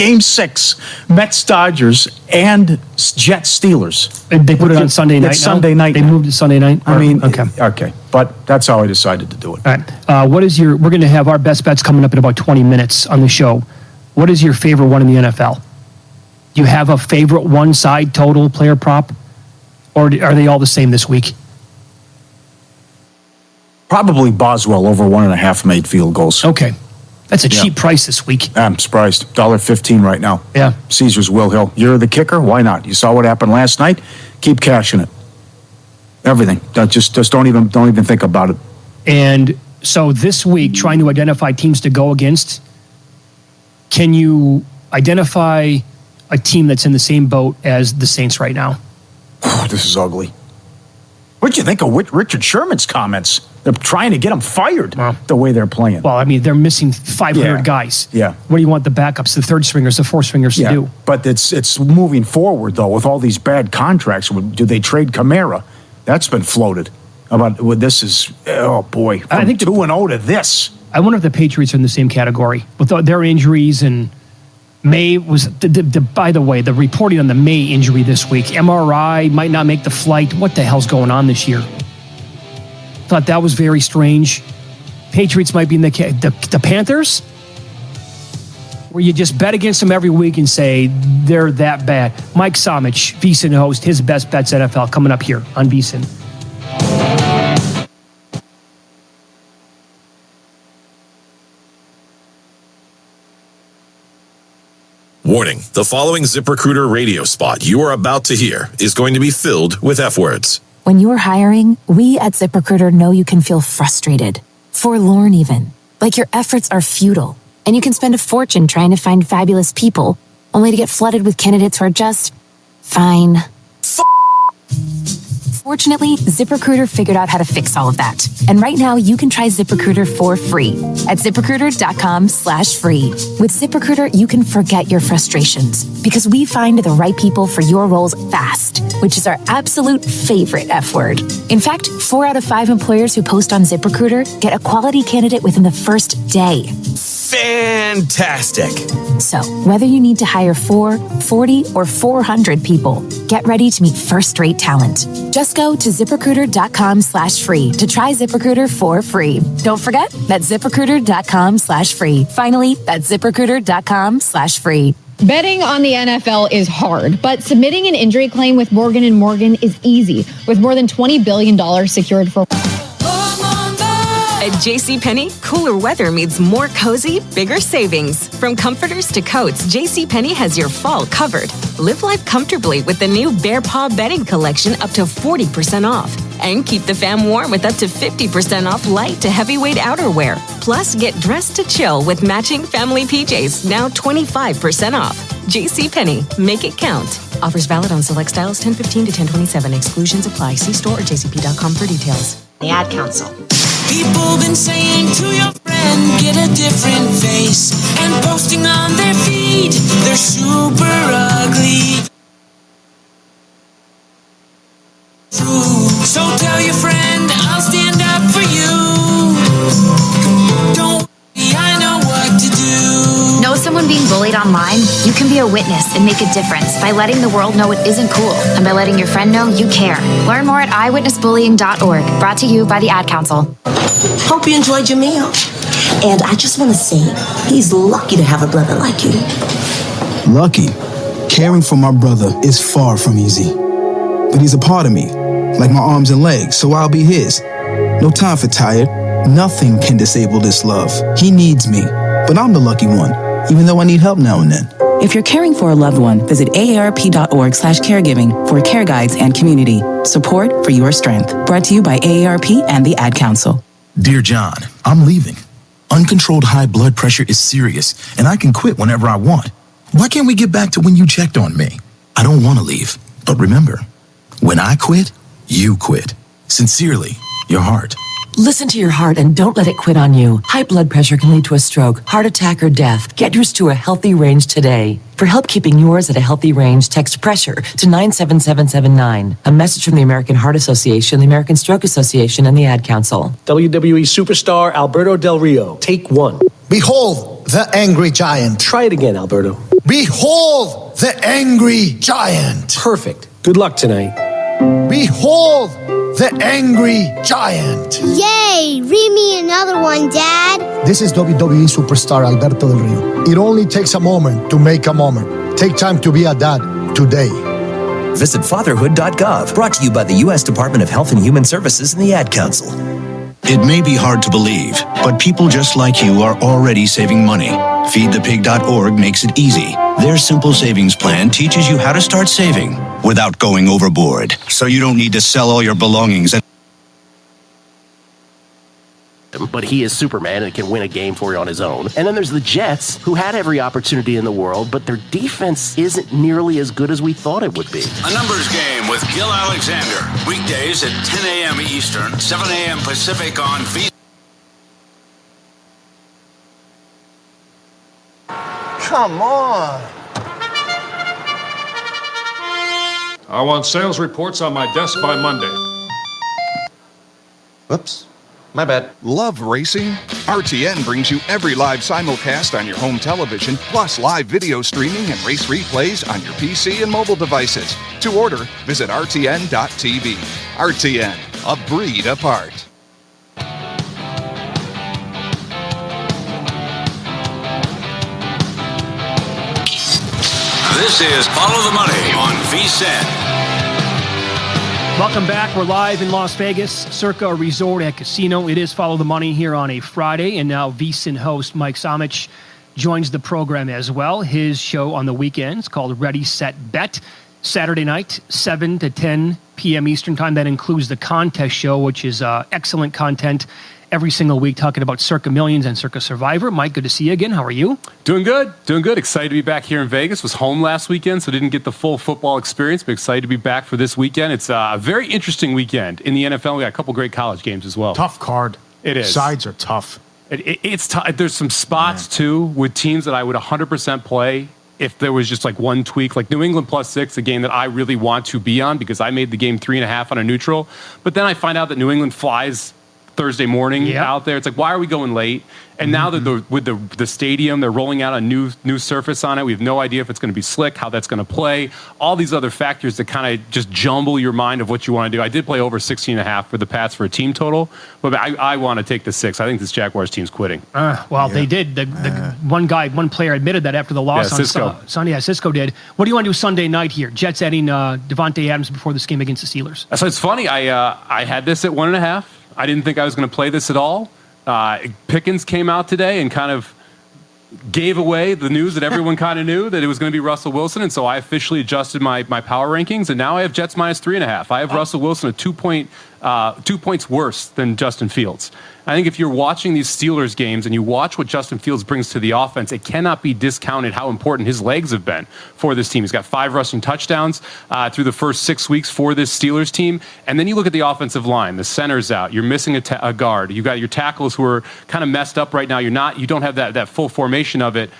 Game 6, Mets, Dodgers, and Jets, Steelers. They put it on Sunday night. It's Sunday night. They moved it Sunday night. Okay, but that's how I decided to do it. All right. We're going to have our best bets coming up in about 20 minutes on the show. What is your favorite one in the NFL? Do you have a favorite one side total player prop, or are they all the same this week? Probably Boswell over 1.5 made field goals. Okay. That's a cheap price this week. I'm surprised. $1.15 right now. Yeah. Caesar's Will Hill. You're the kicker? Why not? You saw what happened last night? Keep cashing it. Everything. Just don't even think about it. And so this week, trying to identify teams to go against, can you identify a team that's in the same boat as the Saints right now? Oh, this is ugly. What'd you think of Richard Sherman's comments? They're trying to get him fired the way they're playing. Well, I mean, they're missing 500 guys. Yeah. What do you want the backups, the third stringers, the fourth stringers to do? But it's moving forward, though, with all these bad contracts. Do they trade Kamara? That's been floated. This is, oh boy, from 2-0 to this. I wonder if the Patriots are in the same category with their injuries. And May was, by the way, the reporting on the May injury this week, MRI, might not make the flight. What the hell's going on this year? Thought that was very strange. Patriots might be in the Panthers, where you just bet against them every week and say they're that bad. Mike Somich, VSiN host, his best bets NFL coming up here on VSiN. Warning, the following ZipRecruiter radio spot you are about to hear is going to be filled with F words. When you're hiring, we at ZipRecruiter know you can feel frustrated, forlorn even, like your efforts are futile, and you can spend a fortune trying to find fabulous people, only to get flooded with candidates who are just fine. Fortunately, ZipRecruiter figured out how to fix all of that. And right now, you can try ZipRecruiter for free at ZipRecruiter.com/free. With ZipRecruiter, you can forget your frustrations because we find the right people for your roles fast, which is our absolute favorite F word. In fact, 4 out of 5 employers who post on ZipRecruiter get a quality candidate within the first day. Fantastic. So, whether you need to hire 4, 40, or 400 people, get ready to meet first-rate talent. Just go to ZipRecruiter.com/free to try ZipRecruiter for free. Don't forget, that's ZipRecruiter.com/free. Finally, that's ZipRecruiter.com/free. Betting on the NFL is hard, but submitting an injury claim with Morgan & Morgan is easy, with more than $20 billion secured for... At JCPenney, cooler weather means more cozy, bigger savings. From comforters to coats, JCPenney has your fall covered. Live life comfortably with the new Bear Paw bedding collection up to 40% off. And keep the fam warm with up to 50% off light to heavyweight outerwear. Plus, get dressed to chill with matching family PJs, now 25% off. JCPenney, make it count. Offers valid on select styles 10/15 to 10/27. Exclusions apply. See store or jcp.com for details. The Ad Council. People been saying to your friend, get a different face, and posting on their feed, they're super ugly. So tell your friend, I'll stand up for you. Don't worry, I know what to do. Know someone being bullied online? You can be a witness and make a difference by letting the world know it isn't cool, and by letting your friend know you care. Learn more at eyewitnessbullying.org. Brought to you by the Ad Council. Hope you enjoyed your meal. And I just want to say, he's lucky to have a brother like you. Lucky? Caring for my brother is far from easy. But he's a part of me, like my arms and legs, so I'll be his. No time for tired. Nothing can disable this love. He needs me, but I'm the lucky one, even though I need help now and then. If you're caring for a loved one, visit aarp.org/caregiving for care guides and community support for your strength. Brought to you by AARP and the Ad Council. Dear John, I'm leaving. Uncontrolled high blood pressure is serious, and I can quit whenever I want. Why can't we get back to when you checked on me? I don't want to leave, but remember, when I quit, you quit. Sincerely, your heart. Listen to your heart and don't let it quit on you. High blood pressure can lead to a stroke, heart attack, or death. Get yours to a healthy range today. For help keeping yours at a healthy range, text PRESSURE to 97779. A message from the American Heart Association, the American Stroke Association, and the Ad Council. WWE superstar Alberto Del Rio, take 1. Behold, the angry giant. Try it again, Alberto. Behold the angry giant. Perfect. Good luck tonight. Behold the angry giant. Yay! Read me another one, Dad. This is WWE superstar Alberto Del Rio. It only takes a moment to make a moment. Take time to be a dad today. Visit fatherhood.gov, brought to you by the U.S. Department of Health and Human Services and the Ad Council. It may be hard to believe, but people just like you are already saving money. FeedThePig.org makes it easy. Their simple savings plan teaches you how to start saving without going overboard, so you don't need to sell all your belongings. But he is Superman and can win a game for you on his own. And then there's the Jets, who had every opportunity in the world, but their defense isn't nearly as good as we thought it would be. A numbers game with Gil Alexander. Weekdays at 10 a.m. Eastern, 7 a.m. Pacific on V. Come on. I want sales reports on my desk by Monday. Whoops. My bad. Love racing? RTN brings you every live simulcast on your home television, plus live video streaming and race replays on your PC and mobile devices. To order, visit rtn.tv. RTN, a breed apart. This is Follow the Money on VSiN. Welcome back. We're live in Las Vegas, Circa Resort and Casino. It is Follow the Money here on a Friday, and now VSiN host Mike Somich joins the program as well. His show on the weekends called Ready, Set, Bet. Saturday night, 7 to 10 p.m. Eastern Time. That includes the contest show, which is excellent content every single week, talking about Circa Millions and Circa Survivor. Mike, good to see you again. How are you? Doing good. Excited to be back here in Vegas. Was home last weekend, so didn't get the full football experience, but excited to be back for this weekend. It's a very interesting weekend in the NFL. We got a couple great college games as well. Tough card. It is. Sides are tough. It's tough. There's some spots, too, with teams that I would 100% play if there was just like one tweak, like New England +6, a game that I really want to be on because I made the game 3.5 on a neutral. But then I find out that New England flies Thursday morning out there. It's like, why are we going late? And now that with the stadium, they're rolling out a new surface on it. We have no idea if it's going to be slick, how that's going to play. All these other factors that kind of just jumble your mind of what you want to do. I did play over 16.5 for the Pats for a team total, but I want to take the 6. I think this Jaguars team's quitting. They did. The one player admitted that after the loss on Sunday. Cisco did. What do you want to do Sunday night here? Jets adding Devontae Adams before this game against the Steelers. So it's funny. I had this at 1.5. I didn't think I was going to play this at all. Pickens came out today and kind of gave away the news that everyone kind of knew, that it was going to be Russell Wilson, and so I officially adjusted my power rankings, and now I have Jets -3.5. I have Russell Wilson at 2 points worse than Justin Fields. I think if you're watching these Steelers games and you watch what Justin Fields brings to the offense, it cannot be discounted how important his legs have been for this team. He's got 5 rushing touchdowns through the first 6 weeks for this Steelers team. And then you look at the offensive line. The center's out. You're missing a guard. You've got your tackles who are kind of messed up right now. You don't have that full formation of it.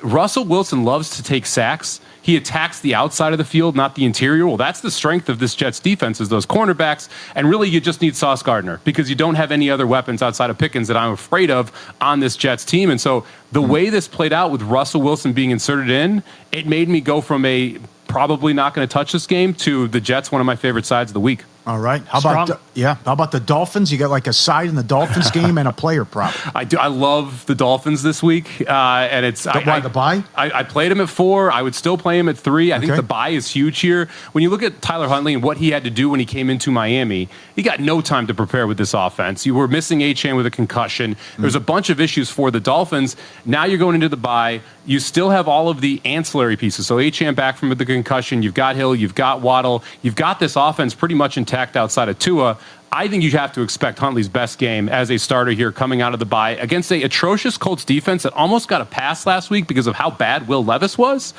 Russell Wilson loves to take sacks. He attacks the outside of the field, not the interior. Well, that's the strength of this Jets defense, is those cornerbacks. And really, you just need Sauce Gardner because you don't have any other weapons outside of Pickens that I'm afraid of on this Jets team. And so the way this played out with Russell Wilson being inserted in, it made me go from a probably not going to touch this game to the Jets, one of my favorite sides of the week. All right. How about the Dolphins? You got like a side in the Dolphins game and a player prop. I do. I love the Dolphins this week, and it's why the bye? I played him at 4. I would still play him at 3. I think the bye is huge here. When you look at Tyler Huntley and what he had to do when he came into Miami, he got no time to prepare with this offense. You were missing Achane with a concussion. There's a bunch of issues for the Dolphins. Now you're going into the bye. You still have all of the ancillary pieces. So Achane back from the concussion. You've got Hill. You've got Waddle. You've got this offense pretty much intact outside of Tua. I think you have to expect Huntley's best game as a starter here coming out of the bye against a atrocious Colts defense that almost got a pass last week because of how bad Will Levis was.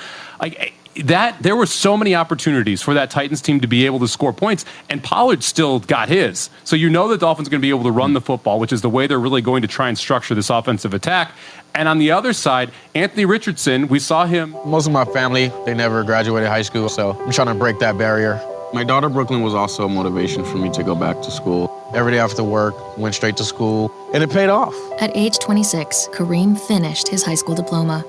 There were so many opportunities for that Titans team to be able to score points, and Pollard still got his. So you know the Dolphins are going to be able to run the football, which is the way they're really going to try and structure this offensive attack. And on the other side, Anthony Richardson, we saw him. Most of my family, they never graduated high school, so I'm trying to break that barrier. My daughter Brooklyn was also a motivation for me to go back to school. Every day after work, went straight to school, and it paid off. At age 26, Kareem finished his high school diploma.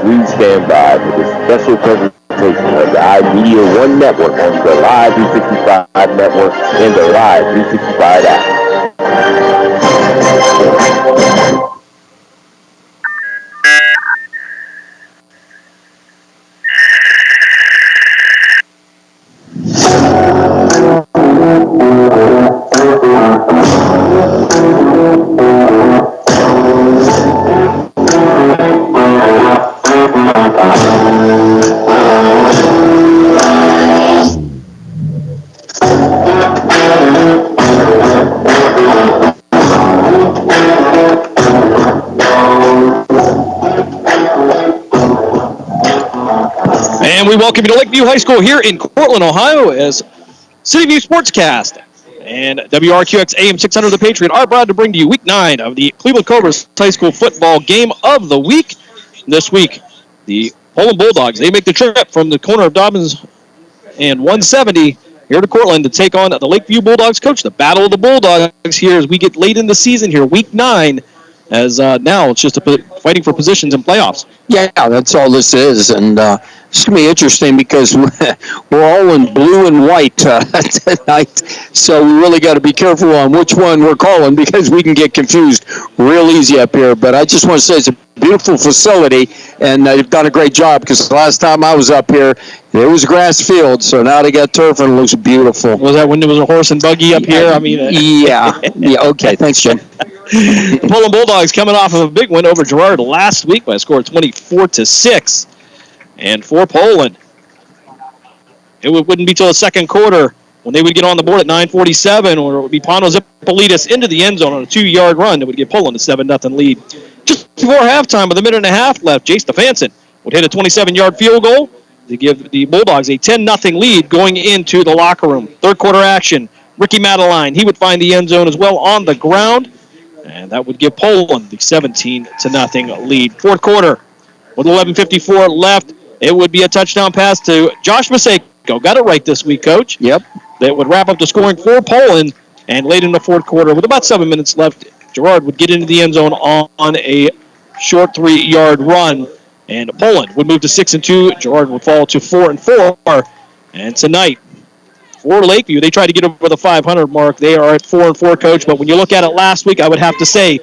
We stand by for this special presentation of the iMedia One Network on the Live 365 Network and the Live 365 app. And we welcome you to Lakeview High School here in Cortland, Ohio, as City View Sportscast and WRQX AM 600 The Patriot are proud to bring to you Week 9 of the Cleveland Cobras High School Football Game of the Week. This week, the Poland Bulldogs, they make the trip from the corner of Dobbins and 170 here to Cortland to take on the Lakeview Bulldogs. Coach, the Battle of the Bulldogs here as we get late in the season here, Week 9, as now it's just fighting for positions in playoffs. Yeah, that's all this is, and it's going to be interesting because we're all in blue and white tonight, so we really got to be careful on which one we're calling because we can get confused real easy up here. But I just want to say it's a beautiful facility, and they've done a great job because the last time I was up here, there was grass field, so now they got turf and it looks beautiful. Was that when there was a horse and buggy up here? I mean, yeah, okay, thanks, Jim. Poland Bulldogs coming off of a big win over Girard last week by a score of 24-6. And for Poland, it wouldn't be till the second quarter when they would get on the board at 9:47, or it would be Panos Ippolitas into the end zone on a 2-yard run that would give Poland a 7-0 lead. Just before halftime, with a minute and a half left, Jay Stefanson would hit a 27-yard field goal to give the Bulldogs a 10-0 lead going into the locker room. Third quarter action, Ricky Madeline, he would find the end zone as well on the ground, and that would give Poland the 17-0 lead. Fourth quarter, with 11:54 left, it would be a touchdown pass to Josh Maseko. Got it right this week, Coach. Yep. That would wrap up the scoring for Poland. And late in the fourth quarter, with about 7 minutes left, Girard would get into the end zone on a short 3-yard run. And Poland would move to 6-2. Girard would fall to 4-4. And tonight, for Lakeview, they tried to get over the 500 mark. They are at 4-4, Coach. But when you look at it last week, I would have to say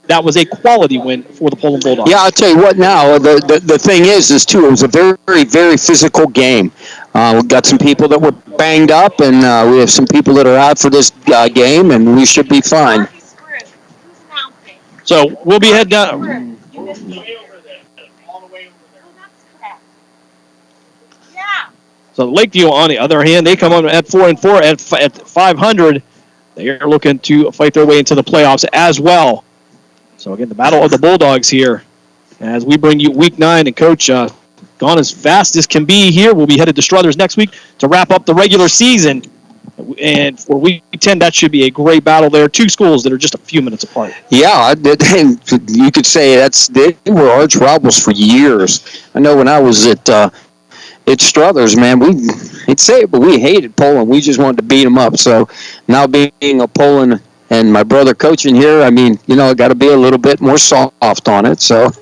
that was a quality win for the Poland Bulldogs. Yeah, I'll tell you what now, the thing is too, it was a very, very physical game. We've got some people that were banged up, and we have some people that are out for this game, and we should be fine. So we'll be heading down. So Lakeview, on the other hand, they come on at 4-4 at 500. They are looking to fight their way into the playoffs as well. So again, the Battle of the Bulldogs here as we bring you Week 9, and Coach, gone as fast as can be here. We'll be headed to Struthers next week to wrap up the regular season. And for Week 10, that should be a great battle there. Two schools that are just a few minutes apart. Yeah, you could say they were arch rivals for years. I know when I was at Struthers, man, we'd say it, but we hated Poland. We just wanted to beat them up. So now being a Poland and my brother coaching here, I mean, I got to be a little bit more soft on it. So,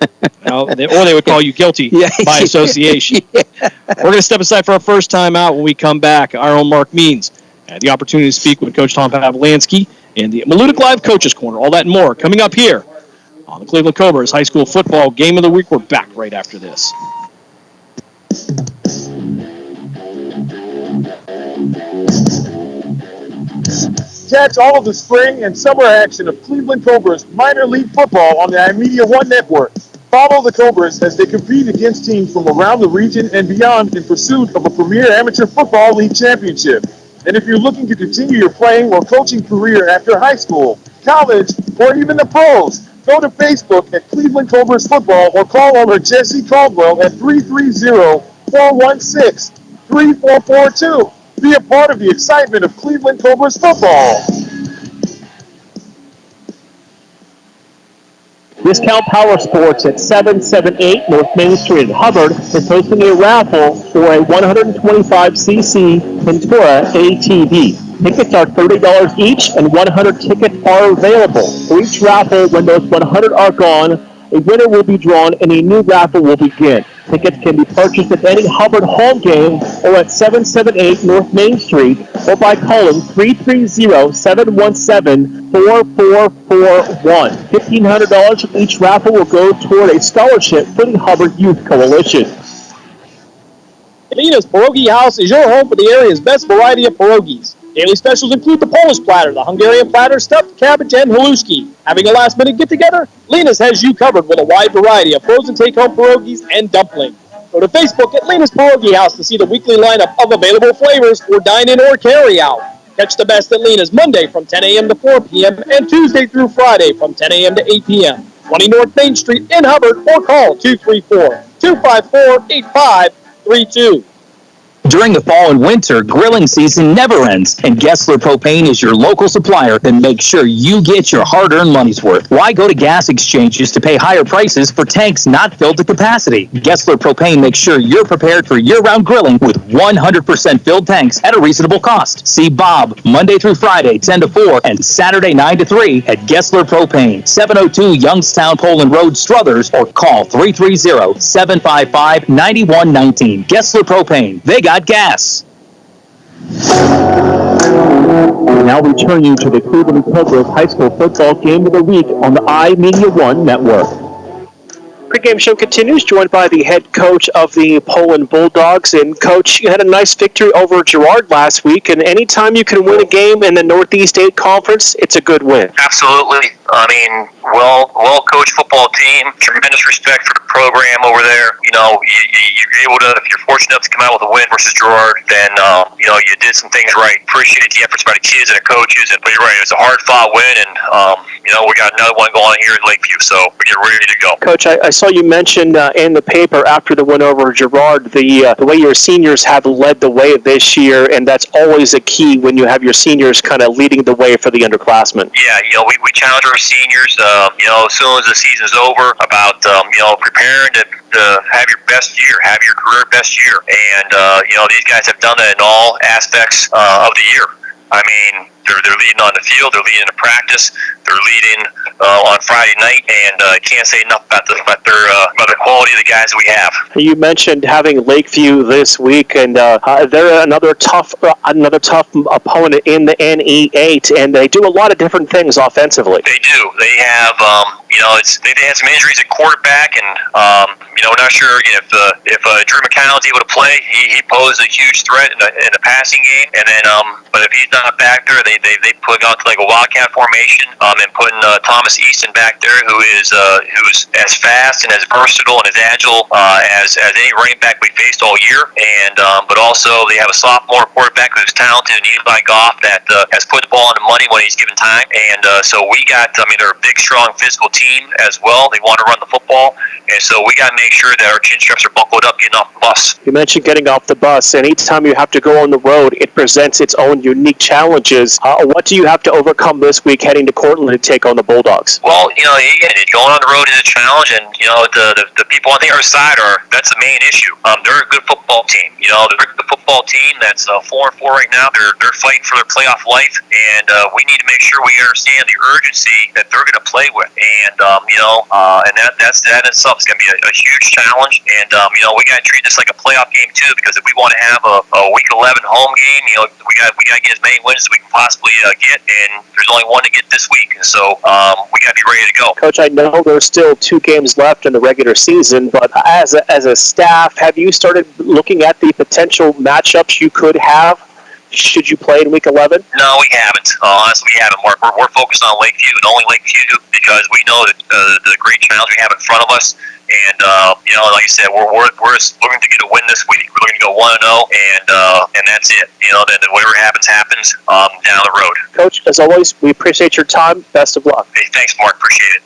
or they would call you guilty by association. Yeah. We're going to step aside for our first time out. When we come back, our own Mark Means had the opportunity to speak with Coach Tom Pavlansky in the Malutic Live Coaches Corner. All that and more coming up here on the Cleveland Cobras High School Football Game of the Week. We're back right after this. Catch all of the spring and summer action of Cleveland Cobras minor league football on the iMedia One Network. Follow the Cobras as they compete against teams from around the region and beyond in pursuit of a premier amateur football league championship. And if you're looking to continue your playing or coaching career after high school, college, or even the pros, go to Facebook at Cleveland Cobras Football or call owner Jesse Caldwell at 330-416-3442. Be a part of the excitement of Cleveland Cobras football. Discount Power Sports at 778 North Main Street in Hubbard is hosting a raffle for a 125cc Ventura ATV. Tickets are $30 each, and 100 tickets are available. For each raffle, when those 100 are gone, a winner will be drawn and a new raffle will begin. Tickets can be purchased at any Hubbard home game or at 778 North Main Street or by calling 330-717-4441. $1,500 from each raffle will go toward a scholarship for the Hubbard Youth Coalition. Lena's Pierogi House is your home for the area's best variety of pierogies. Daily specials include the Polish platter, the Hungarian platter, stuffed cabbage, and haluski. Having a last-minute get-together? Lena's has you covered with a wide variety of frozen take-home pierogies and dumplings. Go to Facebook at Lena's Pierogi House to see the weekly lineup of available flavors for dine-in or carry-out. Catch the best at Lena's Monday from 10 a.m. to 4 p.m. and Tuesday through Friday from 10 a.m. to 8 p.m. 20 North Main Street in Hubbard or call 234-254-8532. During the fall and winter, grilling season never ends, and Gessler Propane is your local supplier that makes sure you get your hard-earned money's worth. Why go to gas exchanges to pay higher prices for tanks not filled to capacity? Gessler Propane makes sure you're prepared for year-round grilling with 100% filled tanks at a reasonable cost. See Bob Monday through Friday, 10 to 4, and Saturday, 9 to 3 at Gessler Propane, 702 Youngstown Poland Road, Struthers, or call 330-755-9119. Gessler Propane. They got gas. Now we turn you to the Cleveland Cobras High School Football Game of the Week on the iMedia One Network. Pre-game show continues, joined by the head coach of the Poland Bulldogs. And, Coach, you had a nice victory over Girard last week, and anytime you can win a game in the Northeast 8 Conference, it's a good win. Absolutely. I mean, well-coached football team, tremendous respect for the program over there. You know, you're able to, if you're fortunate enough to come out with a win versus Girard, then, you know, you did some things right. Appreciate the efforts by the kids and the coaches. But you're right, it was a hard-fought win, and, you know, we got another one going on here at Lakeview, so we get ready to go. Coach, I saw you mentioned in the paper after the win over Girard the way your seniors have led the way this year, and that's always a key when you have your seniors kind of leading the way for the underclassmen. Yeah, you know, we challenge our seniors, you know, as soon as the season's over, about, you know, preparing to have your best year, have your career best year. And, you know, these guys have done that in all aspects of the year. I mean, they're leading on the field, they're leading in practice, they're leading on Friday night, and can't say enough about the quality of the guys that we have. You mentioned having Lakeview this week, and they're another tough opponent in the NE8, and they do a lot of different things offensively. They do. They have, you know, they had some injuries at quarterback, and you know, we're not sure if Drew McCown's able to play. He posed a huge threat in the passing game, and then but if he's not back there, they put on to like a wildcat formation, and putting Thomas Easton back there, who's as fast and as versatile and as agile as any running back we faced all year, and but also they have a sophomore quarterback who's talented, and Eli Goff, that has put the ball on the money when he's given time, and so we got, I mean, they're a big, strong, physical team as well. They want to run the football, and so we got to make sure that our chin straps are buckled up getting off the bus. You mentioned getting off the bus, and anytime you have to go on the road, it presents its own unique challenges. What do you have to overcome this week heading to Cortland to take on the Bulldogs? Well, you know, again, going on the road is a challenge, and, you know, the people on the other side that's the main issue. They're a good football team. You know, they're a good football team that's 4-4 right now. They're fighting for their playoff life, and we need to make sure we understand the urgency that they're going to play with. And, you know, and that in itself is going to be a huge challenge. And, you know, we got to treat this like a playoff game, too, because if we want to have a Week 11 home game, you know, we got to get as many wins as we can possibly get, and there's only one to get this week. And so we got to be ready to go. Coach, I know there's still 2 games left in the regular season, but as a staff, have you started looking at the potential matchups you could have should you play in Week 11? No, we haven't. Honestly, we haven't, Mark. We're focused on Lakeview and only Lakeview because we know that the great challenge we have in front of us. And, you know, like I said, we're looking to get a win this week. We're looking to go 1-0, and that's it. You know, then whatever happens down the road. Coach, as always, we appreciate your time. Best of luck. Hey, thanks, Mark. Appreciate it.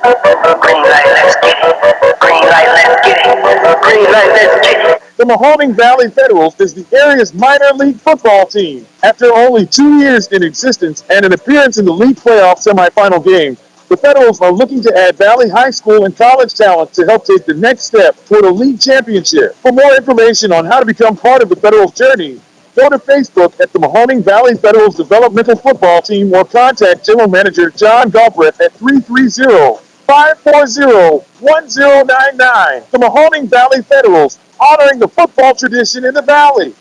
Green light, let's get it. Green light, let's get it. Green light, let's get it. The Mahoning Valley Federals is the area's minor league football team. After only 2 years in existence and an appearance in the league playoff semifinal game, The Federals are looking to add Valley High School and college talent to help take the next step toward a league championship. For more information on how to become part of the Federals' journey, go to Facebook at the Mahoning Valley Federals Developmental Football Team or contact General Manager John Galbraith at 330-540-1099. The Mahoning Valley Federals, honoring the football tradition in the Valley.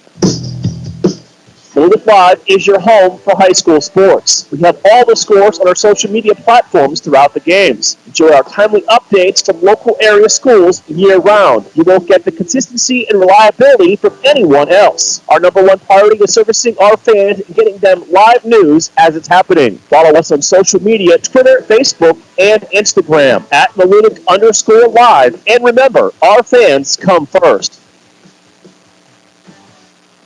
Bullet Live is your home for high school sports. We have all the scores on our social media platforms throughout the games. Enjoy our timely updates from local area schools year-round. You won't get the consistency and reliability from anyone else. Our number one priority is servicing our fans and getting them live news as it's happening. Follow us on social media, Twitter, Facebook, and Instagram at Malunik_live. And remember, our fans come first.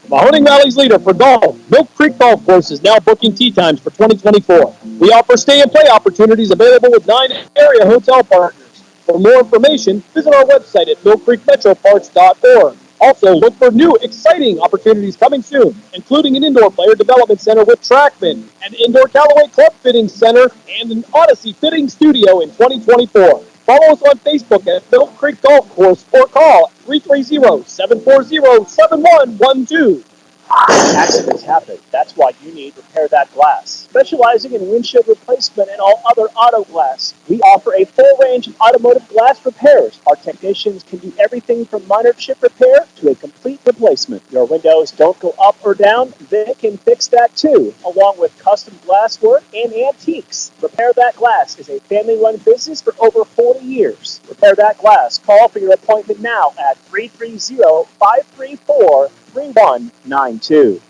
Mahoning Valley's leader for golf, Milk Creek Golf Course, is now booking tee times for 2024. We offer stay and play opportunities available with 9 area hotel partners. For more information, visit our website at millcreekmetroparks.org. Also, look for new, exciting opportunities coming soon, including an indoor player development center with Trackman, an indoor Callaway Club Fitting Center, and an Odyssey Fitting Studio in 2024. Follow us on Facebook at Milk Creek Golf Course or call 330-740-7112. Accidents happen. That's why you need Repair That Glass. Specializing in windshield replacement and all other auto glass, we offer a full range of automotive glass repairs. Our technicians can do everything from minor chip repair to a complete replacement. Your windows don't go up or down, they can fix that too, along with custom glass work and antiques. Repair That Glass is a family-run business for over 40 years. Repair That Glass. Call for your appointment now at 330-534-3192.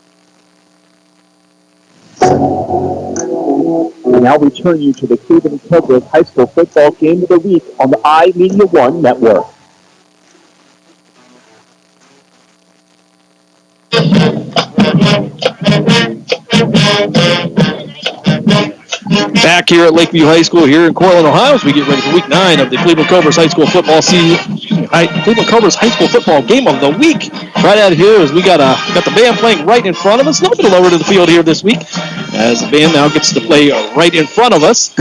We now return you to the Cleveland Cobras High School Football Game of the Week on the iMedia One Network. Back here at Lakeview High School here in Cortland, Ohio, as we get ready for Week 9 of the Cleveland Cobras High School Football Cleveland Cobras High School Football Game of the Week. Right out here as we got the band playing right in front of us. A little bit lower to the field here this week, as the band now gets to play right in front of us.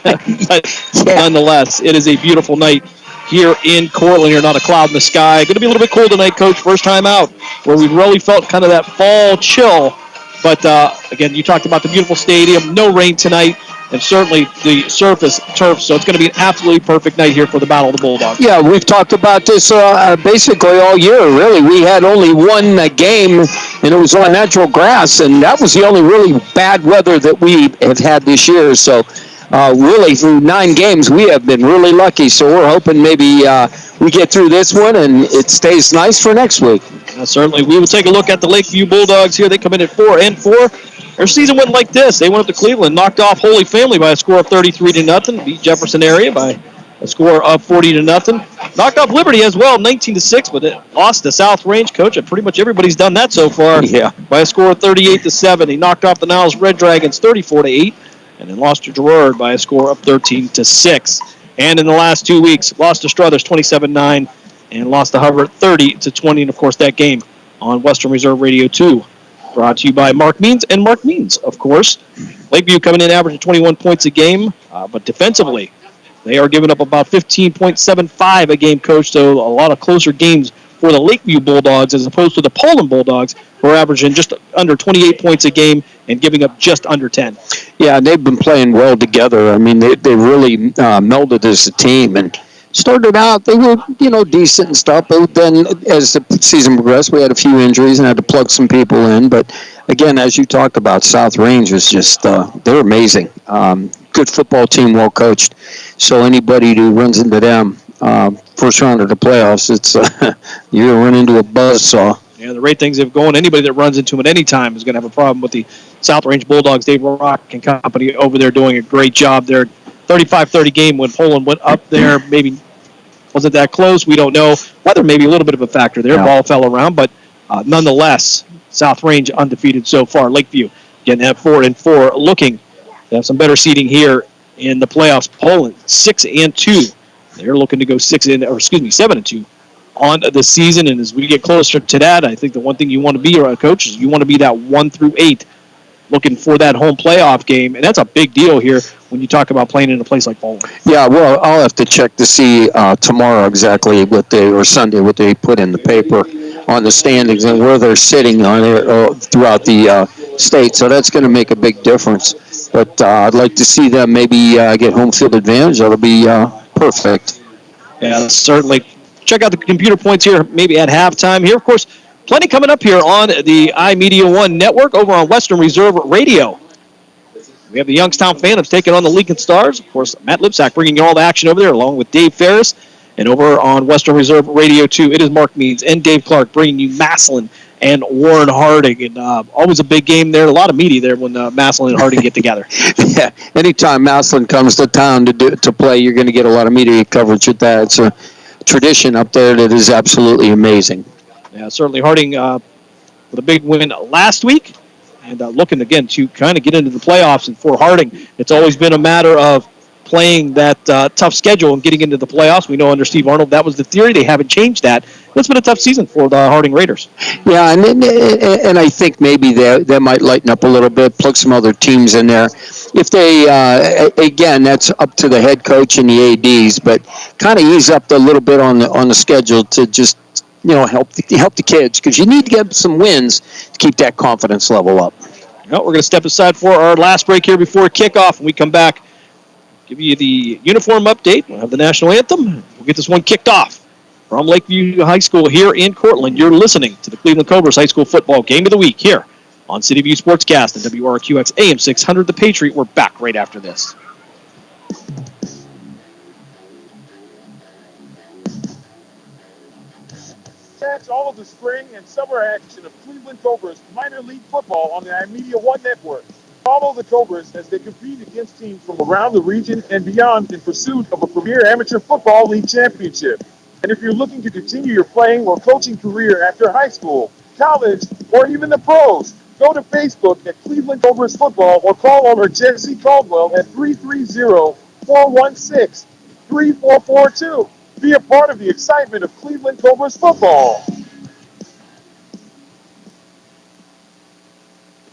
But nonetheless, it is a beautiful night here in Cortland. Here, not a cloud in the sky. Going to be a little bit cold tonight, Coach. First time out where we really felt kind of that fall chill. But, again, you talked about the beautiful stadium, no rain tonight, and certainly the surface turf. So it's going to be an absolutely perfect night here for the Battle of the Bulldogs. Yeah, we've talked about this basically all year, really. We had only one game, and it was on natural grass, and that was the only really bad weather that we have had this year. So really, through 9 games, we have been really lucky. So we're hoping maybe we get through this one, and it stays nice for next week. Certainly. We will take a look at the Lakeview Bulldogs here. They come in at 4-4. Their season went like this. They went up to Cleveland, knocked off Holy Family by a score of 33-0, beat Jefferson area by a score of 40-0. Knocked off Liberty as well, 19-6, but it lost to South Range, Coach. And pretty much everybody's done that so far. Yeah. By a score of 38-7. He knocked off the Niles Red Dragons 34-8, and then lost to Girard by a score of 13-6. And in the last 2 weeks, lost to Struthers 27-9. And lost to Hubbard 30-20, and of course that game on Western Reserve Radio 2. Brought to you by Mark Means and Mark Means, of course. Lakeview coming in averaging 21 points a game, but defensively they are giving up about 15.75 a game, Coach. So a lot of closer games for the Lakeview Bulldogs as opposed to the Poland Bulldogs, who are averaging just under 28 points a game and giving up just under 10. Yeah, they've been playing well together. I mean, they really melded as a team, and started out, they were, decent and stuff, but then as the season progressed, we had a few injuries and had to plug some people in. But again, as you talked about, South Range was just, they're amazing. Good football team, well coached. So anybody who runs into them first round of the playoffs, it's you're going to run into a buzzsaw. Yeah, the rate things have going, anybody that runs into them at any time is going to have a problem with the South Range Bulldogs. Dave Rock and company over there doing a great job there. 35-30 game when Poland went up there. Maybe wasn't that close. We don't know. Weather may be a little bit of a factor there. Yeah. Ball fell around, but nonetheless, South Range undefeated so far. Lakeview getting at 4-4, looking to have some better seeding here in the playoffs. Poland 6-2. They're looking to go 7-2 on the season. And as we get closer to that, I think the one thing you want to be, Coach, is you want to be that 1 through 8 looking for that home playoff game, and that's a big deal here when you talk about playing in a place like Poland. Yeah, well, I'll have to check to see tomorrow exactly or Sunday what they put in the paper on the standings and where they're sitting on it throughout the state. So that's going to make a big difference. But I'd like to see them maybe get home field advantage. That'll be perfect. Yeah, certainly. Check out the computer points here, maybe at halftime here. Of course, plenty coming up here on the iMedia One network over on Western Reserve Radio. We have the Youngstown Phantoms taking on the Lincoln Stars. Of course, Matt Lipsack bringing you all the action over there along with Dave Ferris. And over on Western Reserve Radio 2, it is Mark Means and Dave Clark bringing you Massillon and Warren Harding. And always a big game there. A lot of media there when Massillon and Harding get together. Yeah, anytime Massillon comes to town to play, you're going to get a lot of media coverage with that. It's a tradition up there that is absolutely amazing. Yeah, certainly Harding with a big win last week. And looking, again, to kind of get into the playoffs. And for Harding, it's always been a matter of playing that tough schedule and getting into the playoffs. We know under Steve Arnold that was the theory. They haven't changed that. It's been a tough season for the Harding Raiders. Yeah, and I think maybe they might lighten up a little bit, plug some other teams in there. If they, again, that's up to the head coach and the ADs, but kind of ease up a little bit on the schedule to just help the kids, because you need to get some wins to keep that confidence level up. Well, we're going to step aside for our last break here before kickoff. When we come back, give you the uniform update. We'll have the national anthem. We'll get this one kicked off from Lakeview High School here in Cortland. You're listening to the Cleveland Cobras High School Football Game of the Week here on City View Sportscast and WRQX AM 600 The Patriot. We're back right after this. Catch all of the spring and summer action of Cleveland Cobras minor league football on the iMedia One network. Follow the Cobras as they compete against teams from around the region and beyond in pursuit of a premier amateur football league championship. And if you're looking to continue your playing or coaching career after high school, college, or even the pros, go to Facebook at Cleveland Cobras Football or call owner Jesse Caldwell at 330-416-3442. Be a part of the excitement of Cleveland Cobras football.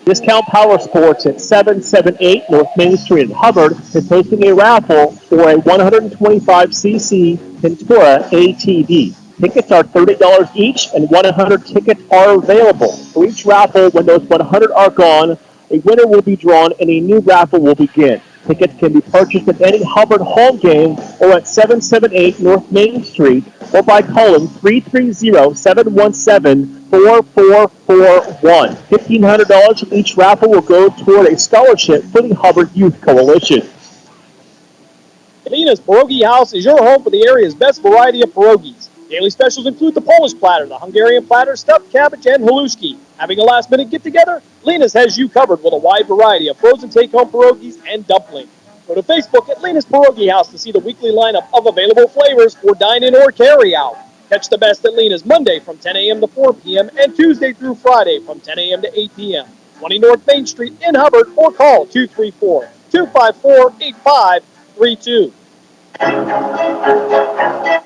Discount Power Sports at 778 North Main Street in Hubbard is hosting a raffle for a 125cc Ventura ATV. Tickets are $30 each, and 100 tickets are available. For each raffle, when those 100 are gone, a winner will be drawn and a new raffle will begin. Tickets can be purchased at any Hubbard home game or at 778 North Main Street or by calling 330-717-4441. $1,500 from each raffle will go toward a scholarship for the Hubbard Youth Coalition. Lena's Pierogi House is your home for the area's best variety of pierogies. Daily specials include the Polish platter, the Hungarian platter, stuffed cabbage, and haluski. Having a last-minute get-together? Lena's has you covered with a wide variety of frozen take-home pierogies and dumplings. Go to Facebook at Lena's Pierogi House to see the weekly lineup of available flavors for dine-in or carry-out. Catch the best at Lena's Monday from 10 a.m. to 4 p.m. and Tuesday through Friday from 10 a.m. to 8 p.m. 20 North Main Street in Hubbard or call 234-254-8532.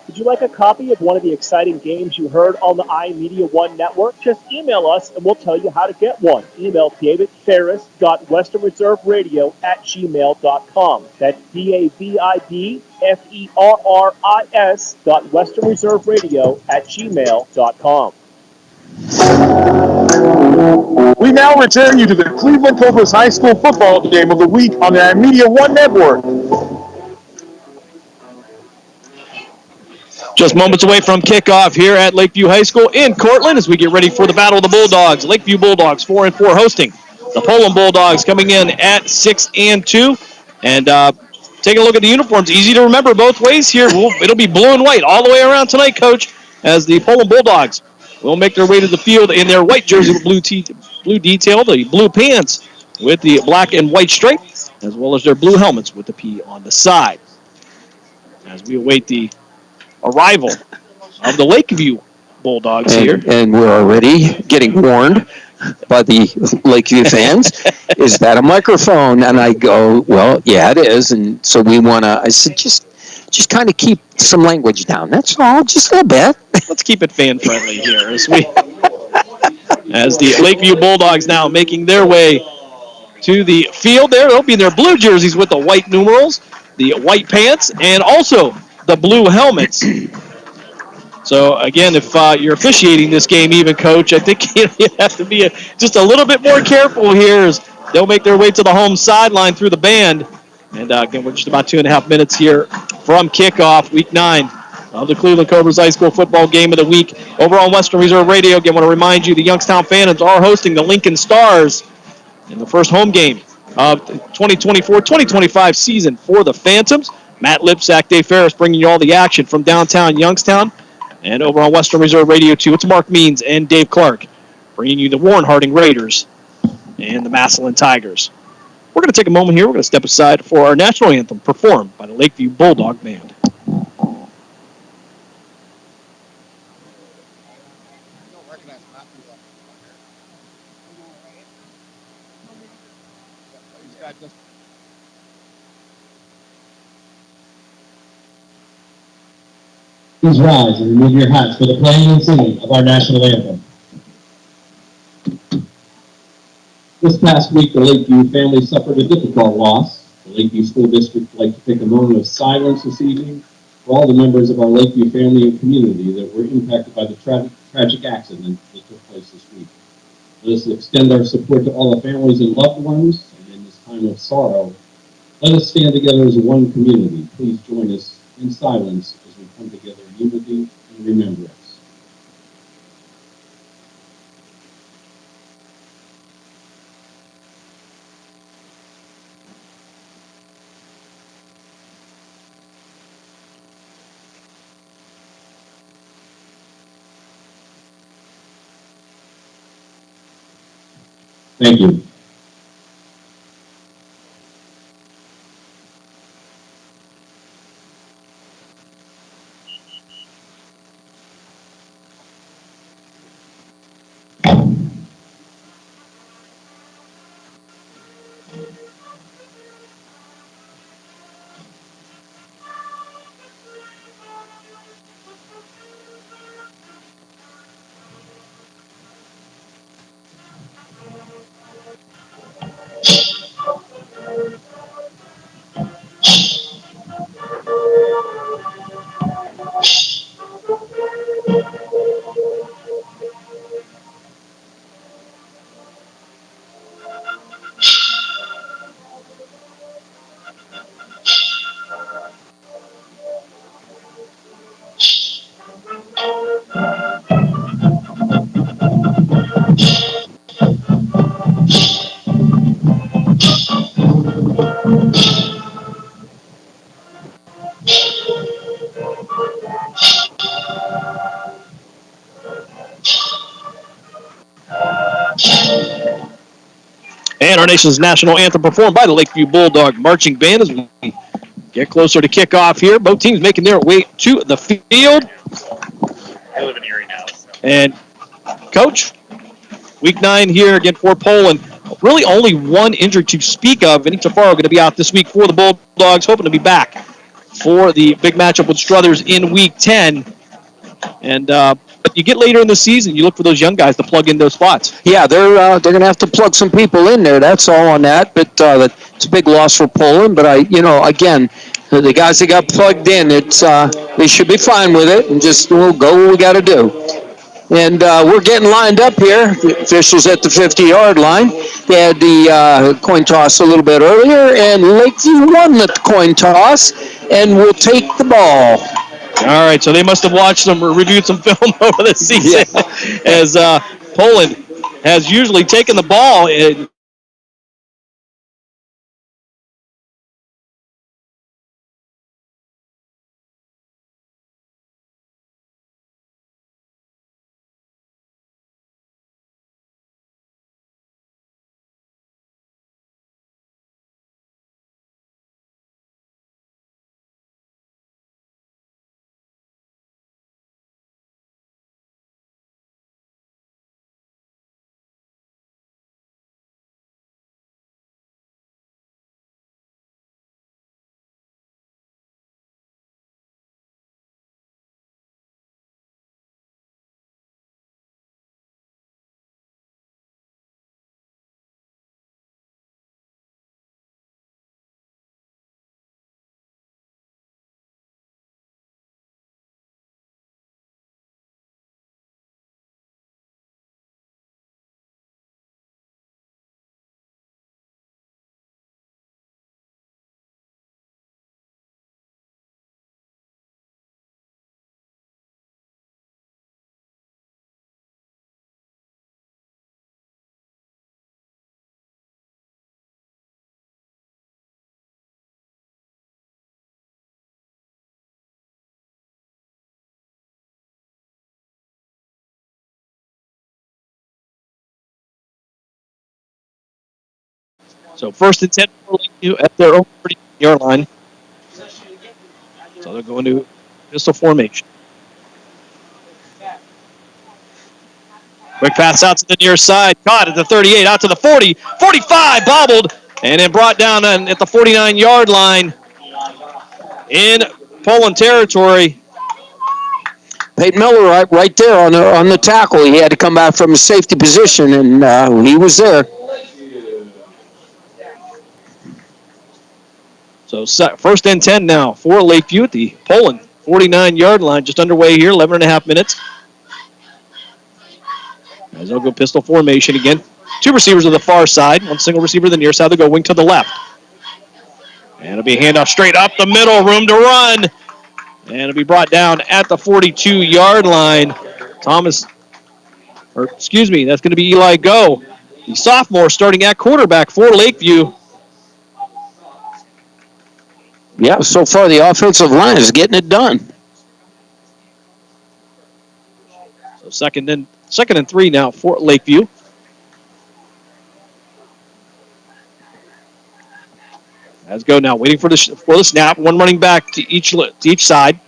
Would you like a copy of one of the exciting games you heard on the iMedia One network? Just email us and we'll tell you how to get one. Email davidferris.westernreserveradio@gmail.com. That's davidferris.westernreserveradio@gmail.com. We now return you to the Cleveland Cobras High School Football Game of the Week on the iMedia One network. Just moments away from kickoff here at Lakeview High School in Cortland as we get ready for the Battle of the Bulldogs. Lakeview Bulldogs 4-4 hosting the Poland Bulldogs, coming in at 6-2. And taking a look at the uniforms, easy to remember both ways here. It'll be blue and white all the way around tonight, Coach, as the Poland Bulldogs will make their way to the field in their white jersey with blue detail, the blue pants with the black and white stripe, as well as their blue helmets with the P on the side. As we await the arrival of the Lakeview Bulldogs here. And we're already getting warned by the Lakeview fans. Is that a microphone? And I go, well, yeah, it is. And so I said, just kind of keep some language down. That's all, just a little bit. Let's keep it fan-friendly here as the Lakeview Bulldogs now making their way to the field there. They'll be in their blue jerseys with the white numerals, the white pants, and also the blue helmets. So, again, if you're officiating this game even, Coach, I think you have to be just a little bit more careful here as they'll make their way to the home sideline through the band. And, again, we're just about 2.5 minutes here from kickoff, Week 9 of the Cleveland Cobras High School football game of the week. Over on Western Reserve Radio, again, I want to remind you the Youngstown Phantoms are hosting the Lincoln Stars in the first home game of the 2024-2025 season for the Phantoms. Matt Lipsack, Dave Ferris bringing you all the action from downtown Youngstown. And over on Western Reserve Radio 2, it's Mark Means and Dave Clark bringing you the Warren Harding Raiders and the Massillon Tigers. We're going to take a moment here. We're going to step aside for our national anthem performed by the Lakeview Bulldog Band. Please rise and remove your hats for the playing and singing of our national anthem. This past week, the Lakeview family suffered a difficult loss. The Lakeview School District would like to take a moment of silence this evening for all the members of our Lakeview family and community that were impacted by the tragic accident that took place this week. Let us extend our support to all the families and loved ones, and in this time of sorrow, let us stand together as one community. Please join us in silence as we come together in unity and remembrance. Thank you. And our nation's national anthem performed by the Lakeview Bulldog Marching Band as we get closer to kickoff here. Both teams making their way to the field. I live in Erie now. So. And, Coach, Week 9 here again for Poland. Really only one injury to speak of. Vinny Tafaro going to be out this week for the Bulldogs, hoping to be back for the big matchup with Struthers in Week 10. And but you get later in the season, you look for those young guys to plug in those spots. Yeah, they're going to have to plug some people in there. That's all on that. But it's a big loss for Poland. But again, the guys that got plugged in, they should be fine with it, and just we'll go what we got to do. And we're getting lined up here. Officials at the 50-yard line. They had the coin toss a little bit earlier, and Lakeview won the coin toss and will take the ball. All right, so they must have watched some or reviewed some film over the season as Poland has usually taken the ball. So 1st and 10 for Lakeview at their own 30-yard line. So they're going to pistol formation. Quick pass out to the near side. Caught at the 38, out to the 40. 45, bobbled, and then brought down at the 49-yard line in Poland territory. Peyton Miller right there on the tackle. He had to come back from a safety position, and he was there. So 1st and 10 now for Lakeview at the Poland 49-yard line. Just underway here, 11 and a half minutes. As they'll go pistol formation again. 2 receivers to the far side. 1 single receiver to the near side. They'll go wing to the left. And it'll be a handoff straight up the middle. Room to run. And it'll be brought down at the 42-yard line. That's going to be Eli Go, the sophomore, starting at quarterback for Lakeview. Yeah, so far the offensive line is getting it done. So second and 3 now for Lakeview. Let's go now, waiting for the snap. 1 running back to each side.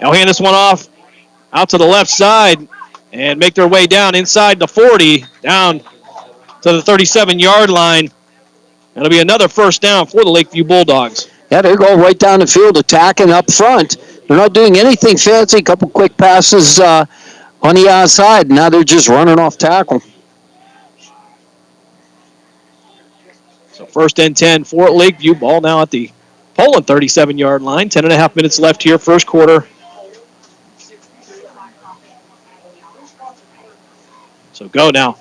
They'll hand this one off out to the left side and make their way down inside the 40, down to the 37-yard line. That'll be another 1st down for the Lakeview Bulldogs. Yeah, they're going right down the field, attacking up front. They're not doing anything fancy. A couple quick passes on the outside. Now they're just running off tackle. So 1st and 10 for Lakeview. Ball now at the Poland 37-yard line. 10 and a half minutes left here, first quarter. So go now.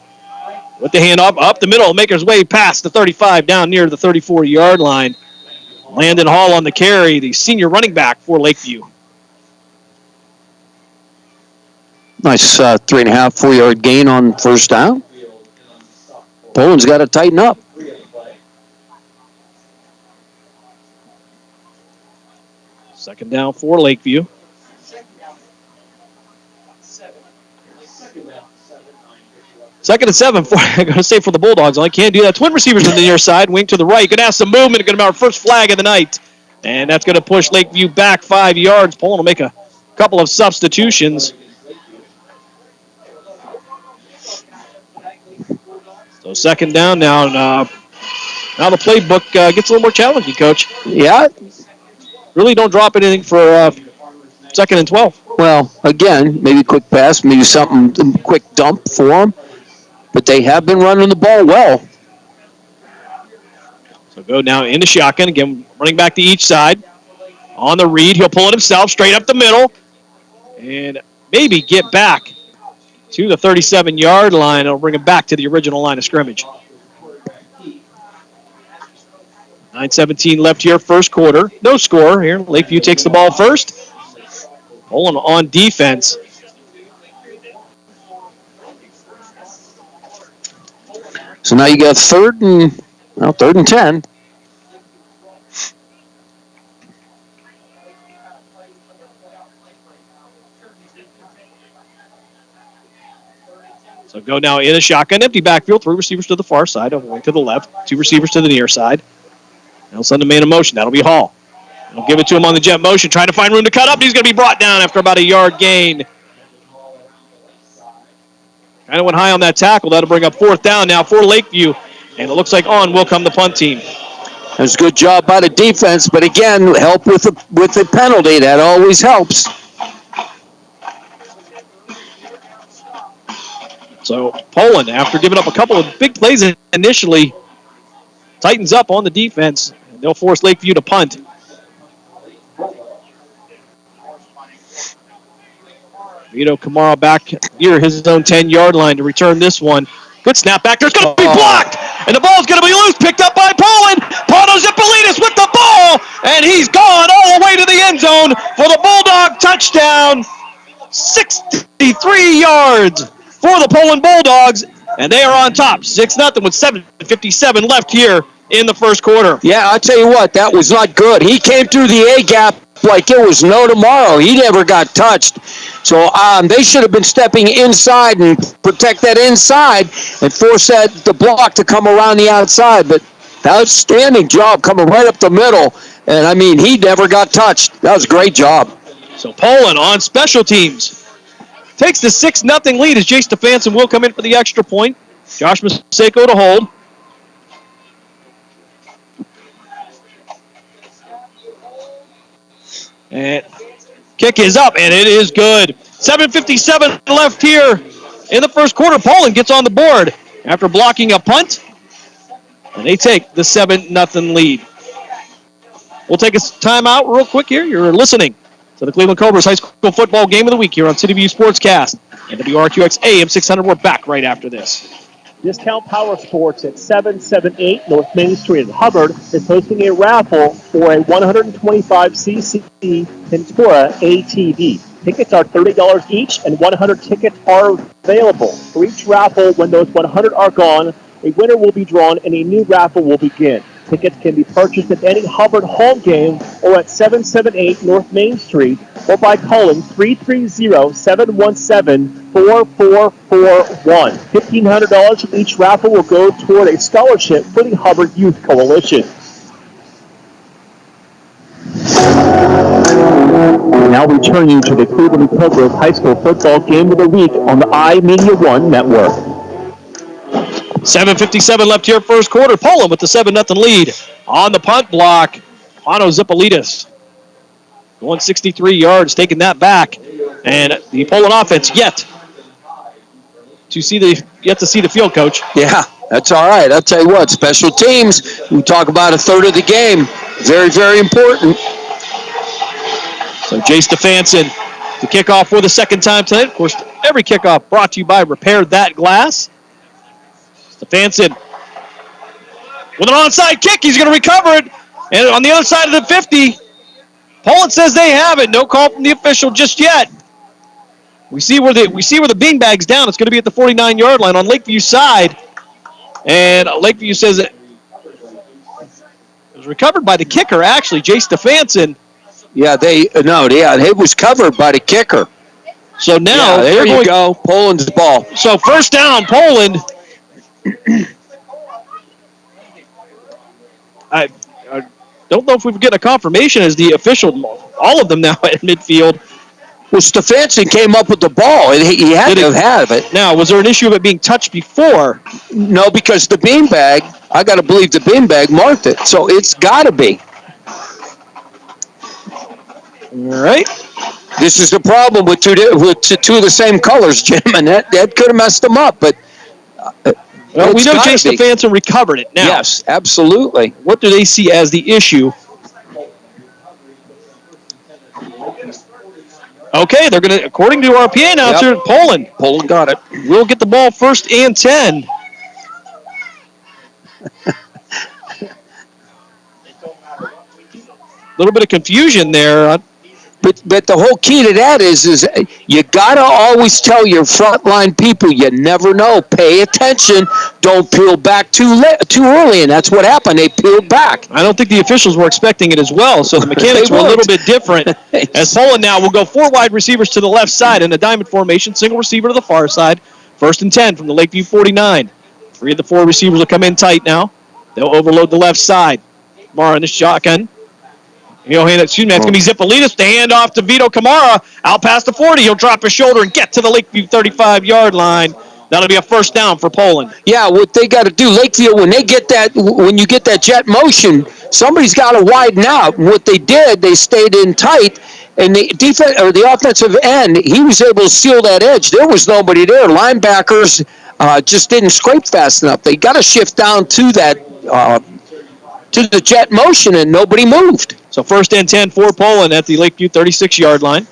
With the handoff up the middle, make his way past the 35, down near the 34-yard line. Landon Hall on the carry, the senior running back for Lakeview. Nice 3.5, 4-yard gain on 1st down. Poland's got to tighten up. Second down for Lakeview. Second and 7 for, I'm going to say for the Bulldogs. I can't do that. Twin receivers on the near side, wing to the right. Going to have some movement. Going to be our first flag of the night. And that's going to push Lakeview back 5 yards. Poland will make a couple of substitutions. So second down now. Now the playbook gets a little more challenging, Coach. Yeah. Really don't drop anything for 2nd and 12. Well, again, maybe quick pass, maybe something, quick dump for them. But they have been running the ball well. So go now into shotgun. Again, running back to each side. On the read, he'll pull it himself straight up the middle. And maybe get back to the 37-yard line. It'll bring him back to the original line of scrimmage. 9:17 left here, first quarter. No score here. Lakeview takes the ball first. Poland on defense. So now you got 3rd and 10. So go now in a shotgun, empty backfield, 3 receivers to the far side, one to the left, 2 receivers to the near side. They'll send a man in motion. That'll be Hall. They'll give it to him on the jet motion, trying to find room to cut up. He's going to be brought down after about a yard gain. Kind of went high on that tackle. That'll bring up 4th down now for Lakeview. And it looks like on will come the punt team. That's a good job by the defense, but again, help with the penalty. That always helps. So Poland, after giving up a couple of big plays initially, tightens up on the defense. And they'll force Lakeview to punt. Vito Kamara back near his own 10-yard line to return this one. Good snap back. There's going to be blocked. And the ball's going to be loose. Picked up by Poland. Paulo Zipolidis with the ball. And he's gone all the way to the end zone for the Bulldog touchdown. 63 yards for the Poland Bulldogs. And they are on top. 6-0 with 7:57 left here in the first quarter. Yeah, I'll tell you what, that was not good. He came through the A-gap like it was no tomorrow. He never got touched. So they should have been stepping inside and protect that inside and force the block to come around the outside. But Outstanding job coming right up the middle. And, I mean, he never got touched. That was a great job. So Poland on special teams takes the 6-0 lead as Jay Stefanson will come in for the extra point. Josh Maseko to hold. And kick is up, and it is good. 7:57 left here in the first quarter. Poland gets on the board after blocking a punt, and they take the 7-0 lead. We'll take a timeout real quick here. You're listening to the Cleveland Cobras High School Football Game of the Week here on City View Sportscast and WRQX AM 600. We're back right after this. Discount Power Sports at 778 North Main Street in Hubbard is hosting a raffle for a 125cc Ventura ATV. Tickets are $30 each, and 100 tickets are available. For each raffle, when those 100 are gone, a winner will be drawn and a new raffle will begin. Tickets can be purchased at any Hubbard home game or at 778 North Main Street or by calling 330-717-4441. $1,500 from each raffle will go toward a scholarship for the Hubbard Youth Coalition. Now returning to the Cleveland Cobras High School Football Game of the Week on the iMedia One Network. 7:57 left here first quarter. Poland with the 7-0 lead. On the punt block, Pano Zipolidis going 63 yards, taking that back. And the Poland offense yet to see the field, Coach. Yeah, that's all right. I'll tell you what, special teams, we talk about a third of the game. Very, very important. So Jay Stefanson to kick off for the second time tonight. Of course, every kickoff brought to you by Repair That Glass. Stefanson with an onside kick. He's going to recover it. And on the other side of the 50, Poland says they have it. No call from the official just yet. We see where the beanbag's down. It's going to be at the 49-yard line on Lakeview side. And Lakeview says it was recovered by the kicker, actually, Jay Stefanson. Yeah, it was covered by the kicker. So now there you go. Poland's ball. So first down, Poland. I don't know if we've getting a confirmation as the official, all of them now at midfield. Well, Stefanson came up with the ball. He had to have it. Now, was there an issue of it being touched before? No, because the beanbag, I got to believe the beanbag marked it. So it's got to be. All right. This is the problem with two of the same colors, Jim, and that could have messed them up. But well, we know Jay Stefanson recovered it now. Yes, absolutely. What do they see as the issue? Okay, they're going to, according to our PA announcer, Poland. Poland got it. We'll get the ball first and 10. A little bit of confusion there. But the whole key to that is you got to always tell your frontline people, you never know. Pay attention. Don't peel back too early, and that's what happened. They peeled back. I don't think the officials were expecting it as well, so the mechanics were a little bit different. As Poland now will go 4 wide receivers to the left side in a diamond formation, single receiver to the far side. First and 10 from the Lakeview 49. 3 of the 4 receivers will come in tight now. They'll overload the left side. Mara in the shotgun. He'll hand it, that's going to be Zipolidis. The handoff to Vito Kamara. Out past the 40. He'll drop his shoulder and get to the Lakeview 35-yard line. That'll be a first down for Poland. Yeah, what they got to do, Lakeview, when you get that jet motion, somebody's got to widen out. What they did, they stayed in tight, and the offensive end, he was able to seal that edge. There was nobody there. Linebackers just didn't scrape fast enough. They got to shift down to that to the jet motion, and nobody moved. So first and 10 for Poland at the Lakeview 36-yard line.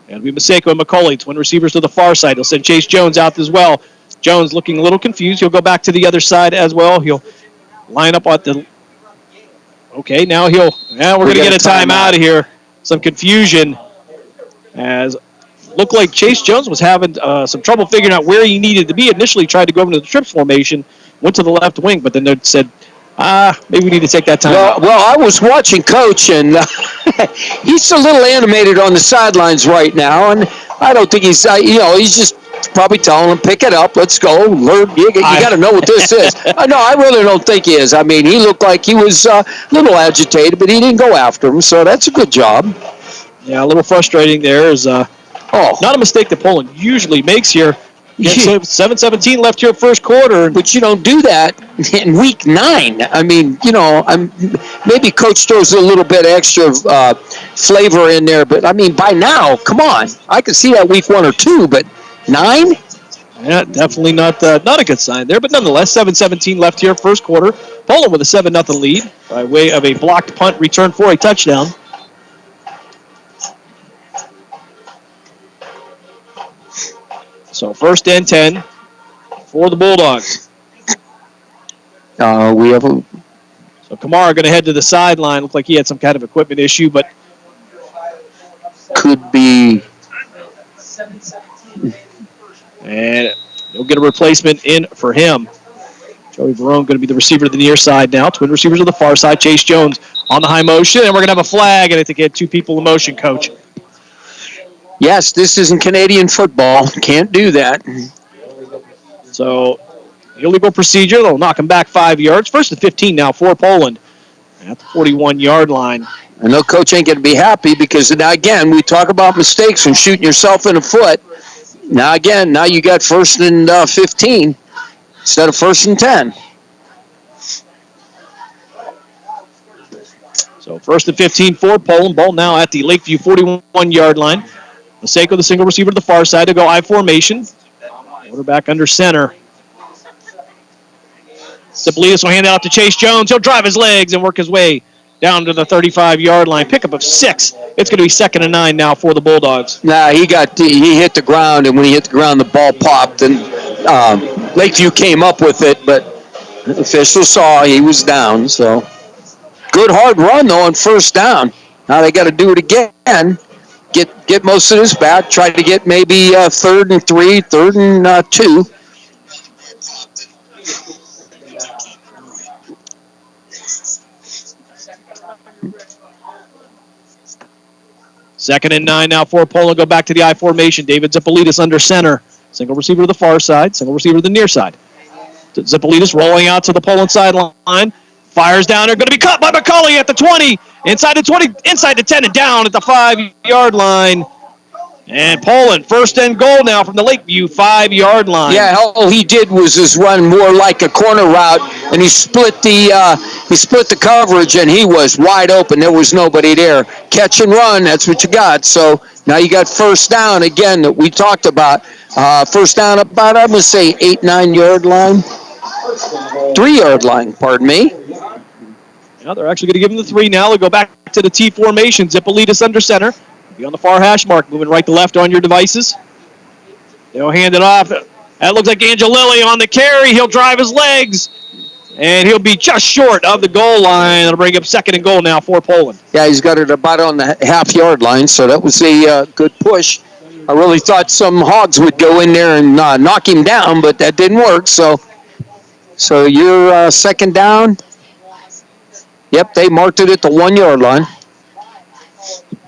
It'll be Maseko and McCauley, twin receivers to the far side. He'll send Chase Jones out as well. Jones looking a little confused. He'll go back to the other side as well. He'll line up at the... Okay, now we're going to get a timeout of here. Some confusion as looked like Chase Jones was having some trouble figuring out where he needed to be. Initially tried to go into the trips formation, went to the left wing, but then they said, maybe we need to take that time out. Well, I was watching Coach, and he's a little animated on the sidelines right now, and I don't think he's just Probably telling him, pick it up, let's go, learn. You got to know what this is. No, I really don't think he is. I mean, he looked like he was a little agitated, but he didn't go after him, so that's a good job. Yeah, a little frustrating there is not a mistake that Poland usually makes here. 7:17 left here first quarter. But you don't do that in week 9. I mean, maybe coach throws a little bit extra flavor in there, but I mean, by now, come on. I can see that week 1 or 2, but 9? Yeah, definitely not a good sign there, but nonetheless, 7:17 left here first quarter. Poland with a 7-0 lead by way of a blocked punt return for a touchdown. So 1st and 10 for the Bulldogs. We have a... So Kamara going to head to the sideline. Looked like he had some kind of equipment issue, but could be. And he'll get a replacement in for him. Joey Verone going to be the receiver to the near side now. Twin receivers to the far side. Chase Jones on the high motion, and we're going to have a flag, and I think he had 2 people in motion, Coach. Yes, this isn't Canadian football. Can't do that. So, illegal procedure. They'll knock him back 5 yards. 1st and 15 now for Poland at the 41-yard line. I know Coach ain't going to be happy because, now again, we talk about mistakes and shooting yourself in the foot. Now you got 1st and 15 instead of 1st and 10. So 1st and 15 for Poland. Ball now at the Lakeview 41-yard line. Maseko, the single receiver to the far side, to go I formation. Quarterback under center. Siblius will hand it out to Chase Jones. He'll drive his legs and work his way down to the 35-yard line. Pickup of 6. It's going to be 2nd and 9 now for the Bulldogs. Nah, he hit the ground, and when he hit the ground, the ball popped, and Lakeview came up with it, but the official saw he was down. So good hard run though on 1st down. Now they got to do it again. Get most of this back. Try to get maybe 3rd and 3, 3rd and 2. Second and 9 now for Poland. Go back to the I formation. David Zipolitis under center. Single receiver to the far side. Single receiver to the near side. Zipolitis rolling out to the Poland sideline. Fires down. They're going to be caught by McCauley at the 20. Inside the 20. Inside the 10 and down at the 5-yard line. And Poland, 1st and goal now from the Lakeview 5-yard line. Yeah, all he did was just run more like a corner route, and he split the coverage, and he was wide open. There was nobody there. Catch and run, that's what you got. So now you got 1st down again that we talked about. 1st down about, I'm going to say 8-9-yard line. 3-yard line, pardon me. Now they're actually going to give him the 3 now. They'll go back to the T formation. Zipolitis under center. Be on the far hash mark, moving right to left on your devices. They'll hand it off. That looks like Angelilli on the carry. He'll drive his legs, and he'll be just short of the goal line. That'll bring up 2nd and goal now for Poland. Yeah, he's got it about on the half-yard line, so that was a good push. I really thought some hogs would go in there and knock him down, but that didn't work. So you're 2nd down. Yep, they marked it at the 1-yard line.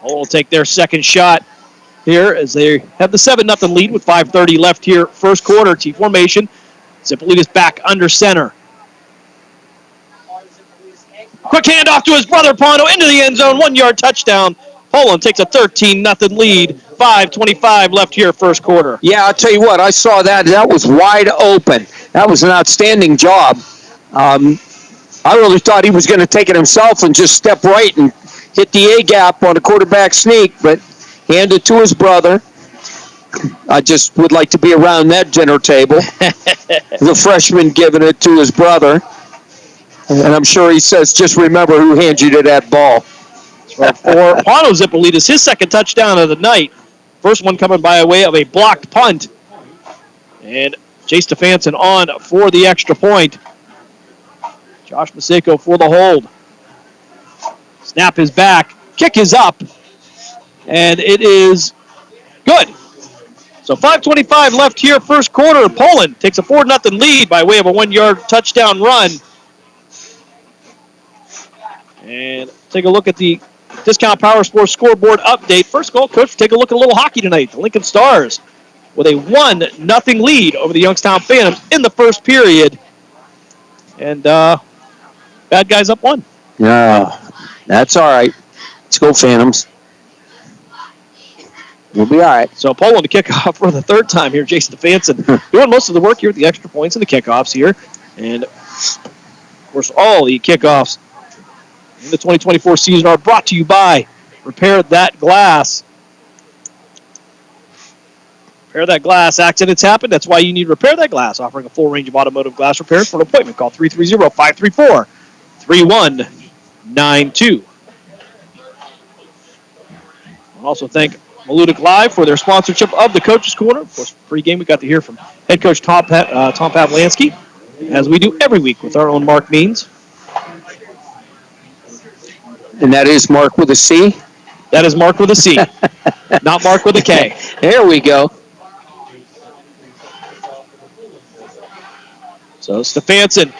Will take their 2nd shot here as they have the 7-0 lead with 5:30 left here. First quarter, T formation. Zipolitis back under center. Quick handoff to his brother Pondo into the end zone. 1-yard touchdown. Poland takes a 13-0 lead. 5:25 left here first quarter. Yeah, I'll tell you what. I saw that. That was wide open. That was an outstanding job. I really thought he was going to take it himself and just step right and hit the A-gap on a quarterback sneak, but hand it to his brother. I just would like to be around that dinner table. The freshman giving it to his brother. And I'm sure he says, just remember who handed you that ball. For Pondo Zipolitis, his 2nd touchdown of the night. First one coming by way of a blocked punt. And Jay Stefanson on for the extra point. Josh Maseko for the hold. Snap is back. Kick is up. And it is good. So 5:25 left here, first quarter. Poland takes a 4-0 lead by way of a 1-yard touchdown run. And take a look at the Discount Power Sports scoreboard update. First goal, Coach, take a look at a little hockey tonight. The Lincoln Stars with a 1-0 lead over the Youngstown Phantoms in the first period. And Bad Guys up 1. Yeah, that's all right. Let's go, Phantoms. We'll be all right. So Poland to kick off for the third time here. Jason Stefanson doing most of the work here at the extra points and the kickoffs here. And, of course, all the kickoffs in the 2024 season are brought to you by Repair That Glass. Repair That Glass. Accidents happen. That's why you need Repair That Glass, offering a full range of automotive glass repairs. For an appointment, call 330-534-3192. I'll also thank Malutic Live for their sponsorship of the Coach's Corner. Of course, pregame we got to hear from head coach Tom Pavlansky, as we do every week with our own Mark Means. And that is Mark with a C? That is Mark with a C, not Mark with a K. There we go. So Stefanson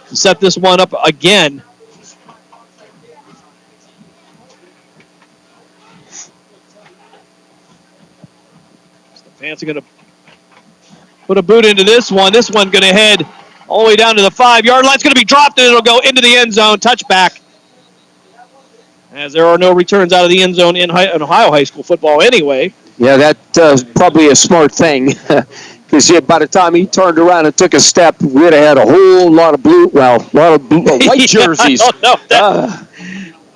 set this one up again. Stefanson going to put a boot into this one. This one going to head all the way down to the 5-yard line. It's going to be dropped, and it'll go into the end zone. Touchback. As there are no returns out of the end zone in Ohio high school football anyway. Yeah, that's probably a smart thing. Because by the time he turned around and took a step, we'd have had a whole lot of white jerseys.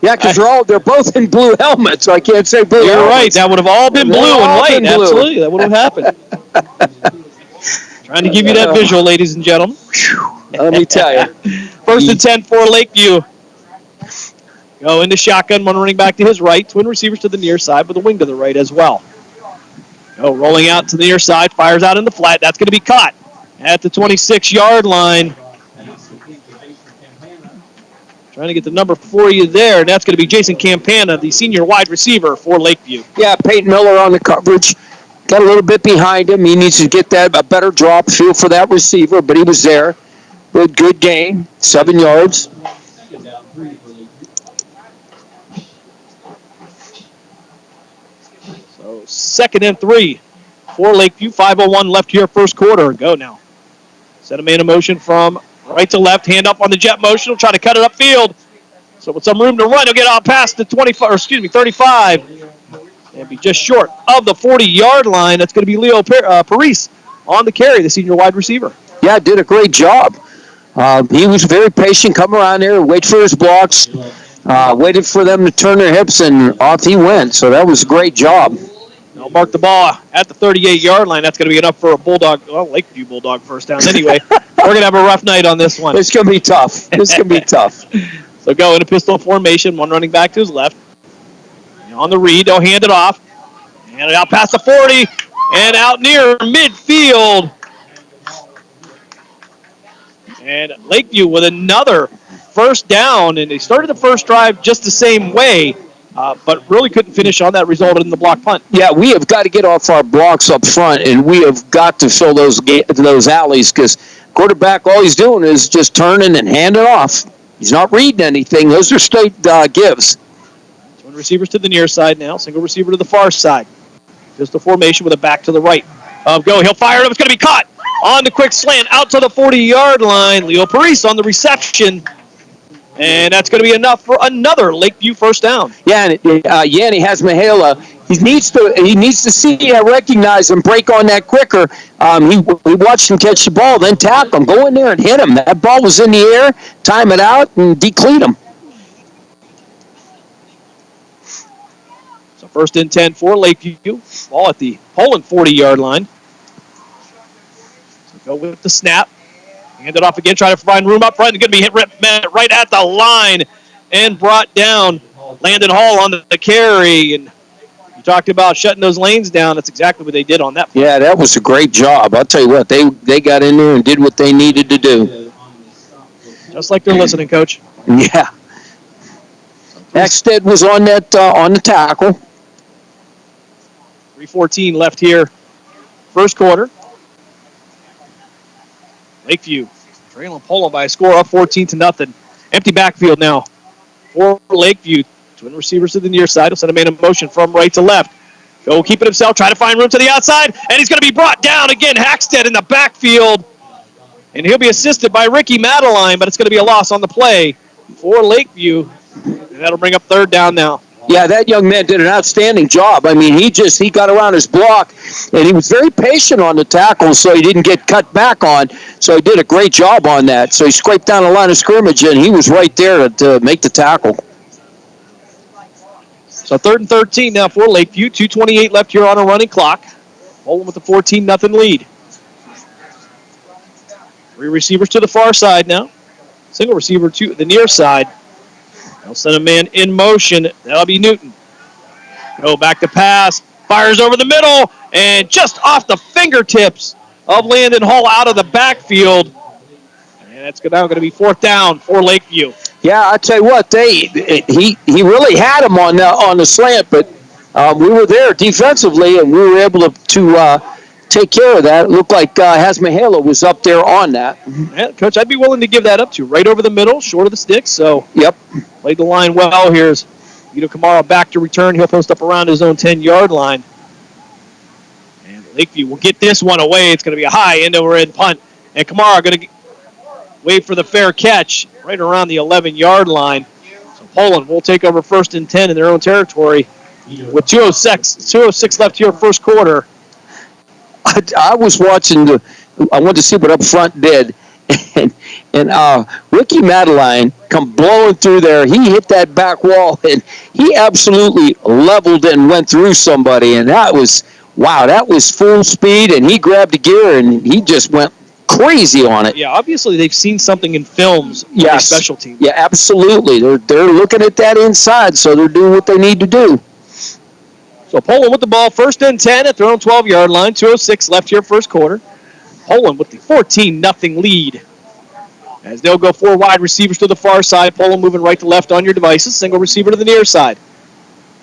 Yeah, because they're both in blue helmets, so I can't say blue You're helmets. right. That would have all been blue and white. Absolutely. That would have happened. Trying to give you that visual, ladies and gentlemen. Let me tell you. First and 10 for Lakeview. Go into shotgun, one running back to his right. Twin receivers to the near side with a wing to the right as well. Go rolling out to the near side, fires out in the flat. That's going to be caught at the 26-yard line. Trying to get the number for you there, and that's going to be Jason Campana, the senior wide receiver for Lakeview. Yeah, Peyton Miller on the coverage. Got a little bit behind him. He needs to get a better drop feel for that receiver, but he was there. Good gain, 7 yards. So 2nd and 3 for Lakeview. 5:01 left here, first quarter. Go now. Set a man in motion from right to left. Hand up on the jet motion. He'll try to cut it upfield. So with some room to run, he'll get out past the 35. And be just short of the 40-yard line. That's going to be Leo Paris on the carry, the senior wide receiver. Yeah, did a great job. He was very patient, come around there, wait for his blocks, waited for them to turn their hips, and off he went. So that was a great job. Now mark the ball at the 38-yard line. That's going to be enough for a Lakeview Bulldog first down. Anyway, we're going to have a rough night on this one. It's going to be tough. So go into pistol formation, one running back to his left. On the read, they'll hand it off. Hand it out past the 40 and out near midfield. And Lakeview with another first down, and they started the first drive just the same way, but really couldn't finish on that, resulted in the block punt. Yeah, we have got to get off our blocks up front, and we have got to fill those alleys because quarterback, all he's doing is just turning and handing off. He's not reading anything. Those are straight gives. Twin receivers to the near side now, single receiver to the far side. Just a formation with a back to the right. Go, he'll fire it up. It's going to be caught on the quick slant out to the 40-yard line. Leo Paris on the reception. And that's going to be enough for another Lakeview first down. Yeah, and Yanni has Mihaela. He needs to see, recognize him, break on that quicker. He watched him catch the ball, then tackle him. Go in there and hit him. That ball was in the air. Time it out and decleat him. So first and 10 for Lakeview. Ball at the Poland 40-yard line. So go with the snap. Hand it off again, try to find room up front. Going to be hit right at the line and brought down. Landon Hall on the carry. And you talked about shutting those lanes down. That's exactly what they did on that play. Yeah, that was a great job. I'll tell you what, they got in there and did what they needed to do. Just like they're listening, Coach. Yeah. Exted was on that on the tackle. 3:14 left here, first quarter. Lakeview trailing Poland by a score up 14-0. Empty backfield now for Lakeview. Twin receivers to the near side. He'll send a man in motion from right to left. Go keep it himself, try to find room to the outside, and he's going to be brought down again. Hackstead in the backfield, and he'll be assisted by Ricky Madeline, but it's going to be a loss on the play for Lakeview, and that'll bring up third down now. Yeah, that young man did an outstanding job. I mean, he got around his block, and he was very patient on the tackle, so he didn't get cut back on. So he did a great job on that. So he scraped down the line of scrimmage, and he was right there to make the tackle. So 3rd and 13 now for Lakeview. 2:28 left here on a running clock. Poland with a 14-0 lead. 3 receivers to the far side now. Single receiver to the near side. They'll send a man in motion. That'll be Newton. Go back to pass. Fires over the middle. And just off the fingertips of Landon Hall out of the backfield. And that's now going to be 4th down for Lakeview. Yeah, I tell you what, he really had him on the slant, but we were there defensively, and we were able to take care of that. It looked like Hasmahela was up there on that. Yeah, Coach, I'd be willing to give that up to. Right over the middle, short of the sticks. So, yep. Played the line well. Here's Vito Kamara back to return. He'll post up around his own 10-yard line. And Lakeview will get this one away. It's going to be a high end-over-end punt. And Kamara going to wait for the fair catch right around the 11-yard line. So Poland will take over 1st and 10 in their own territory with 2:06 left here first quarter. I was watching I wanted to see what up front did, and Ricky Madeline come blowing through there. He hit that back wall, and he absolutely leveled and went through somebody, and that was full speed, and he grabbed the gear, and he just went crazy on it. Yeah, obviously they've seen something in films on their special team. Yeah, absolutely. They're looking at that inside, so they're doing what they need to do. So Poland with the ball, 1st and 10 at their own 12-yard line. 2:06 left here first quarter. Poland with the 14-0 lead. As they'll go 4 wide receivers to the far side. Poland moving right to left on your devices. Single receiver to the near side.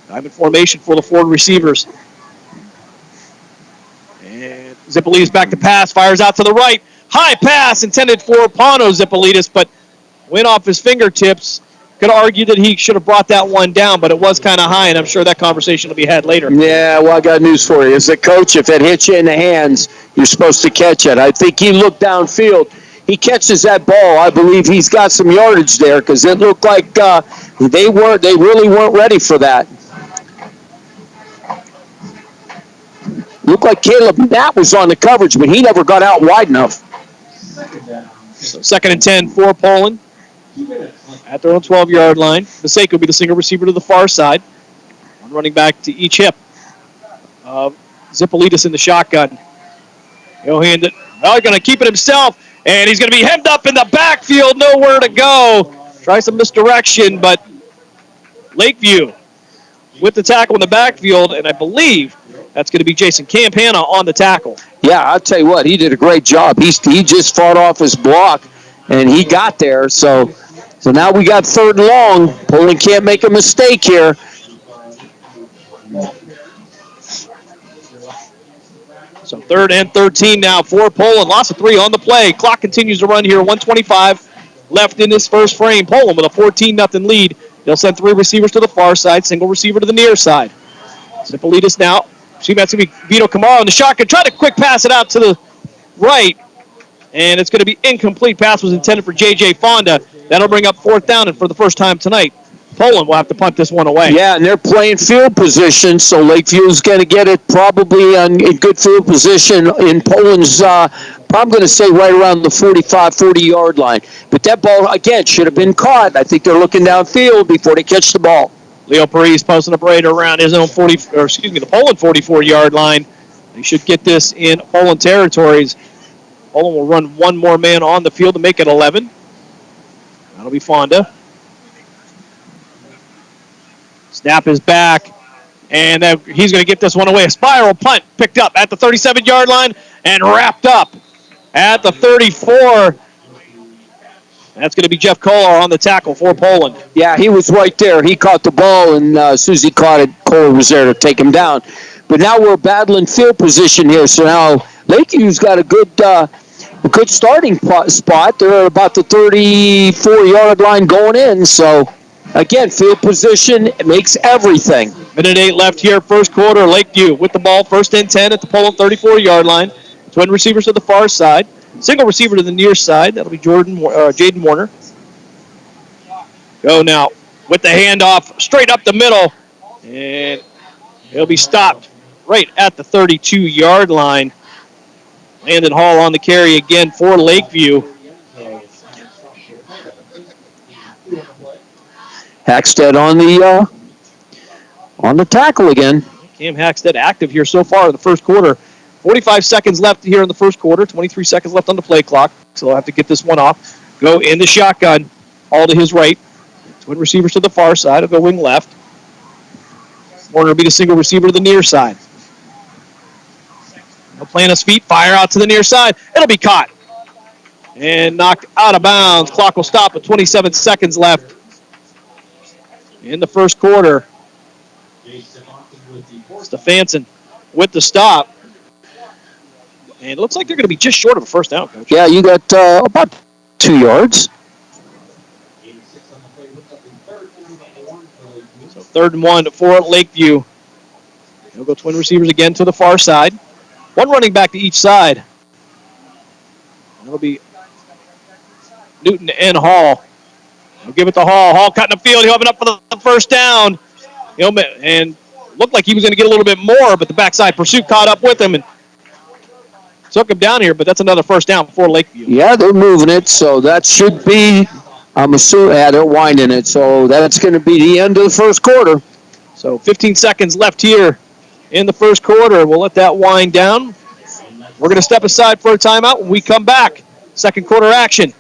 Diamond formation for the 4 receivers. And Zippolitis back to pass. Fires out to the right. High pass intended for Pano Zippolitis, but went off his fingertips. Could argue that he should have brought that one down, but it was kind of high, and I'm sure that conversation will be had later. Yeah, well, I got news for you. As a coach, if it hits you in the hands, you're supposed to catch it. I think he looked downfield. He catches that ball. I believe he's got some yardage there because it looked like they really weren't ready for that. Looked like Caleb Knapp was on the coverage, but he never got out wide enough. So 2nd and 10 for Poland. At their own 12-yard line. Maseko will be the single receiver to the far side. One running back to each hip. Zippolitis in the shotgun. He'll hand it. Well, he's going to keep it himself, and he's going to be hemmed up in the backfield. Nowhere to go. Try some misdirection, but Lakeview with the tackle in the backfield, and I believe that's going to be Jason Campana on the tackle. Yeah, I'll tell you what, he did a great job. He just fought off his block, and he got there, so now we got 3rd and long. Poland can't make a mistake here. So 3rd and 13 now for Poland. Loss of 3 on the play. Clock continues to run here. 1:25 left in this first frame. Poland with a 14-0 lead. They'll send 3 receivers to the far side, single receiver to the near side. Zippolitis now. That's going to be Vito Kamara on the shotgun. Try to quick pass it out to the right. And it's going to be incomplete. Pass was intended for J.J. Fonda. That'll bring up 4th down, and for the first time tonight, Poland will have to punt this one away. Yeah, and they're playing field position, so Lakeview's going to get it probably in good field position in Poland's, I'm going to say right around the 45, 40-yard line. But that ball, again, should have been caught. I think they're looking downfield before they catch the ball. Leo Paris posting up right around his own the Poland 44-yard line. They should get this in Poland territories. Poland will run one more man on the field to make it 11. That'll be Fonda. Snap is back, and he's going to get this one away. A spiral punt picked up at the 37-yard line and wrapped up at the 34. That's going to be Jeff Kohler on the tackle for Poland. Yeah, he was right there. He caught the ball, and as soon as he caught it, Kohler was there to take him down. But now we're battling field position here, so now Lakeview's got a good starting spot. They're at about the 34-yard line going in, so Again, field position makes everything. Minute 8 left here, first quarter. Lakeview with the ball, 1st and 10 at the Poland 34-yard line. Twin receivers to the far side. Single receiver to the near side. That'll be Jaden Warner. Go now with the handoff straight up the middle. And he'll be stopped right at the 32-yard line. Landon Hall on the carry again for Lakeview. Hackstead on the tackle again. Cam Hackstead active here so far in the first quarter. 45 seconds left here in the first quarter. 23 seconds left on the play clock. So they'll have to get this one off. Go in the shotgun. All to his right. Twin receivers to the far side. He'll go wing left. Warner will be the single receiver to the near side. He'll plant his feet. Fire out to the near side. It'll be caught. And knocked out of bounds. Clock will stop with 27 seconds left in the first quarter. Stefanson with the stop. And it looks like they're going to be just short of a first down, Coach. Yeah, you got about 2 yards. So 3rd and 1 for Lakeview. They'll go twin receivers again to the far side. One running back to each side. That'll be Newton and Hall. They'll give it to Hall. Hall cutting the field. He'll open up for the first down. And looked like he was going to get a little bit more, but the backside pursuit caught up with him and took him down here, but that's another first down for Lakeview. Yeah, they're moving it, so that should be, I'm assuming, they're winding it, so that's going to be the end of the first quarter. So 15 seconds left here in the first quarter. We'll let that wind down. We're going to step aside for a timeout. When we come back, second quarter action.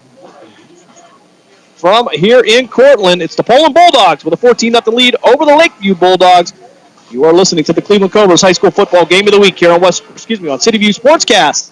From here in Cortland, it's the Poland Bulldogs with a 14-0 lead over the Lakeview Bulldogs. You are listening to the Cleveland Cobras High School Football Game of the Week here on on City View Sportscast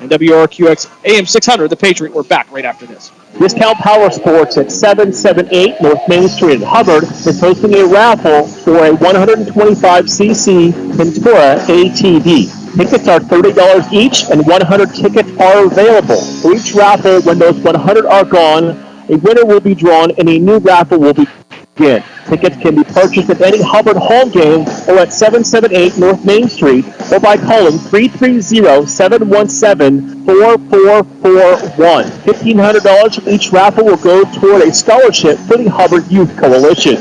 and WRQX AM 600, The Patriot. We're back right after this. Discount Power Sports at 778 North Main Street in Hubbard is hosting a raffle for a 125cc Ventura ATV. Tickets are $30 each, and 100 tickets are available. For each raffle, when those 100 are gone, a winner will be drawn and a new raffle will begin. Tickets can be purchased at any Hubbard home game or at 778 North Main Street or by calling 330-717-4441. $1,500 from each raffle will go toward a scholarship for the Hubbard Youth Coalition.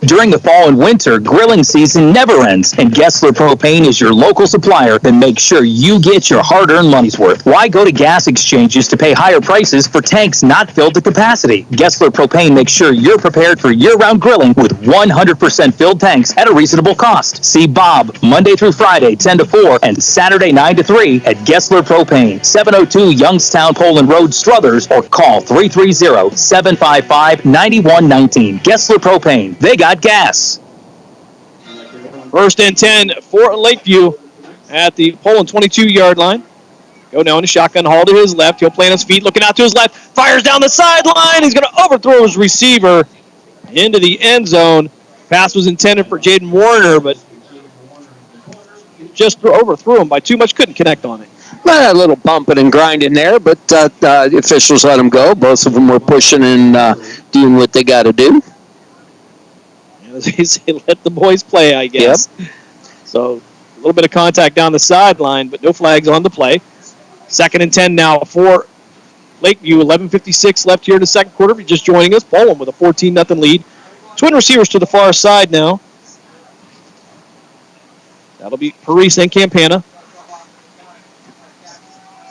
During the fall and winter, grilling season never ends, and Gessler Propane is your local supplier that makes sure you get your hard-earned money's worth. Why go to gas exchanges to pay higher prices for tanks not filled to capacity? Gessler Propane makes sure you're prepared for year-round grilling with 100% filled tanks at a reasonable cost. See Bob Monday through Friday, 10 to 4, and Saturday, 9 to 3 at Gessler Propane, 702 Youngstown Poland Road, Struthers, or call 330-755-9119. Gessler Propane. They got gas. 1st and 10 for Lakeview at the Poland 22-yard line. Go now in the shotgun. Hall to his left. He'll plant his feet, looking out to his left. Fires down the sideline. He's going to overthrow his receiver into the end zone. Pass was intended for Jaden Warner, but just overthrew him by too much. Couldn't connect on it. Well, a little bumping and grinding there, but the officials let him go. Both of them were pushing and doing what they got to do. They say let the boys play, I guess. Yep. So a little bit of contact down the sideline, but no flags on the play. 2nd and 10 now for Lakeview. 11:56 left here in the second quarter. If you're just joining us, Poland with a 14-0 lead. Twin receivers to the far side now. That'll be Parise and Campana.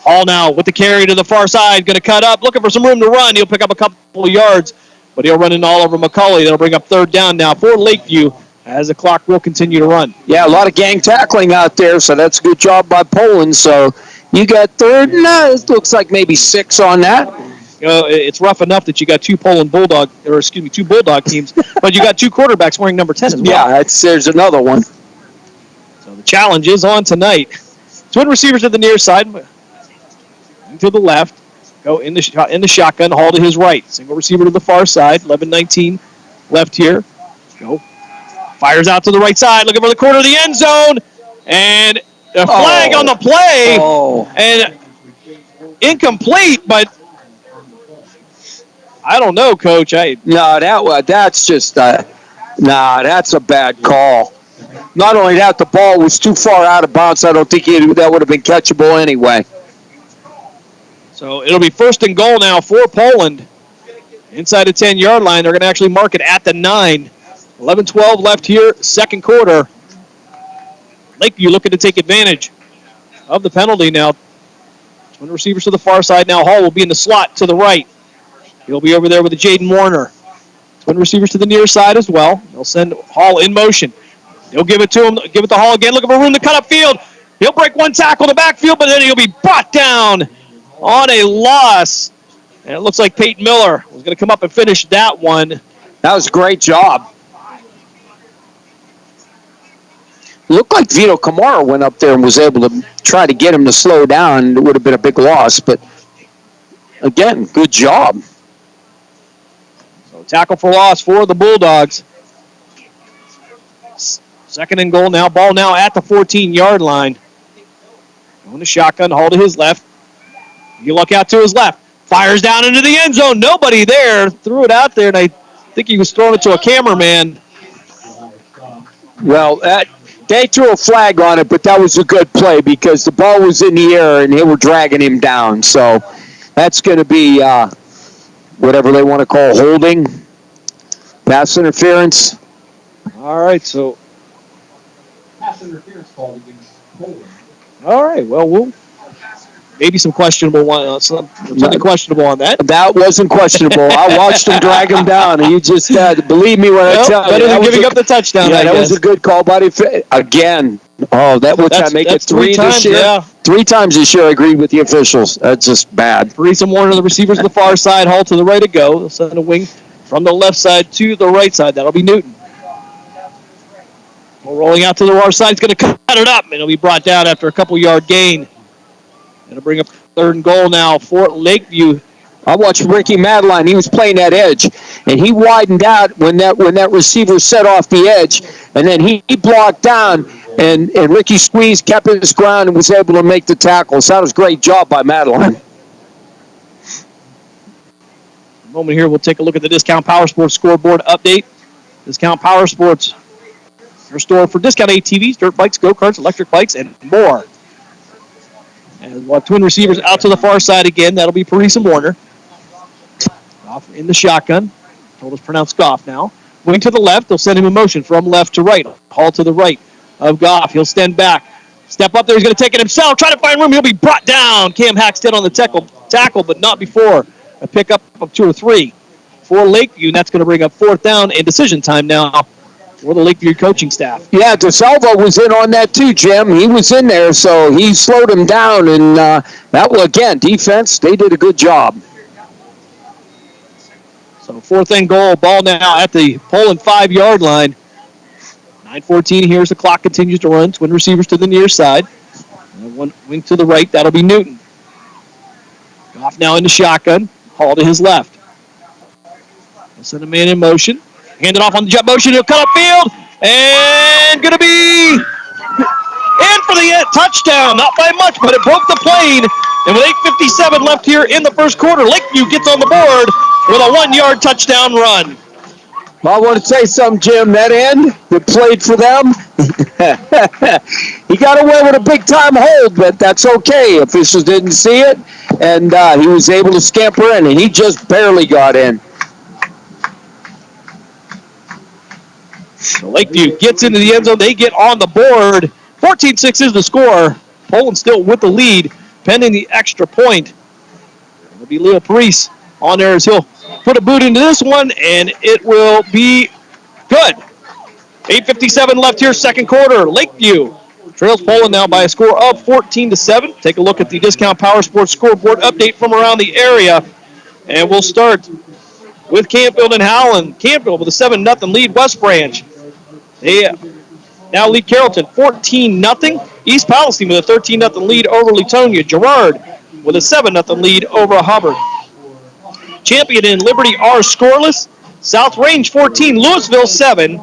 Hall now with the carry to the far side. Going to cut up, looking for some room to run. He'll pick up a couple of yards, but he'll run in all over McCauley. That'll bring up 3rd down now for Lakeview as the clock will continue to run. Yeah, a lot of gang tackling out there, so that's a good job by Poland. So you got 3rd, it looks like maybe 6 on that. It's rough enough that you got two Bulldog teams, but you got 2 quarterbacks wearing number 10 as well. Yeah, there's another one. So the challenge is on tonight. Twin receivers to the near side, to the left. Go in the shotgun. Hall to his right. Single receiver to the far side. 11:19 left here. Go. Fires out to the right side. Looking for the corner of the end zone. And a flag on the play. And incomplete, but I don't know, Coach. No, that's just that's a bad call. Not only that, the ball was too far out of bounds. I don't think that would have been catchable anyway. So it'll be 1st and goal now for Poland. Inside the 10-yard line, they're going to actually mark it at the 9. 11-12 left here, second quarter. Lakeview looking to take advantage of the penalty now. Twin receivers to the far side now. Hall will be in the slot to the right. He'll be over there with the Jaden Warner. Twin receivers to the near side as well. They'll send Hall in motion. They'll give it to him. Give it to Hall again. Looking for room to cut up field. He'll break one tackle in the backfield, but then he'll be brought down on a loss. And it looks like Peyton Miller was going to come up and finish that one. That was a great job. Looked like Vito Camara went up there and was able to try to get him to slow down. It would have been a big loss, but again, good job. So tackle for loss for the Bulldogs. 2nd and goal now. Ball now at the 14-yard line. On the shotgun, Hall to his left. You look out to his left. Fires down into the end zone. Nobody there. Threw it out there, and I think he was throwing it to a cameraman. Well, they threw a flag on it, but that was a good play because the ball was in the air and they were dragging him down. So that's going to be whatever they want to call holding, pass interference. All right, so. Pass interference called against Poland. All right, well, maybe some questionable one. Something questionable on that. That wasn't questionable. I watched him drag him down, and you just believe me when I tell you. Better than giving up the touchdown. Yeah, that was a good call, buddy. Again, that make it 3 this year? Yeah. 3 times this year. I agreed with the officials. That's just bad. Parisa Warner, the receivers to the far side, Hall to the right to go. They'll send a wing from the left side to the right side. That'll be Newton. Well, rolling out to the far side. He's going to cut it up, and it'll be brought down after a couple-yard gain. It'll bring up 3rd and goal now for Lakeview. I watched Ricky Madeline. He was playing that edge, and he widened out when that receiver set off the edge, and then he blocked down, and Ricky squeezed, kept his ground, and was able to make the tackle. So that was a great job by Madeline. A moment here, we'll take a look at the Discount Power Sports scoreboard update. Discount Power Sports, your store for discount ATVs, dirt bikes, go-karts, electric bikes, and more. And we'll have twin receivers out to the far side again. That'll be Parisa Warner. Goff in the shotgun. Told us pronounced Goff now. Wing to the left. They'll send him in motion from left to right. Hall to the right of Goff. He'll stand back. Step up there. He's going to take it himself. Try to find room. He'll be brought down. Cam Haxton on the tackle, but not before a pickup of 2 or 3 for Lakeview. And that's going to bring up 4th down and decision time now for the Lakeview coaching staff. Yeah, DeSalvo was in on that too, Jim. He was in there, so he slowed him down. And that was, again, defense, they did a good job. So 4th and goal. Ball now at the Poland 5-yard line. 9:14 here as the clock continues to run. Twin receivers to the near side. And one wing to the right. That'll be Newton. Goff now in the shotgun. Hall to his left. They'll send a man in motion. Hand it off on the jet motion. He'll cut up field. And going to be in for the touchdown. Not by much, but it broke the plane. And with 8:57 left here in the first quarter, Lakeview gets on the board with a 1-yard touchdown run. Well, I want to say something, Jim. That end that played for them, he got away with a big-time hold, but that's okay. Officials didn't see it, and he was able to scamper in, and he just barely got in. So Lakeview gets into the end zone. They get on the board. 14-6 is the score. Poland still with the lead, pending the extra point. It'll be Leo Parise on there as he'll put a boot into this one, and it will be good. 8:57 left here, second quarter. Lakeview trails Poland now by a score of 14-7. Take a look at the Discount Power Sports scoreboard update from around the area, and we'll start with Campfield and Howland. Campfield with a 7-0 lead. West Branch, they now lead Carrollton 14-0. East Palestine with a 13-0 lead over Latonia. Girard with a 7-0 lead over Hubbard. Champion and Liberty are scoreless. South Range 14, Louisville 7.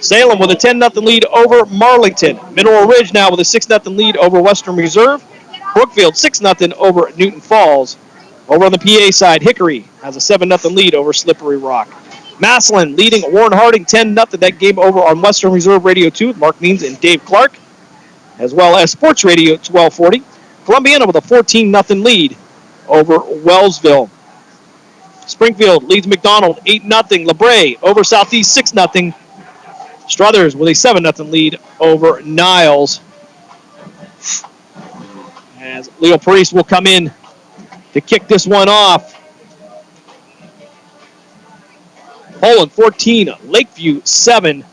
Salem with a 10-0 lead over Marlington. Mineral Ridge now with a 6-0 lead over Western Reserve. Brookfield 6-0 over Newton Falls. Over on the PA side, Hickory has a 7-0 lead over Slippery Rock. Massillon leading Warren Harding 10-0. That game over on Western Reserve Radio 2 with Mark Means and Dave Clark, as well as Sports Radio 1240. Columbiana with a 14-0 lead over Wellsville. Springfield leads McDonald 8-0. LeBray over Southeast 6-0. Struthers with a 7-0 lead over Niles. As Leo Parise will come in to kick this one off. Poland 14, Lakeview 7.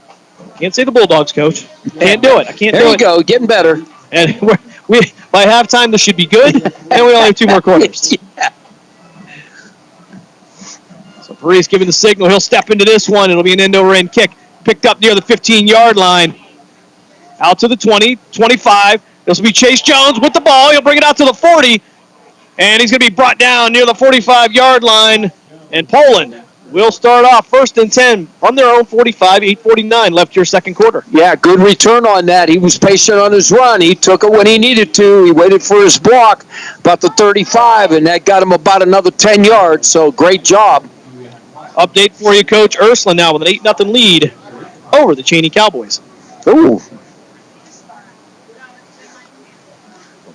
Can't say the Bulldogs, Coach. Can't do it. I can't do it. There you go, getting better. And we by halftime, this should be good, and we only have 2 more quarters. Yeah. So Parise giving the signal. He'll step into this one. It'll be an end-over-end kick. Picked up near the 15-yard line. Out to the 20, 25. This will be Chase Jones with the ball. He'll bring it out to the 40, and he's going to be brought down near the 45-yard line. And Poland will start off 1st and 10 from their own 45, 8:49 left here second quarter. Yeah, good return on that. He was patient on his run. He took it when he needed to. He waited for his block about the 35, and that got him about another 10 yards, so great job. Update for you, Coach. Ursuline now with an 8-0 lead over the Cheney Cowboys. Ooh.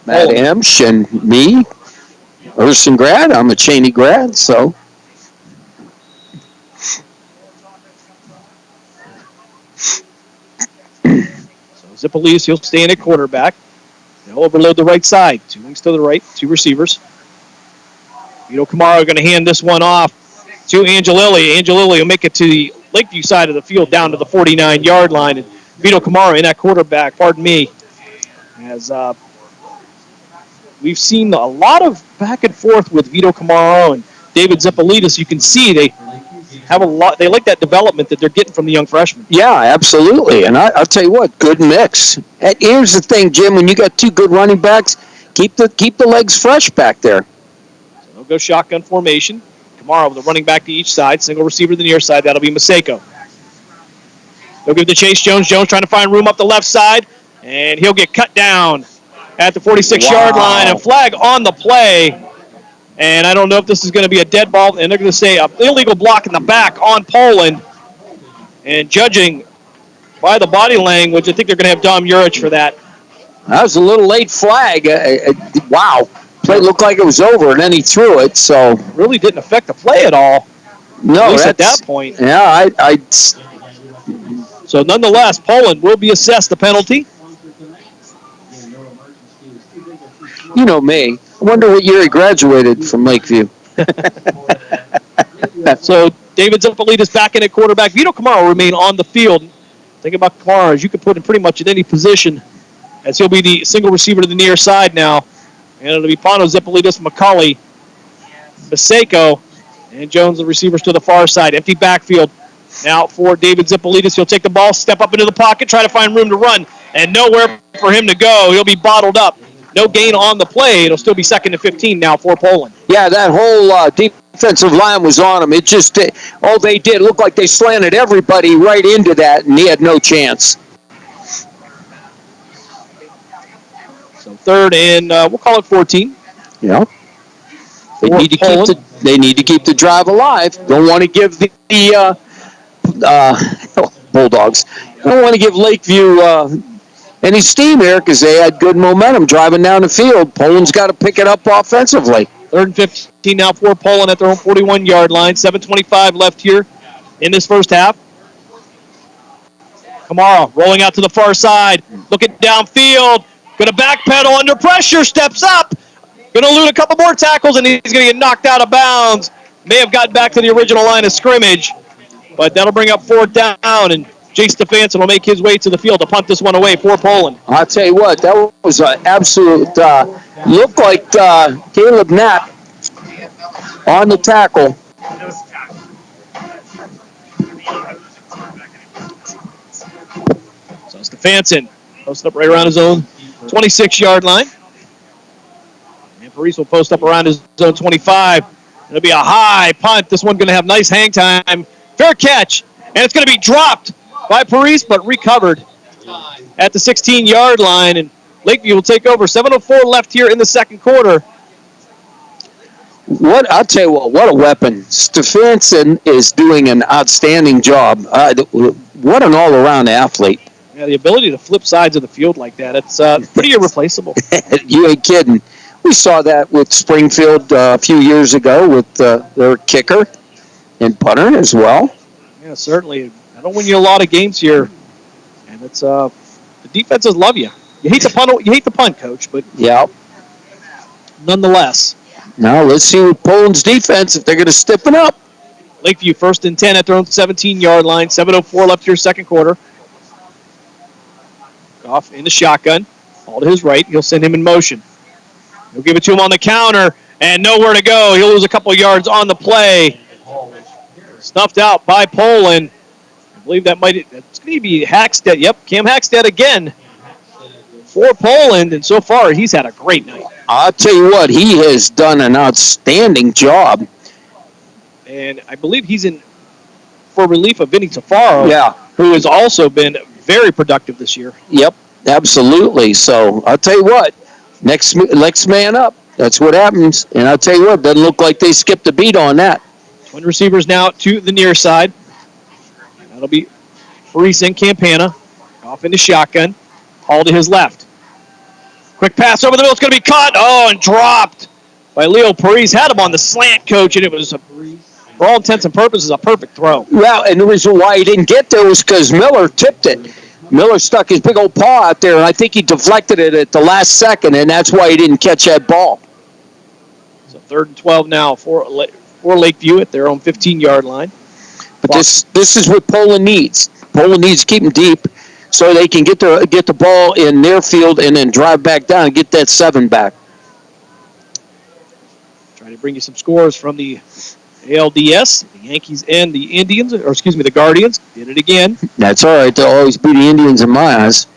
Matt Emsch and me, Ursuline grad. I'm a Cheney grad, so... Zippolitis, he'll stay in at quarterback. They'll overload the right side. 2 wings to the right, 2 receivers. Vito Camaro going to hand this one off to Angelilli. Angelilli will make it to the Lakeview side of the field down to the 49-yard line. And Vito Camaro in that quarterback, pardon me, as we've seen a lot of back and forth with Vito Camaro and David Zippolitis. You can see they have a lot. They like that development that they're getting from the young freshmen. Yeah, absolutely. And I'll tell you what, good mix. And here's the thing, Jim, when you got 2 good running backs, keep the legs fresh back there. So they'll go shotgun formation. Camaro with a running back to each side. Single receiver to the near side. That'll be Maseko. They'll give it to Chase Jones. Jones trying to find room up the left side. And he'll get cut down at the 46-yard line. A flag on the play. And I don't know if this is going to be a dead ball. And they're going to say an illegal block in the back on Poland. And judging by the body language, I think they're going to have Dom Urich for that. That was a little late flag. Wow. Play looked like it was over, and then he threw it. So really didn't affect the play at all. No, at least at that point. Yeah, So nonetheless, Poland will be assessed the penalty. You know me. I wonder what year he graduated from Lakeview. So David Zippolitis back in at quarterback. Vito Camaro will remain on the field. Think about Camaro as you can put him pretty much in any position, as he'll be the single receiver to the near side now. And it'll be Pano, Zippolitis, McCauley, Maseko, and Jones, the receivers to the far side. Empty backfield now for David Zippolitis. He'll take the ball, step up into the pocket, try to find room to run, and nowhere for him to go. He'll be bottled up. No gain on the play. It'll still be 2nd and 15 now for Poland. Yeah, that whole defensive line was on him. It just, all they did looked like they slanted everybody right into that, and he had no chance. So 3rd and, we'll call it 14. Yeah. They need to keep the drive alive. Don't want to give the Bulldogs. Don't want to give Lakeview any steam here because they had good momentum driving down the field. Poland's got to pick it up offensively. 3rd and 15 now for Poland at their own 41-yard line. 7:25 left here in this first half. Kamara rolling out to the far side, looking downfield, going to backpedal under pressure, steps up, going to elude a couple more tackles, and he's going to get knocked out of bounds. May have gotten back to the original line of scrimmage, but that'll bring up 4th down, and Jay Stefanson will make his way to the field to punt this one away for Poland. I'll tell you what, that was an absolute, looked like Caleb Knapp on the tackle. So Stefanson posted up right around his own 26-yard line. And Parise will post up around his own 25. It'll be a high punt. This one's going to have nice hang time. Fair catch. And it's going to be dropped by Parise, but recovered at the 16-yard line. And Lakeview will take over. 7:04 left here in the second quarter. I'll tell you what a weapon. Stefanson is doing an outstanding job. What an all-around athlete. Yeah, the ability to flip sides of the field like that, it's pretty irreplaceable. You ain't kidding. We saw that with Springfield a few years ago with their kicker and punter as well. Yeah, certainly. That'll win you a lot of games here. And it's the defenses love you. You hate the punt, coach, but yeah, nonetheless. Now let's see with Poland's defense if they're going to stiffen up. Lakeview 1st and 10 at their own 17-yard line. 7:04 left here, second quarter. Goff in the shotgun. All to his right. He'll send him in motion. He'll give it to him on the counter, and nowhere to go. He'll lose a couple yards on the play. Snuffed out by Poland. I believe that's going to be Hackstead. Yep, Cam Hackstead again for Poland, and so far he's had a great night. I'll tell you what, he has done an outstanding job. And I believe he's in for relief of Vinny Tafaro, yeah, who has also been very productive this year. Yep, absolutely. So I'll tell you what, next man up. That's what happens. And I'll tell you what, doesn't look like they skipped a beat on that. Twin receivers now to the near side. That'll be Reese and Campana. Off into shotgun. Hall to his left. Quick pass over the middle. It's going to be caught. Oh, and dropped by Leo Parise. Had him on the slant, coach, and it was, for all intents and purposes, a perfect throw. Well, and the reason why he didn't get there was because Miller tipped it. Miller stuck his big old paw out there, and I think he deflected it at the last second, and that's why he didn't catch that ball. So 3rd and 12 now for Lakeview at their own 15-yard line. But this is what Poland needs. Poland needs to keep them deep so they can get the ball in their field and then drive back down and get that 7 back. Trying to bring you some scores from the ALDS. The Yankees and the Indians, the Guardians, did it again. That's all right. They'll always be the Indians in my eyes.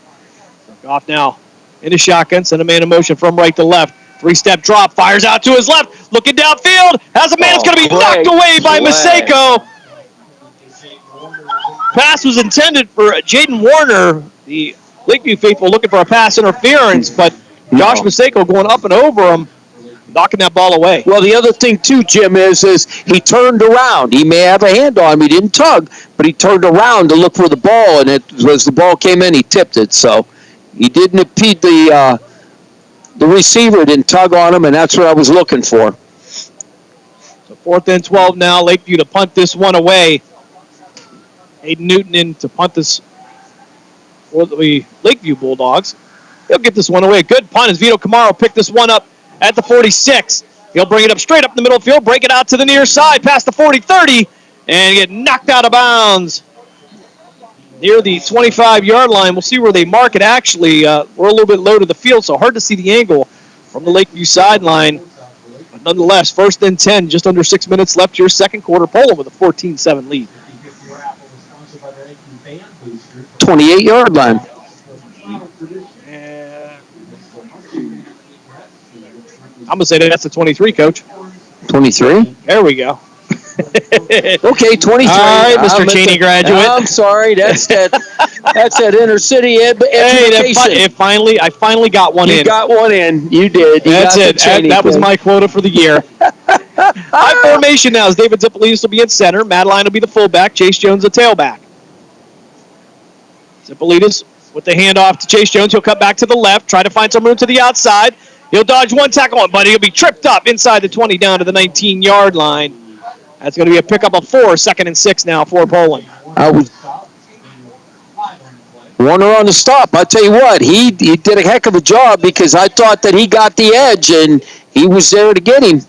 Off now into shotgun. Send a man in motion from right to left. 3-step drop. Fires out to his left. Looking downfield. Has a man. It's going to be knocked away by Maseko. Pass was intended for Jaden Warner. The Lakeview faithful looking for a pass interference, but Josh Maseko going up and over him, knocking that ball away. Well, the other thing, too, Jim, is he turned around. He may have a hand on him. He didn't tug, but he turned around to look for the ball, and as the ball came in, he tipped it. So he didn't impede the receiver, didn't tug on him, and that's what I was looking for. So 4th and 12 now. Lakeview to punt this one away. Hayden Newton in to punt this for the Lakeview Bulldogs. He'll get this one away. Good punt as Vito Camaro picked this one up at the 46. He'll bring it up straight up the middle of the field, break it out to the near side, past the 40-30, and get knocked out of bounds near the 25-yard line. We'll see where they mark it. Actually, we're a little bit low to the field, so hard to see the angle from the Lakeview sideline. But nonetheless, 1st and 10, just under 6 minutes left here, second quarter. Poland with a 14-7 lead. 28-yard line. I'm going to say that's the 23, Coach. 23? There we go. Okay, 23. All right, Mr. Cheney graduate. I'm sorry. That's that inner city education. I finally got one in. You got one in. You did. That's it. That was my quota for the year. High formation now as David Zippolitis will be in center. Madeline will be the fullback. Chase Jones the tailback. Zippolitis with the handoff to Chase Jones. He'll cut back to the left, try to find some room to the outside. He'll dodge one tackle, but he'll be tripped up inside the 20 down to the 19-yard line. That's going to be a pickup of 4, 2nd and 6 now for Poland. I was Warner on the stop. I tell you what, he did a heck of a job because I thought that he got the edge and he was there to get him.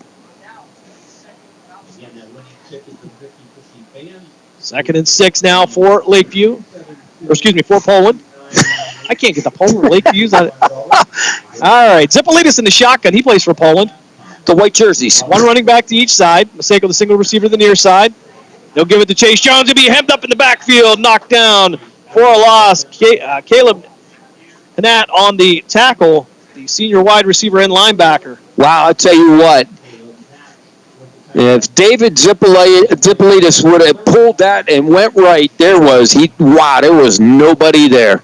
2nd and 6 now for Lakeview. For Poland. I can't get the Poland Lakeviews on it. All right, Zippolitis in the shotgun. He plays for Poland. The white jerseys. One running back to each side. Maseko, the single receiver to the near side. They'll give it to Chase Jones. He'll be hemmed up in the backfield, knocked down for a loss. Caleb Hanat on the tackle, the senior wide receiver and linebacker. Wow, I'll tell you what. If David Zippolitis would have pulled that and went right, there was nobody there.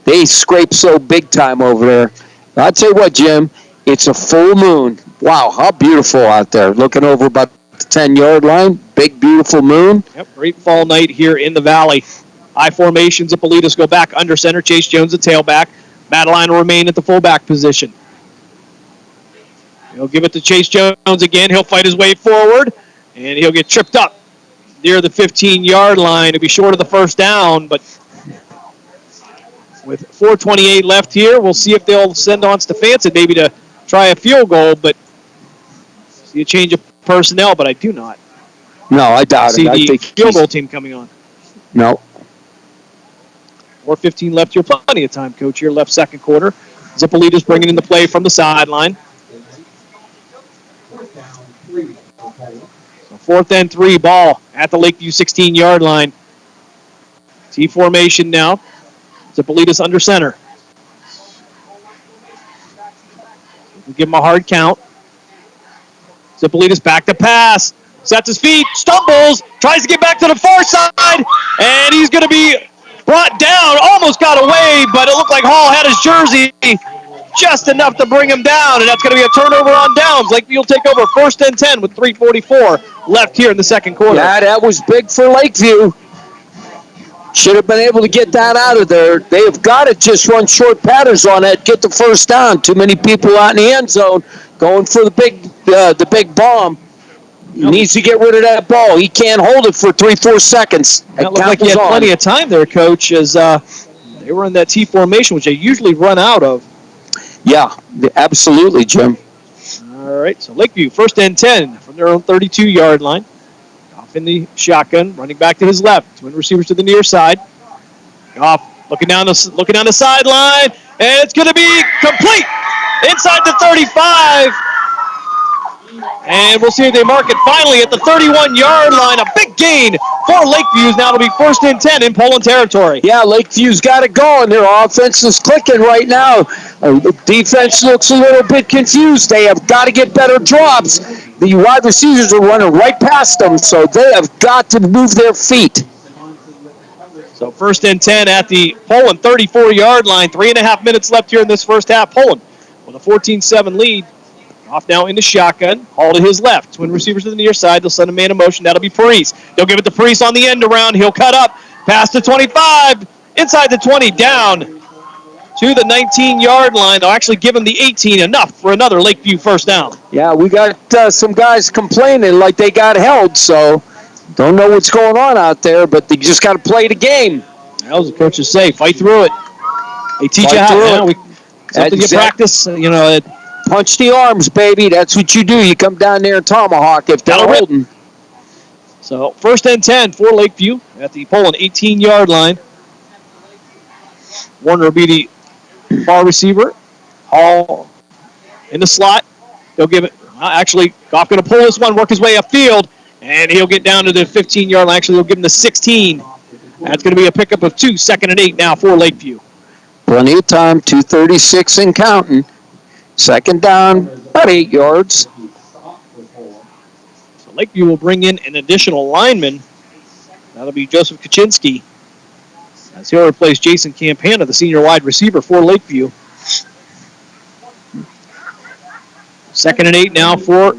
They scraped so big time over there. I'll tell you what, Jim, It's a full moon. Wow, how beautiful out there. Looking over about the 10-yard line. Big, beautiful moon. Yep, great fall night here in the Valley. I formations. Ippolitas go back under center. Chase Jones, the tailback. Madeline will remain at the fullback position. He'll give it to Chase Jones again. He'll fight his way forward, and he'll get tripped up near the 15-yard line. He'll be short of the first down, but with 4:28 left here, we'll see if they'll send on Stefanson maybe to try a field goal, but see a change of personnel, but I do not No, I doubt see it. I the think field goal team coming on. No. 4:15 left here. Plenty of time, Coach, here left second quarter. Ippolitas bringing in the play from the sideline. So 4th and 3 ball at the Lakeview 16-yard line. T formation now. Ippolitas under center. We'll give him a hard count. Ippolitas back to pass. Sets his feet, stumbles, tries to get back to the far side, and he's going to be brought down. Almost got away, but it looked like Hall had his jersey just enough to bring him down, and that's going to be a turnover on downs. Lakeview will take over 1st and 10 with 3:44 left here in the second quarter. Yeah, that was big for Lakeview. Should have been able to get that out of there. They have got to just run short patterns on that, get the first down. Too many people out in the end zone going for the big bomb. He needs to get rid of that ball. He can't hold it for 3-4 seconds. It looked like he had plenty of time there, Coach, as they were in that T formation, which they usually run out of. Yeah, absolutely, Jim. All right, so Lakeview, 1st and 10 from their own 32-yard line. Off in the shotgun, running back to his left. Twin receivers to the near side. Off, looking down the sideline, and it's going to be complete inside the 35. And we'll see if they mark it finally at the 31-yard line. A big gain for Lakeview. Now it'll be 1st and 10 in Poland territory. Yeah, Lakeview's got it going. Their offense is clicking right now. The defense looks a little bit confused. They have got to get better drops. The wide receivers are running right past them, so they have got to move their feet. So 1st and 10 at the Poland 34-yard line. 3.5 minutes left here in this first half. Poland with a 14-7 lead. Off now in the shotgun. Hall to his left. Twin receivers to the near side. They'll send a man in motion. That'll be Parise. They'll give it to Parise on the end around. He'll cut up. Past the 25. Inside the 20. Down to the 19-yard line. They'll actually give him the 18. Enough for another Lakeview first down. Yeah, we got some guys complaining like they got held, so don't know what's going on out there, but they just got to play the game. That was the coaches say. Fight through it. They teach you how. Something you practice, punch the arms, baby. That's what you do. You come down there and tomahawk if they're holding. So 1st and 10 for Lakeview at the Poland 18-yard line. Warner will be the far receiver. Hall in the slot. He'll give it. Actually, Goff going to pull this one, work his way upfield, and he'll get down to the 15-yard line. Actually, they'll give him the 16. That's going to be a pickup of 2. 2nd and 8 now for Lakeview. Plenty of time. 2:36 and counting. 2nd down, about 8 yards. So Lakeview will bring in an additional lineman. That'll be Joseph Kaczynski, as he'll replace Jason Campana, the senior wide receiver for Lakeview. 2nd and 8 now for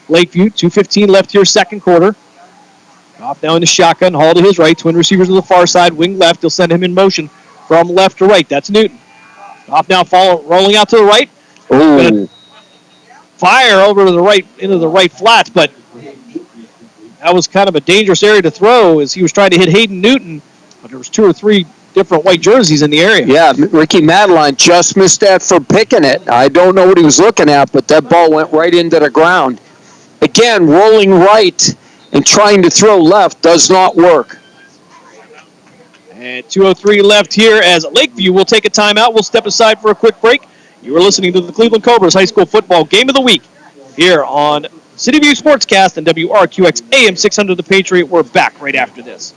Lakeview. 2:15 left here, second quarter. Off now in the shotgun. Hall to his right. Twin receivers to the far side. Wing left. He'll send him in motion from left to right. That's Newton. Off now, rolling out to the right. Fire over to the right, into the right flats, but that was kind of a dangerous area to throw as he was trying to hit Hayden Newton, but there was 2 or 3 different white jerseys in the area. Yeah, Ricky Madeline just missed that for picking it. I don't know what he was looking at, but that ball went right into the ground. Again, rolling right and trying to throw left does not work. And 2:03 left here as Lakeview will take a timeout. We'll step aside for a quick break. You are listening to the Cleveland Cobras High School Football Game of the Week here on City View Sportscast and WRQX AM 600 The Patriot. We're back right after this.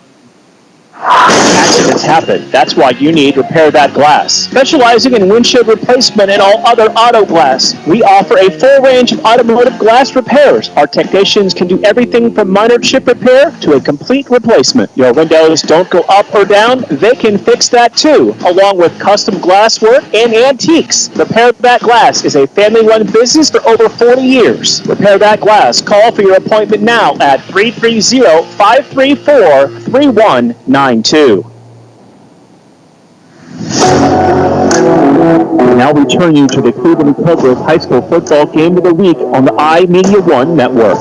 Accidents happen. That's why you need Repair That Glass. Specializing in windshield replacement and all other auto glass, we offer a full range of automotive glass repairs. Our technicians can do everything from minor chip repair to a complete replacement. Your windows don't go up or down, they can fix that too, along with custom glass work and antiques. Repair That Glass is a family-run business for over 40 years. Repair That Glass. Call for your appointment now at 330-534-3192. Now return you to the Cleveland Cobras High School football game of the week on the iMedia One Network.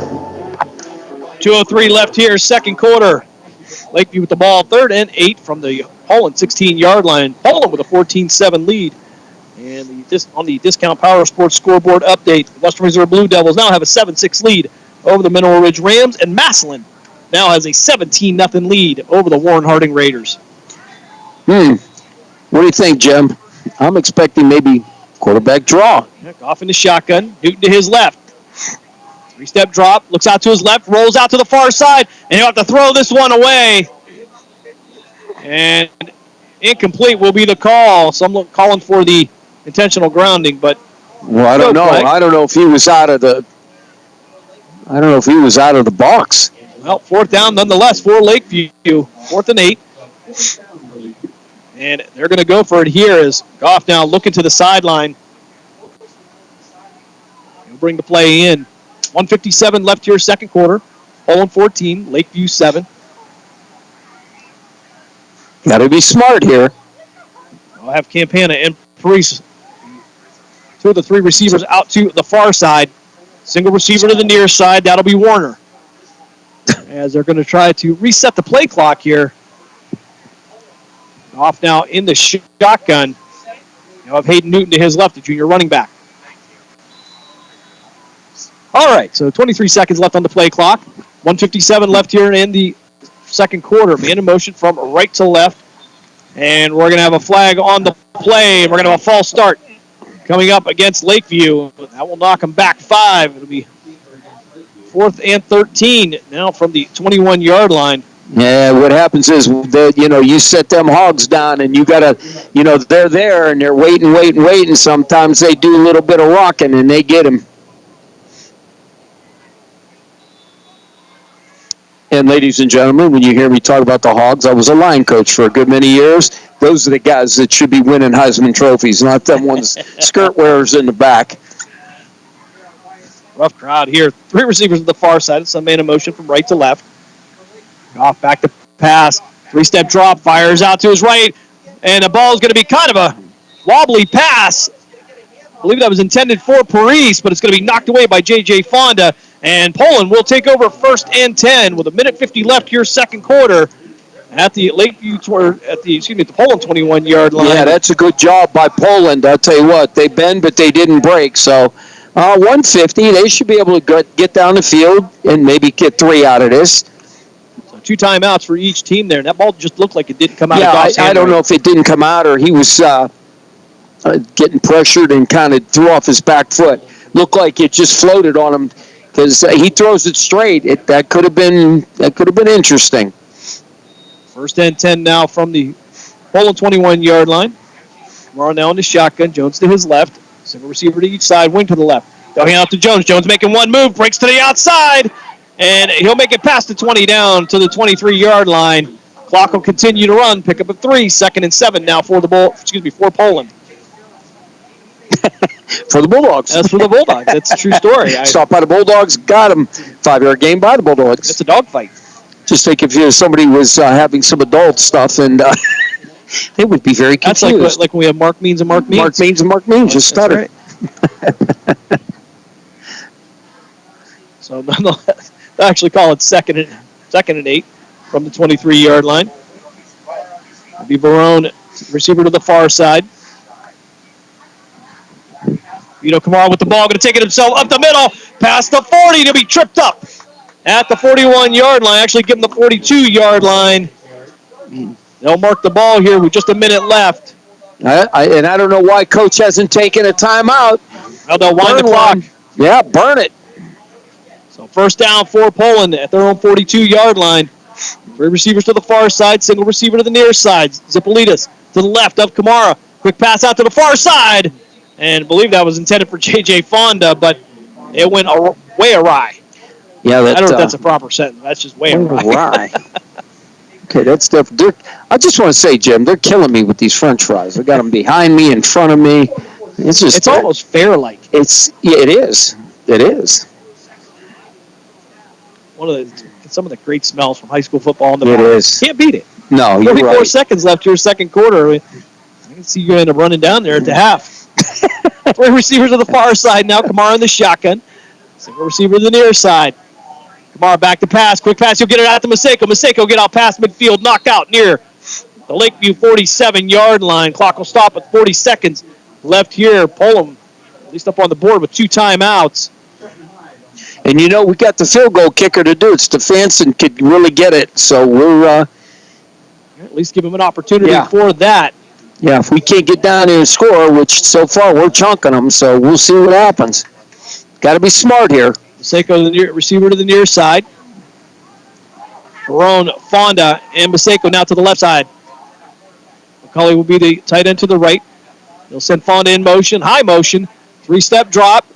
2:03 left here, second quarter. Lakeview with the ball, 3rd and 8 from the Poland 16-yard line. Poland with a 14-7 lead. And on the Discount Power Sports scoreboard update, the Western Reserve Blue Devils now have a 7-6 lead over the Mineral Ridge Rams, and Massillon now has a 17-0 lead over the Warren Harding Raiders. What do you think, Jim? I'm expecting maybe quarterback draw. Off in the shotgun, Newton to his left. 3-step drop, looks out to his left, rolls out to the far side, and he'll have to throw this one away. And incomplete will be the call. Some calling for the intentional grounding, but well, I don't know. I don't know if he was out of the. I don't know if he was out of the box. Well, 4th down nonetheless for Lakeview. 4th and 8. And they're going to go for it here as Goff now looking to the sideline. He'll bring the play in. 1:57 left here, second quarter. Poland 14, Lakeview 7. Got to be smart here. I'll have Campana and Parise. 2 of the 3 receivers out to the far side. Single receiver to the near side. That'll be Warner. As they're going to try to reset the play clock here. Off now in the shotgun. Now have Hayden Newton to his left, the junior running back. All right, so 23 seconds left on the play clock. 1:57 left here in the second quarter. Man in motion from right to left. And we're going to have a flag on the play. We're going to have a false start coming up against Lakeview. That will knock them back 5. It'll be 4th and 13 now from the 21-yard line. Yeah, what happens is that, you set them hogs down and you got to, they're there and they're waiting. Sometimes they do a little bit of rocking and they get them. And ladies and gentlemen, when you hear me talk about the Hogs, I was a line coach for a good many years. Those are the guys that should be winning Heisman trophies, not them ones skirt wearers in the back. Rough crowd here. 3 receivers at the far side. Some man in motion from right to left. Off back to pass. 3-step drop. Fires out to his right. And the ball is going to be kind of a wobbly pass. I believe that was intended for Parise, but it's going to be knocked away by J.J. Fonda. And Poland will take over 1st and 10 with 1:50 left here, second quarter. At the Lakeview, at the Poland 21-yard line. Yeah, that's a good job by Poland. I'll tell you what, they bend, but they didn't break. So 150, they should be able to get down the field and maybe get 3 out of this. So 2 timeouts for each team there. And that ball just looked like it didn't come out of Goff's hand. I don't know if it didn't come out or he was getting pressured and kind of threw off his back foot. Looked like it just floated on him because he throws it straight. That could have been interesting. 1st and 10 now from the Poland 21-yard line. Morrow now in the shotgun. Jones to his left. Single receiver to each side. Wing to the left. They'll hand out to Jones. Jones making one move. Breaks to the outside. And he'll make it past the 20 down to the 23-yard line. Clock will continue to run. Pick up a 3. 2nd and 7 now for for Poland. For the Bulldogs. That's for the Bulldogs. That's a true story. Stopped by the Bulldogs. Got him. 5-yard game by the Bulldogs. It's a dogfight. Just think if somebody was having some adult stuff and they would be very confused. That's like when we have Mark Means and Mark Means. Mark Means and Mark Means. Just stutter. Right. So nonetheless, they actually call it 2nd and 8 from the 23-yard line. It'll be Barone, receiver to the far side. Vito Kamara with the ball, going to take it himself up the middle, past the 40, to be tripped up at the 41-yard line. Actually, give him the 42-yard line. They'll mark the ball here with just a minute left. And I don't know why Coach hasn't taken a timeout. Well, they'll wind the clock. Yeah, burn it. So 1st down for Poland at their own 42-yard line. Three receivers to the far side, single receiver to the near side. Zipolitas to the left of Kamara. Quick pass out to the far side. And I believe that was intended for J.J. Fonda, but it went way awry. Yeah, I don't know if that's a proper sentence. That's just way awry. Okay, that's different. I just want to say, Jim, they're killing me with these French fries. I got them behind me, in front of me. It's almost fair-like. It is. It is. Some of the great smells from high school football in the It back. is. Can't beat it. No, you're 44 right. seconds left here, second quarter. I can see you end up running down there at the half. Three receivers to the far side now. Kamara in the shotgun. Single receiver to the near side. Kamara back to pass. Quick pass. He'll get it out to Maseko. Maseko get out past midfield. Knocked out near the Lakeview 47-yard line. Clock will stop with 40 seconds left here. Pullum, at least up on the board with 2 timeouts. And, we got the field goal kicker to do it. Stefanson could really get it. So we're... at least give him an opportunity for that. Yeah, if we can't get down there and score, which so far we're chunking them, so we'll see what happens. Got to be smart here. Maseko, the receiver to the near side. Barone, Fonda, and Maseko now to the left side. McCulley will be the tight end to the right. He'll send Fonda in motion, high motion, 3-step drop.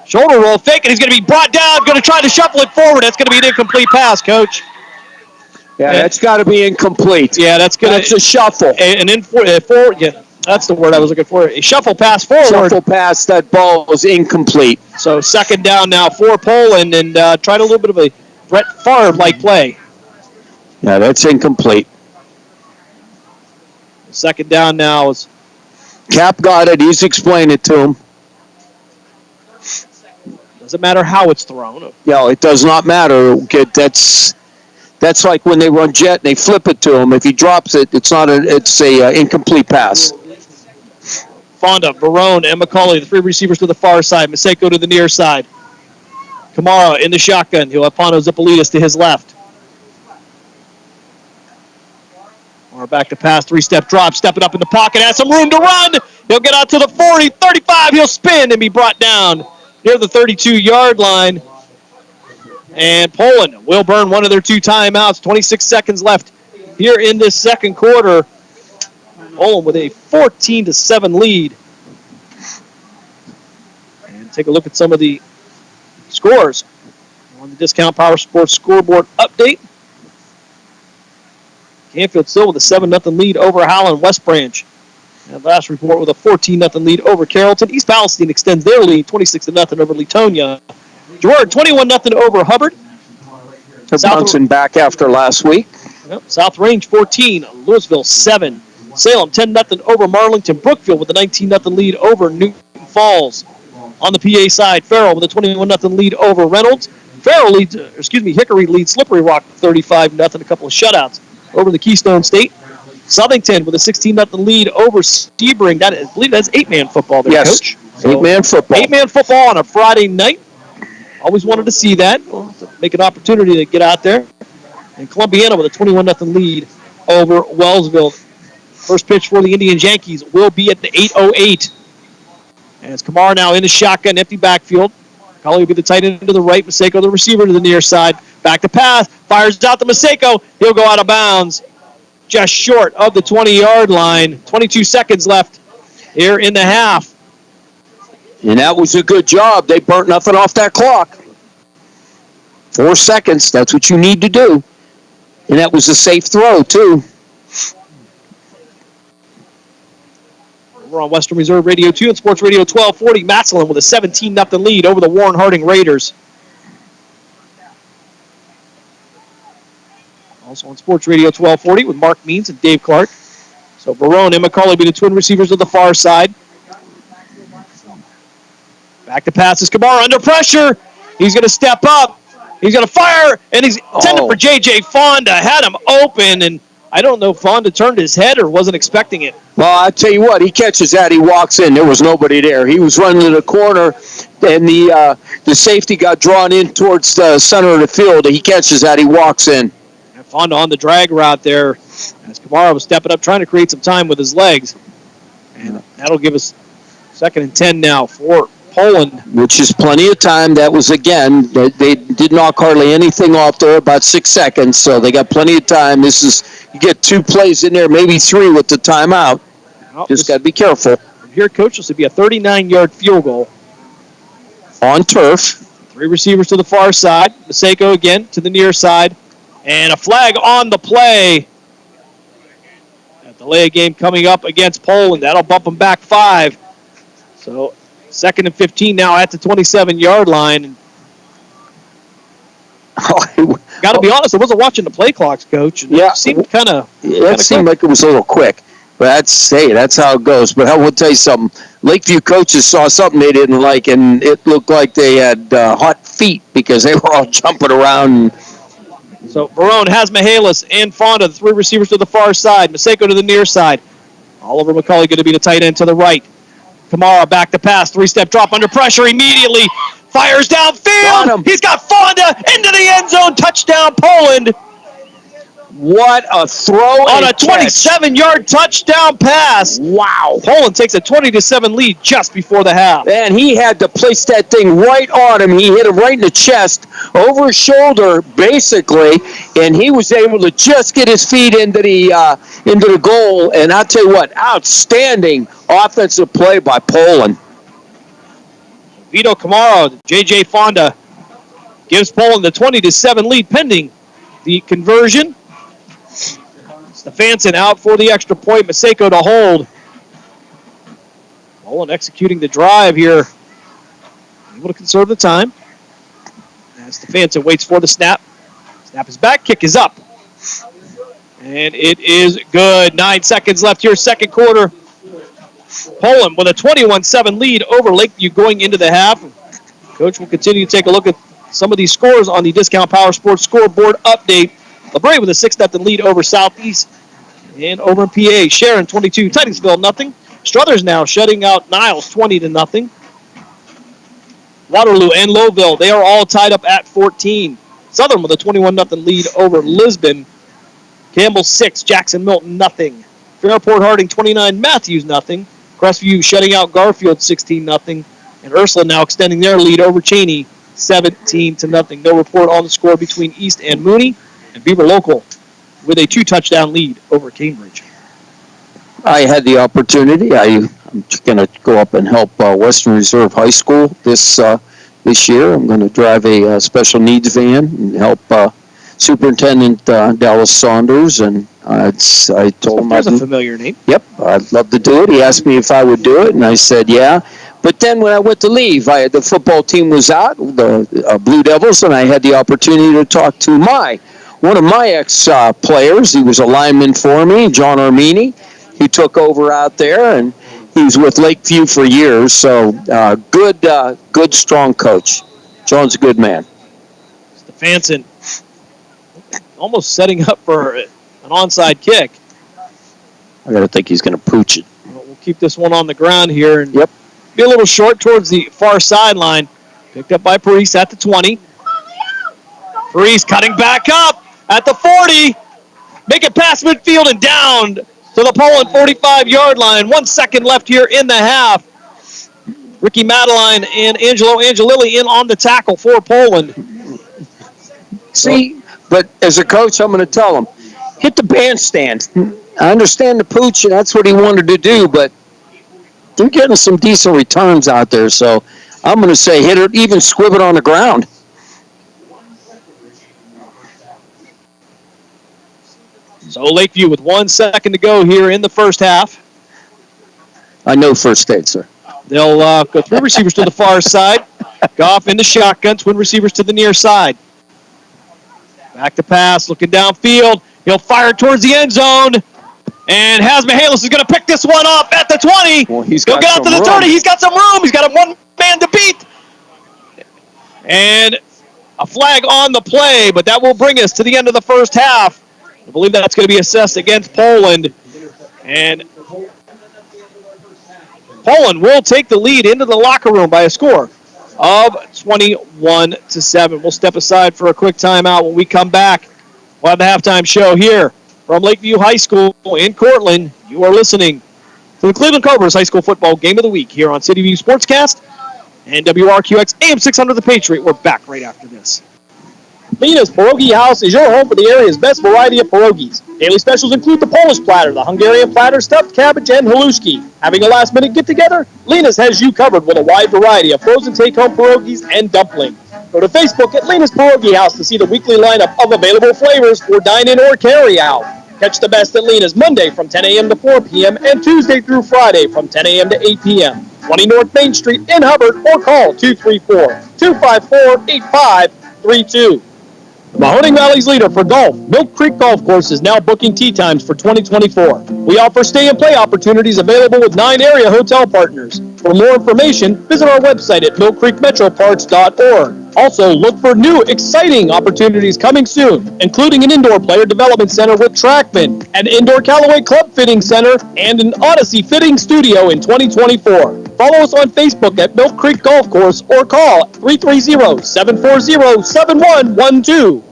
Shoulder roll, fake it. He's going to be brought down, going to try to shuffle it forward. That's going to be an incomplete pass, Coach. Yeah, that's got to be incomplete. Yeah, that's a shuffle. Forward. Yeah, that's the word I was looking for. A shuffle pass forward. Shuffle pass. That ball was incomplete. So second down now for Poland, and tried a little bit of a Brett Favre-like play. Yeah, that's incomplete. Second down now is. Cap got it. He's explained it to him. Doesn't matter how it's thrown. Yeah, it does not matter. That's like when they run jet and they flip it to him. If he drops it, it's a incomplete pass. Fonda, Barone, and McCulley, the three receivers to the far side. Maseko to the near side. Kamara in the shotgun. He'll have Pano Zipolitas to his left. Or back to pass, 3-step drop, stepping up in the pocket, has some room to run. He'll get out to the 40, 35, he'll spin and be brought down near the 32-yard line. And Poland will burn one of their 2 timeouts. 26 seconds left here in this second quarter. Poland with a 14-7 lead. And take a look at some of the scores on the Discount Power Sports scoreboard update. Canfield still with a 7-0 lead over Howland West Branch. And last report with a 14-0 lead over Carrollton. East Palestine extends their lead 26-0 over Latonia. Girard 21-0 over Hubbard. Bouncing back after last week. Yep. South Range 14, Louisville 7. Salem 10-0 over Marlington. Brookfield with a 19-0 lead over Newton Falls. On the PA side, Farrell with a 21-0 lead over Reynolds. Hickory leads Slippery Rock 35-0, a couple of shutouts over the Keystone State. Southington with a 16-0 lead over Sebring. I believe that's 8-man football there, yes. Coach. So 8-man football. 8-man football on a Friday night. Always wanted to see that. Well, to make an opportunity to get out there. And Columbiana with a 21-0 lead over Wellsville. First pitch for the Indians Yankees will be at the 8:08. And it's Kamar now in the shotgun, empty backfield. Colley will be the tight end to the right. Maseko, the receiver, to the near side. Back to pass. Fires out to Maseko. He'll go out of bounds. Just short of the 20-yard line. 22 seconds left here in the half. And that was a good job. They burnt nothing off that clock. 4 seconds. That's what you need to do. And that was a safe throw, too. We're on Western Reserve Radio 2 and Sports Radio 1240. Massillon with a 17-0 lead over the Warren Harding Raiders. Also on Sports Radio 1240 with Mark Means and Dave Clark. So Barone and McCulley be the twin receivers to the far side. Back to pass is Kamara under pressure. He's going to step up. He's going to fire, and he's intended for J.J. Fonda. Had him open, and I don't know if Fonda turned his head or wasn't expecting it. Well, I tell you what, he catches that. He walks in. There was nobody there. He was running to the corner, and the safety got drawn in towards the center of the field. He catches that. He walks in. And Fonda on the drag route there as Kamara was stepping up, trying to create some time with his legs. And that'll give us 2nd and 10 now for Poland. Which is plenty of time. That was, again, they did knock hardly anything off there, about 6 seconds, so they got plenty of time. You get 2 plays in there, maybe 3 with the timeout. Just got to be careful. From here, Coach, this would be a 39-yard field goal. On turf. 3 receivers to the far side. Maseko again to the near side. And a flag on the play. A delay of game coming up against Poland. That'll bump them back 5. So 2nd and 15 now at the 27-yard line. Got to be honest, I wasn't watching the play clocks, Coach. It seemed kind of. It seemed like it was a little quick. But that's how it goes. But I will tell you something. Lakeview coaches saw something they didn't like, and it looked like they had hot feet because they were all jumping around. So Barone has Mihalis and Fonda, the 3 receivers to the far side. Maseko to the near side. Oliver McCauley going to be the tight end to the right. Kamara back to pass. 3-step drop under pressure immediately. Fires downfield. He's got Fonda into the end zone. Touchdown, Poland. What a throw on a 27-yard touchdown pass. Wow. Poland takes a 20-7 lead just before the half. And he had to place that thing right on him. He hit him right in the chest, over his shoulder, basically, and he was able to just get his feet into the goal. And I'll tell you what, outstanding offensive play by Poland. Vito Kamara, J.J. Fonda gives Poland the 20-7 lead pending the conversion. Stefanson out for the extra point. Maseko to hold. Poland executing the drive here. Able to conserve the time. As Stefanson waits for the snap. Snap is back. Kick is up. And it is good. 9 seconds left here, second quarter. Poland with a 21-7 lead over Lakeview going into the half. Coach will continue to take a look at some of these scores on the Discount Power Sports scoreboard update. LaBrie with a 6-0 lead over Southeast and over in PA. Sharon 22, Titusville nothing. Struthers now shutting out Niles 20-0. Waterloo and Lowville, they are all tied up at 14. Southern with a 21-0 lead over Lisbon. Campbell 6, Jackson Milton nothing. Fairport Harding 29, Matthews nothing. Crestview shutting out Garfield 16-0. And Ursula now extending their lead over Cheney 17-0. No report on the score between East and Mooney. And Beaver Local with a 2-touchdown lead over Cambridge. I had the opportunity. I'm going to go up and help Western Reserve High School this year. I'm going to drive a special needs van and help Superintendent Dallas Saunders. And I told him there's a familiar name. Yep, I'd love to do it. He asked me if I would do it, and I said yeah. But then when I went to leave, the football team was out, the Blue Devils, and I had the opportunity to talk to one of my ex-players. He was a lineman for me, John Armini. He took over out there, and he was with Lakeview for years. So good, strong coach. John's a good man. Stefanson almost setting up for an onside kick. I got to think he's going to pooch it. We'll keep this one on the ground here. And be a little short towards the far sideline. Picked up by Parise at the 20. Parise cutting back up at the 40. Make it past midfield and down to the Poland 45-yard line. 1 second left here in the half. Ricky Madeline and Angelo Angelilli in on the tackle for Poland. See, but as a coach, I'm going to tell him, hit the bandstand. I understand the pooch, and that's what he wanted to do, but they're getting some decent returns out there, so I'm going to say hit it, even squib it on the ground. So Lakeview with 1 second to go here in the first half. I know first aid, sir. They'll go 3 receivers to the far side. Goff in the shotgun, twin receivers to the near side. Back to pass, looking downfield. He'll fire towards the end zone. And Mihalis is going to pick this one up at the 20. Well, he'll get out to the 30. He's got some room. He's got a one man to beat. And a flag on the play, but that will bring us to the end of the first half. I believe that's going to be assessed against Poland. And Poland will take the lead into the locker room by a score of 21-7. We'll step aside for a quick timeout. When we come back, we'll have the halftime show here from Lakeview High School in Cortland. You are listening to the Cleveland Cobras High School Football Game of the Week here on CityView Sportscast And WRQX AM 600 The Patriot. We're back right after this. Lena's Pierogi House is your home for the area's best variety of pierogies. Daily specials include the Polish platter, the Hungarian platter, stuffed cabbage, and haluski. Having a last-minute get-together? Lena's has you covered with a wide variety of frozen take-home pierogies and dumplings. Go to Facebook at Lena's Pierogi House to see the weekly lineup of available flavors for dine-in or carry-out. Catch the best at Lena's Monday from 10 a.m. to 4 p.m. and Tuesday through Friday from 10 a.m. to 8 p.m. 20 North Main Street in Hubbard or call 234-254-8532. The Mahoning Valley's leader for golf, Milk Creek Golf Course, is now booking tee times for 2024. We offer stay-and-play opportunities available with 9 area hotel partners. For more information, visit our website at millcreekmetroparks.org. Also, look for new, exciting opportunities coming soon, including an indoor player development center with Trackman, an indoor Callaway Club Fitting Center, and an Odyssey Fitting Studio in 2024. Follow us on Facebook at Milk Creek Golf Course or call 330-740-7112.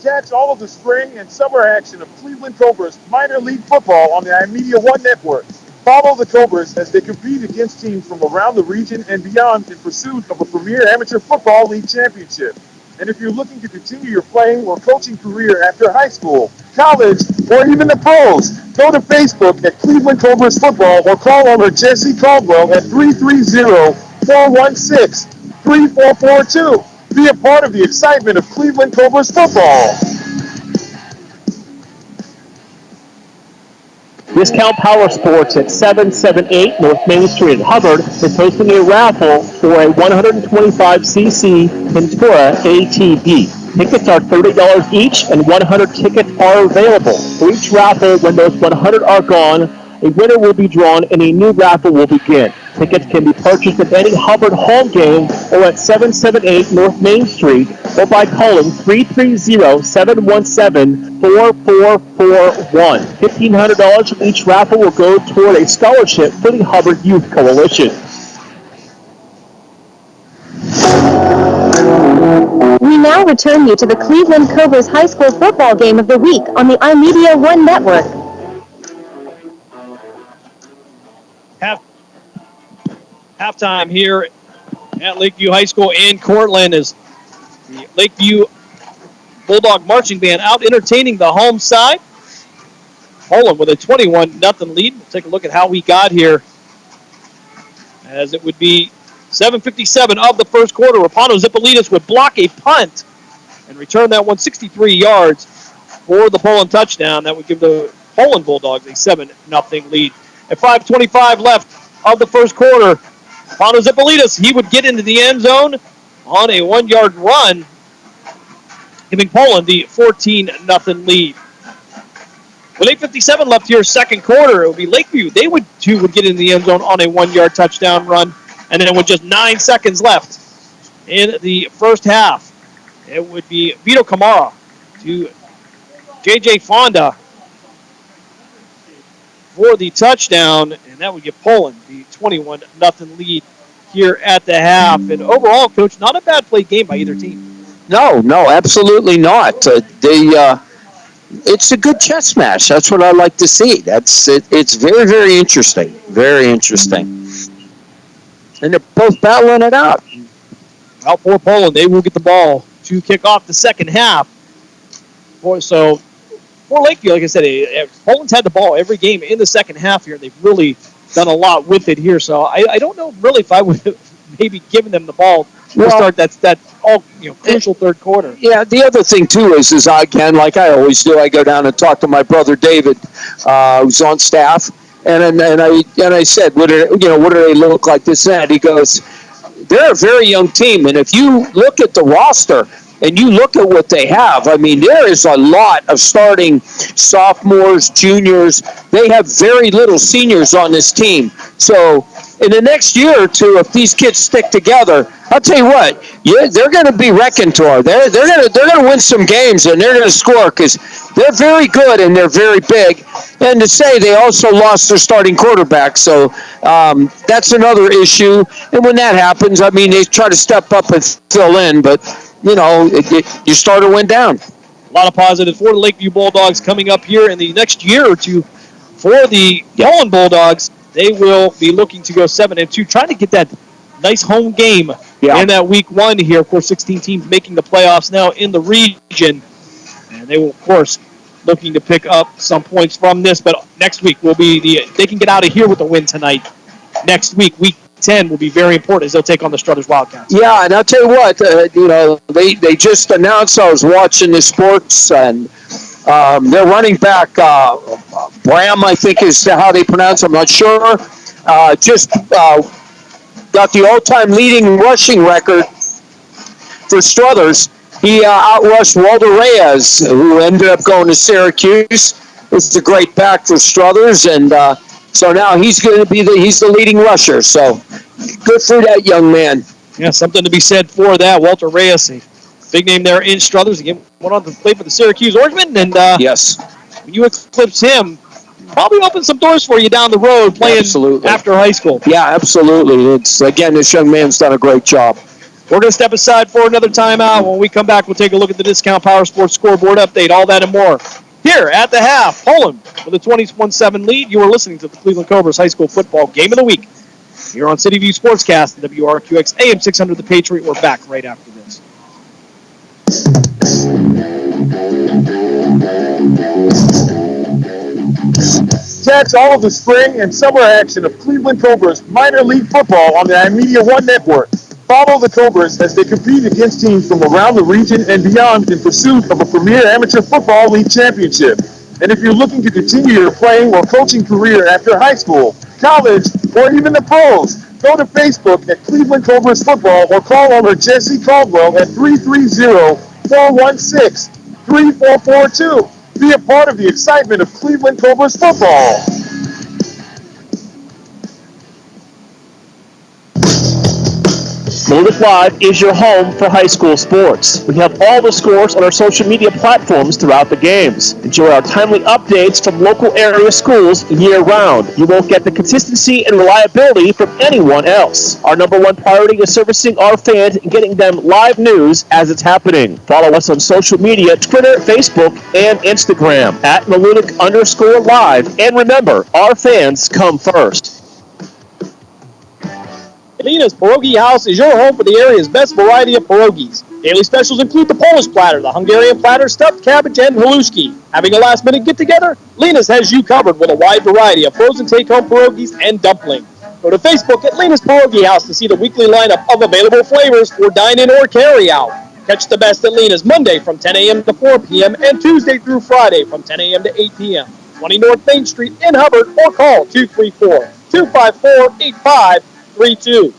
Catch all of the spring and summer action of Cleveland Cobras minor league football on the iMedia One Network. Follow the Cobras as they compete against teams from around the region and beyond in pursuit of a premier amateur football league championship. And if you're looking to continue your playing or coaching career after high school, college, or even the pros, go to Facebook at Cleveland Cobras Football or call owner Jesse Caldwell at 330-416-3442. Be a part of the excitement of Cleveland Cobras football. Discount Power Sports at 778 North Main Street in Hubbard is hosting a raffle for a 125cc Ventura ATV. Tickets are $30 each, and 100 tickets are available. For each raffle, when those 100 are gone, a winner will be drawn and a new raffle will begin. Tickets can be purchased at any Hubbard home game or at 778 North Main Street or by calling 330-717-4441. $1,500 from each raffle will go toward a scholarship for the Hubbard Youth Coalition. We now return you to the Cleveland Cobras High School football game of the week on the iMedia One Network. Halftime here at Lakeview High School in Cortland is the Lakeview Bulldog Marching Band out entertaining the home side. Poland with a 21-0 lead. We'll take a look at how we got here, as it would be 7:57 of the first quarter. Rapano Zipolidis would block a punt and return that one 63 yards for the Poland touchdown. That would give the Poland Bulldogs a 7-0 lead. At 5:25 left of the first quarter, Rapano Zipolidis, he would get into the end zone on a 1-yard run, giving Poland the 14-0 lead. With 8:57 left here, second quarter, it would be Lakeview. They would get in the end zone on a 1-yard touchdown run. And then with just 9 seconds left in the first half, it would be Vito Camara to J.J. Fonda for the touchdown, and that would give Poland the 21-0 lead here at the half. And overall, Coach, not a bad play game by either team. No, absolutely not. It's a good chess match. That's what I like to see. It's very, very interesting. Very interesting. And they're both battling it out. Well, for Poland, they will get the ball to kick off the second half. So, for Lakeview, like I said, Poland's had the ball every game in the second half here. They've really done a lot with it here. So, I don't know really if I would have maybe given them the ball to start that crucial third quarter. Yeah, the other thing, too, is again, like I always do, I go down and talk to my brother David, who's on staff. And I said, what do they look like this and that? He goes, they're a very young team, and if you look at the roster and you look at what they have, I mean, there is a lot of starting sophomores, juniors. They have very little seniors on this team. So in the next year or two, if these kids stick together, I'll tell you what, they're going to be reckoned to. They're going to win some games, and they're going to score because they're very good and they're very big. And to say they also lost their starting quarterback, so that's another issue. And when that happens, I mean, they try to step up and fill in, but your starter went down. A lot of positives for the Lakeview Bulldogs coming up here in the next year or two For the Poland Bulldogs, they will be looking to go 7-2, trying to get that nice home game in that week 1 here. Of course, 16 teams making the playoffs now in the region. And they will, of course, looking to pick up some points from this. But next week will be they can get out of here with a win tonight. Next week, week 10, will be very important as they'll take on the Struthers Wildcats. Yeah, and I'll tell you what, they just announced, I was watching the sports, and their running back, Bram, I think is how they pronounce it, I'm not sure, just got the all-time leading rushing record for Struthers. He outrushed Walter Reyes, who ended up going to Syracuse. It's a great back for Struthers, and so now he's going to be he's the leading rusher. So good for that young man. Yeah, something to be said for that. Walter Reyes, a big name there in Struthers. Again, went on to play for the Syracuse Orangemen, and yes, when you eclipse him, probably open some doors for you down the road playing after high school. Yeah, absolutely. Again, this young man's done a great job. We're going to step aside for another timeout. When we come back, we'll take a look at the Discount Power Sports scoreboard update, all that and more. Here at the half, Poland with a 21-7 lead. You are listening to the Cleveland Cobras High School Football Game of the Week here on City View Sportscast and WRQX AM 600 The Patriot. We're back right after this. Catch all of the spring and summer action of Cleveland Cobras minor league football on the iMedia One Network. Follow the Cobras as they compete against teams from around the region and beyond in pursuit of a premier amateur football league championship. And if you're looking to continue your playing or coaching career after high school, college, or even the pros, go to Facebook at Cleveland Cobras Football or call owner Jesse Caldwell at 330-416-3442. Be a part of the excitement of Cleveland Cobras football. Motive Live is your home for high school sports. We have all the scores on our social media platforms throughout the games. Enjoy our timely updates from local area schools year-round. You won't get the consistency and reliability from anyone else. Our number one priority is servicing our fans and getting them live news as it's happening. Follow us on social media, Twitter, Facebook, and Instagram at Malunik_live. And remember, our fans come first. Lena's Pierogi House is your home for the area's best variety of pierogies. Daily specials include the Polish platter, the Hungarian platter, stuffed cabbage, and haluski. Having a last-minute get-together? Lena's has you covered with a wide variety of frozen take-home pierogies and dumplings. Go to Facebook at Lena's Pierogi House to see the weekly lineup of available flavors for dine-in or carry-out. Catch the best at Lena's Monday from 10 a.m. to 4 p.m. and Tuesday through Friday from 10 a.m. to 8 p.m. 20 North Main Street in Hubbard, or call 234-254-8532.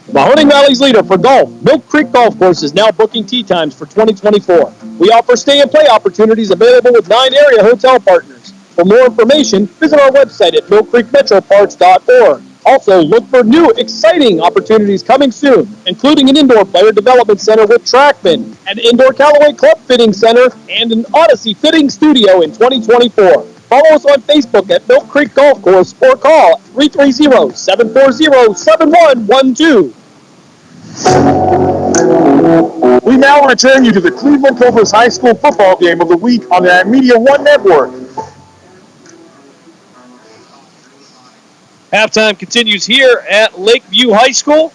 Mahoning Valley's leader for golf, Milk Creek Golf Course, is now booking tee times for 2024. We offer stay and play opportunities available with 9 area hotel partners. For more information, visit our website at millcreekmetroparks.org. Also, look for new, exciting opportunities coming soon, including an indoor player development center with Trackman, an indoor Callaway Club Fitting Center, and an Odyssey Fitting Studio in 2024. Follow us on Facebook at Milk Creek Golf Course or call 330-740-7112. We now return you to the Cleveland Cobras High School Football Game of the Week on the iMedia One Network. Halftime continues here at Lakeview High School.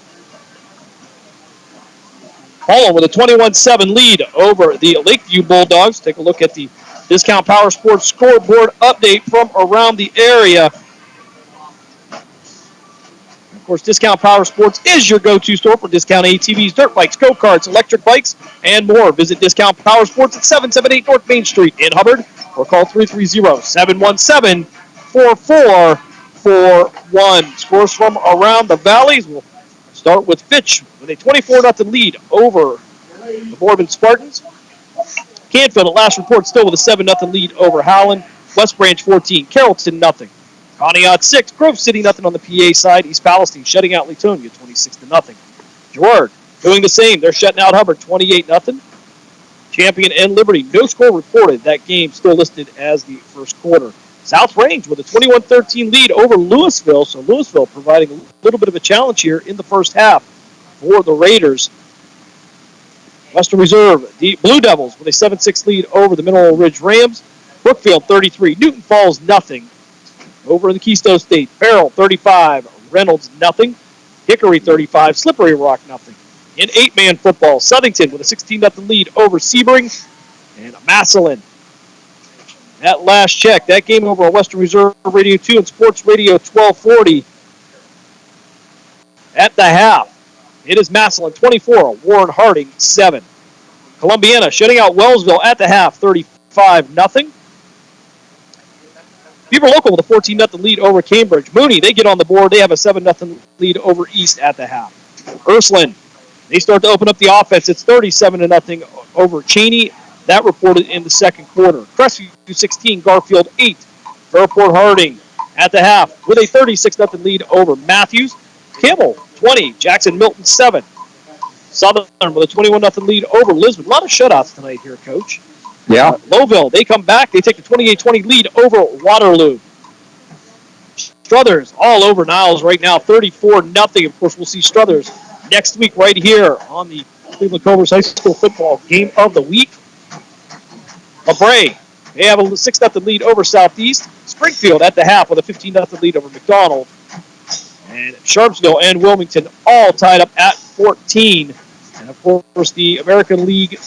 Poland with a 21-7 lead over the Lakeview Bulldogs. Take a look at the Discount Power Sports scoreboard update from around the area. Of course, Discount Power Sports is your go-to store for discount ATVs, dirt bikes, go-karts, electric bikes, and more. Visit Discount Power Sports at 778 North Main Street in Hubbard or call 330-717-4441. Scores from around the valleys. We'll start with Fitch with a 24-0 lead over the Boardman Spartans. Canfield at last report still with a 7-0 lead over Howland. West Branch 14, Carrollton nothing. Conneaut 6, Grove City nothing on the PA side. East Palestine shutting out Latonia 26-0. Girard doing the same. They're shutting out Hubbard 28-0. Champion and Liberty, no score reported. That game still listed as the first quarter. South Range with a 21-13 lead over Louisville. So Louisville providing a little bit of a challenge here in the first half for the Raiders. Western Reserve, the Blue Devils with a 7-6 lead over the Mineral Ridge Rams. Brookfield 33, Newton Falls nothing. Over in the Keystone State, Farrell 35, Reynolds nothing, Hickory 35, Slippery Rock nothing. In 8-man football, Southington with a 16-0 lead over Sebring and Massillon. At last check, that game over on Western Reserve Radio 2 and Sports Radio 1240 at the half. It is Massillon 24, Warren Harding 7. Columbiana shutting out Wellsville at the half, 35-0. Beaver Local with a 14-0 lead over Cambridge. Mooney, they get on the board. They have a 7-0 lead over East at the half. Ursuline, they start to open up the offense. It's 37-0 over Cheney. That reported in the second quarter. Crestview 16, Garfield 8. Fairport Harding at the half with a 36-0 lead over Matthews. Kimmel 20, Jackson Milton 7. Southern with a 21-0 lead over Lisbon. A lot of shutouts tonight here, Coach. Yeah. Lowville, they come back. They take the 28-20 lead over Waterloo. Struthers all over Niles right now, 34-0. Of course, we'll see Struthers next week right here on the Cleveland Cobras High School Football Game of the Week. LaBray, they have a 6-0 lead over Southeast. Springfield at the half with a 15-0 lead over McDonald. And Sharpsville and Wilmington all tied up at 14. And, of course, the American League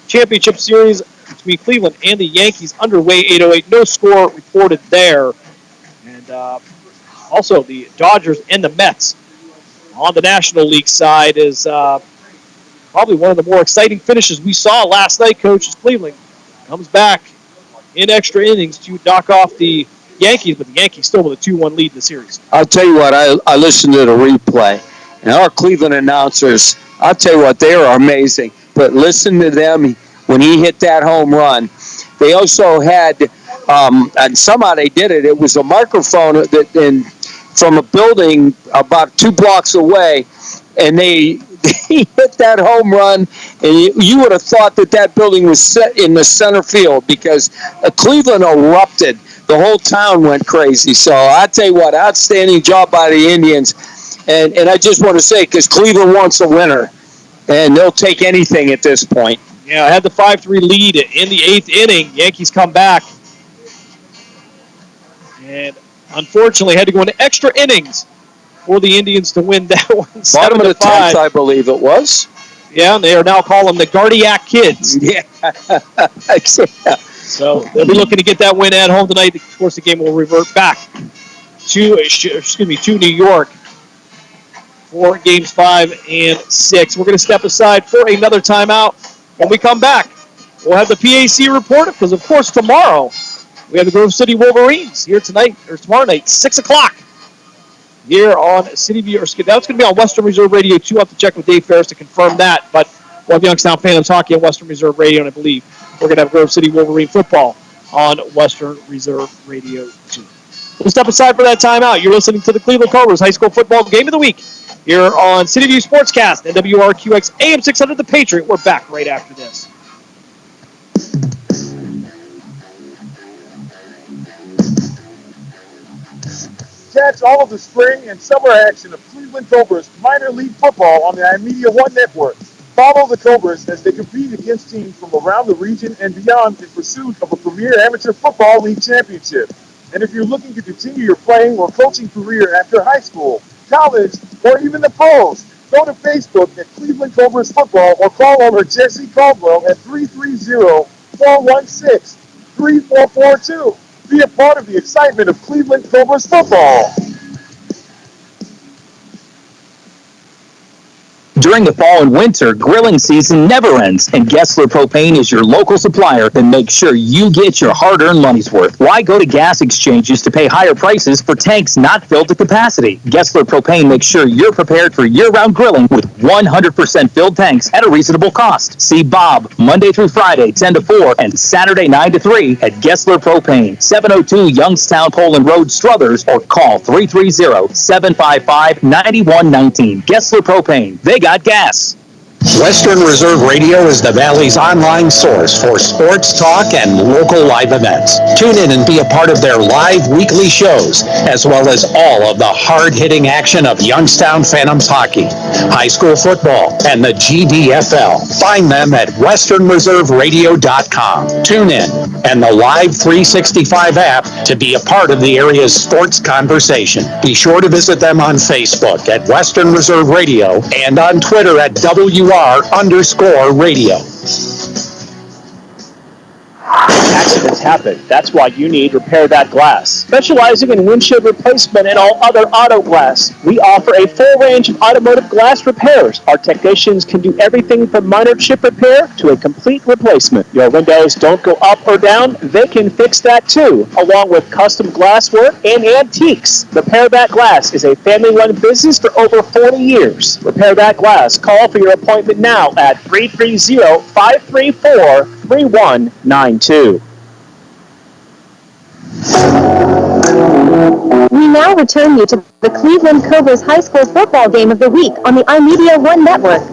Championship Series between Cleveland and the Yankees underway, 8:08. No score reported there. And also the Dodgers and the Mets on the National League side is probably one of the more exciting finishes we saw last night, Coach, as Cleveland comes back in extra innings to knock off the Yankees, but the Yankees still with a 2-1 lead in the series. I'll tell you what, I listened to the replay, and our Cleveland announcers, I'll tell you what, they are amazing. But listen to them when he hit that home run. They also had, and somehow they did it, it was a microphone from a building about 2 blocks away, and he hit that home run, and you would have thought that building was set in the center field because Cleveland erupted. The whole town went crazy. So I tell you what, outstanding job by the Indians. And I just want to say, because Cleveland wants a winner, and they'll take anything at this point. Yeah, I had the 5-3 lead in the 8th inning. Yankees come back. And unfortunately had to go into extra innings for the Indians to win that one. Bottom of the 10th, I believe it was. Yeah, and they are now calling them the Gardiac Kids. Yeah. So they'll be looking to get that win at home tonight. Of course, the game will revert back to New York for games 5 and 6. We're going to step aside for another timeout. When we come back, we'll have the PAC report because, of course, tomorrow we have the Grove City Wolverines here tomorrow night, 6 o'clock. Here on that's going to be on Western Reserve Radio 2. I'll have to check with Dave Ferris to confirm that. But we'll have Youngstown Phantoms hockey on Western Reserve Radio, and I believe we're going to have Grove City Wolverine football on Western Reserve Radio 2. We'll step aside for that timeout. You're listening to the Cleveland Cobras High School Football Game of the Week here on CityView Sportscast and WRQX AM 600 The Patriot. We're back right after this. Catch all of the spring and summer action of Cleveland Cobras minor league football on the iMedia One Network. Follow the Cobras as they compete against teams from around the region and beyond in pursuit of a premier amateur football league championship. And if you're looking to continue your playing or coaching career after high school, college, or even the pros, go to Facebook at Cleveland Cobras Football or call over Jesse Caldwell at 330-416-3442. Be a part of the excitement of Cleveland Cobras football. During the fall and winter, grilling season never ends, and Gessler Propane is your local supplier that makes sure you get your hard-earned money's worth. Why go to gas exchanges to pay higher prices for tanks not filled to capacity? Gessler Propane makes sure you're prepared for year-round grilling with 100% filled tanks at a reasonable cost. See Bob Monday through Friday, 10 to 4, and Saturday, 9 to 3 at Gessler Propane, 702 Youngstown Poland Road, Struthers, or call 330-755-9119. Gessler Propane. They got gas. Western Reserve Radio is the Valley's online source for sports talk and local live events. Tune in and be a part of their live weekly shows, as well as all of the hard-hitting action of Youngstown Phantoms hockey, high school football, and the GDFL. Find them at westernreserveradio.com. Tune in and the Live 365 app to be a part of the area's sports conversation. Be sure to visit them on Facebook at Western Reserve Radio and on Twitter at WR_radio. Accidents happen. That's why you need Repair That Glass. Specializing in windshield replacement and all other auto glass, we offer a full range of automotive glass repairs. Our technicians can do everything from minor chip repair to a complete replacement. Your windows don't go up or down, they can fix that too, along with custom glass work and antiques. Repair That Glass is a family-run business for over 40 years. Repair That Glass. Call for your appointment now at 330-534-3192. We now return you to the Cleveland Cobras High School football game of the week on the iMedia One Network.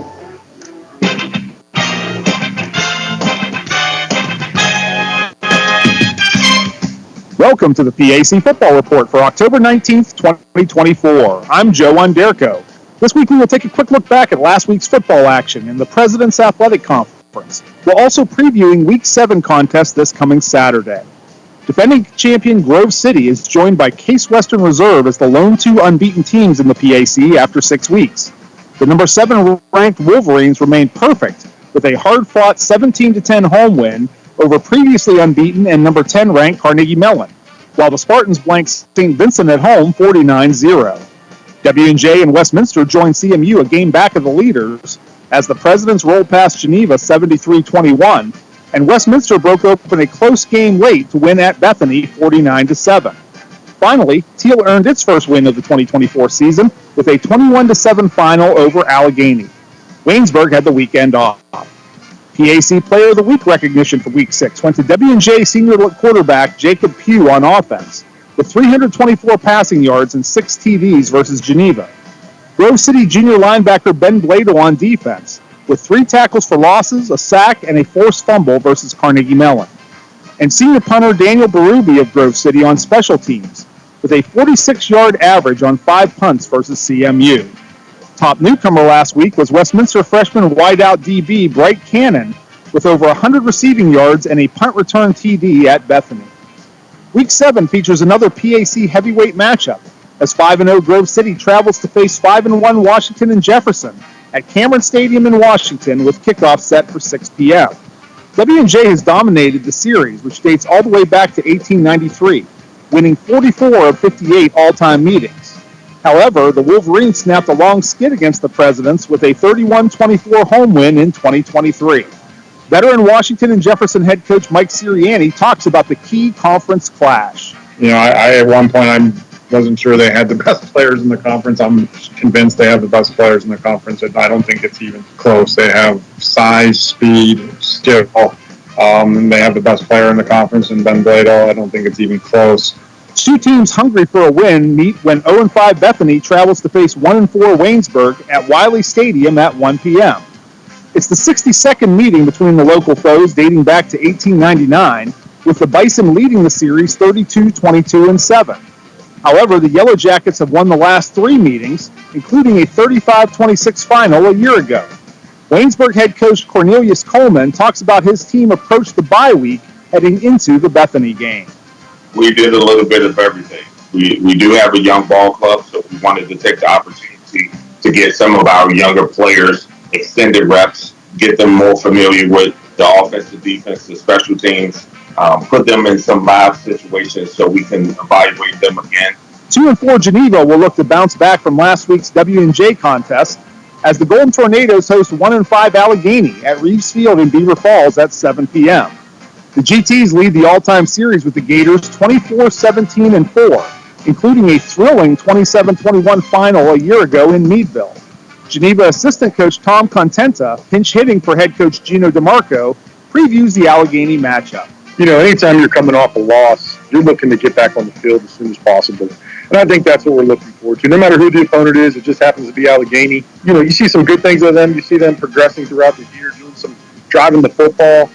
Welcome to the PAC Football Report for October 19th, 2024. I'm Joe Underco. This week we will take a quick look back at last week's football action in the President's Athletic Conference. We're also previewing Week 7 contest this coming Saturday. Defending champion Grove City is joined by Case Western Reserve as the lone two unbeaten teams in the PAC after 6 weeks. The number 7 ranked Wolverines remain perfect with a hard-fought 17-10 home win over previously unbeaten and number 10 ranked Carnegie Mellon, while the Spartans blanked St. Vincent at home 49-0. W&J and Westminster joined CMU a game back of the leaders as the Presidents rolled past Geneva 73-21, and Westminster broke open a close game late to win at Bethany 49-7. Finally, Teal earned its first win of the 2024 season with a 21-7 final over Allegheny. Waynesburg had the weekend off. PAC Player of the Week recognition for Week 6 went to W&J senior quarterback Jacob Pugh on offense, with 324 passing yards and 6 TDs versus Geneva. Grove City junior linebacker Ben Blado on defense, with 3 tackles for losses, a sack, and a forced fumble versus Carnegie Mellon. And senior punter Daniel Berube of Grove City on special teams, with a 46-yard average on 5 punts versus CMU. Top newcomer last week was Westminster freshman wideout DB Bright Cannon, with over 100 receiving yards and a punt return TD at Bethany. Week 7 features another PAC heavyweight matchup, as 5-0 Grove City travels to face 5-1 Washington and Jefferson at Cameron Stadium in Washington with kickoff set for 6 p.m. W&J has dominated the series, which dates all the way back to 1893, winning 44 of 58 all-time meetings. However, the Wolverines snapped a long skid against the Presidents with a 31-24 home win in 2023. Veteran Washington and Jefferson head coach Mike Sirianni talks about the key conference clash. You know, I at one point I wasn't sure they had the best players in the conference. I'm convinced they have the best players in the conference, and I don't think it's even close. They have size, speed, skill, and they have the best player in the conference in Ben Blado. I don't think it's even close. 2 teams hungry for a win meet when 0-5 Bethany travels to face 1-4 Waynesburg at Wiley Stadium at 1 p.m. It's the 62nd meeting between the local foes dating back to 1899, with the Bison leading the series 32-22-7. However, the Yellow Jackets have won the last 3 meetings, including a 35-26 final a year ago. Waynesburg head coach Cornelius Coleman talks about his team approached the bye week heading into the Bethany game. We did a little bit of everything. We do have a young ball club, so we wanted to take the opportunity to get some of our younger players extended reps, get them more familiar with the offensive, defense, the special teams, put them in some live situations so we can evaluate them again. 2-4 Geneva will look to bounce back from last week's W&J contest as the Golden Tornadoes host 1-5 Allegheny at Reeves Field in Beaver Falls at 7 p.m. The GTs lead the all-time series with the Gators 24-17-4, including a thrilling 27-21 final a year ago in Meadville. Geneva assistant coach Tom Contenta, pinch hitting for head coach Gino DeMarco, previews the Allegheny matchup. anytime you're coming off a loss, you're looking to get back on the field as soon as possible. And I think that's what we're looking forward to. No matter who the opponent is, it just happens to be Allegheny. You see some good things of them. You see them progressing throughout the year, doing some driving the football.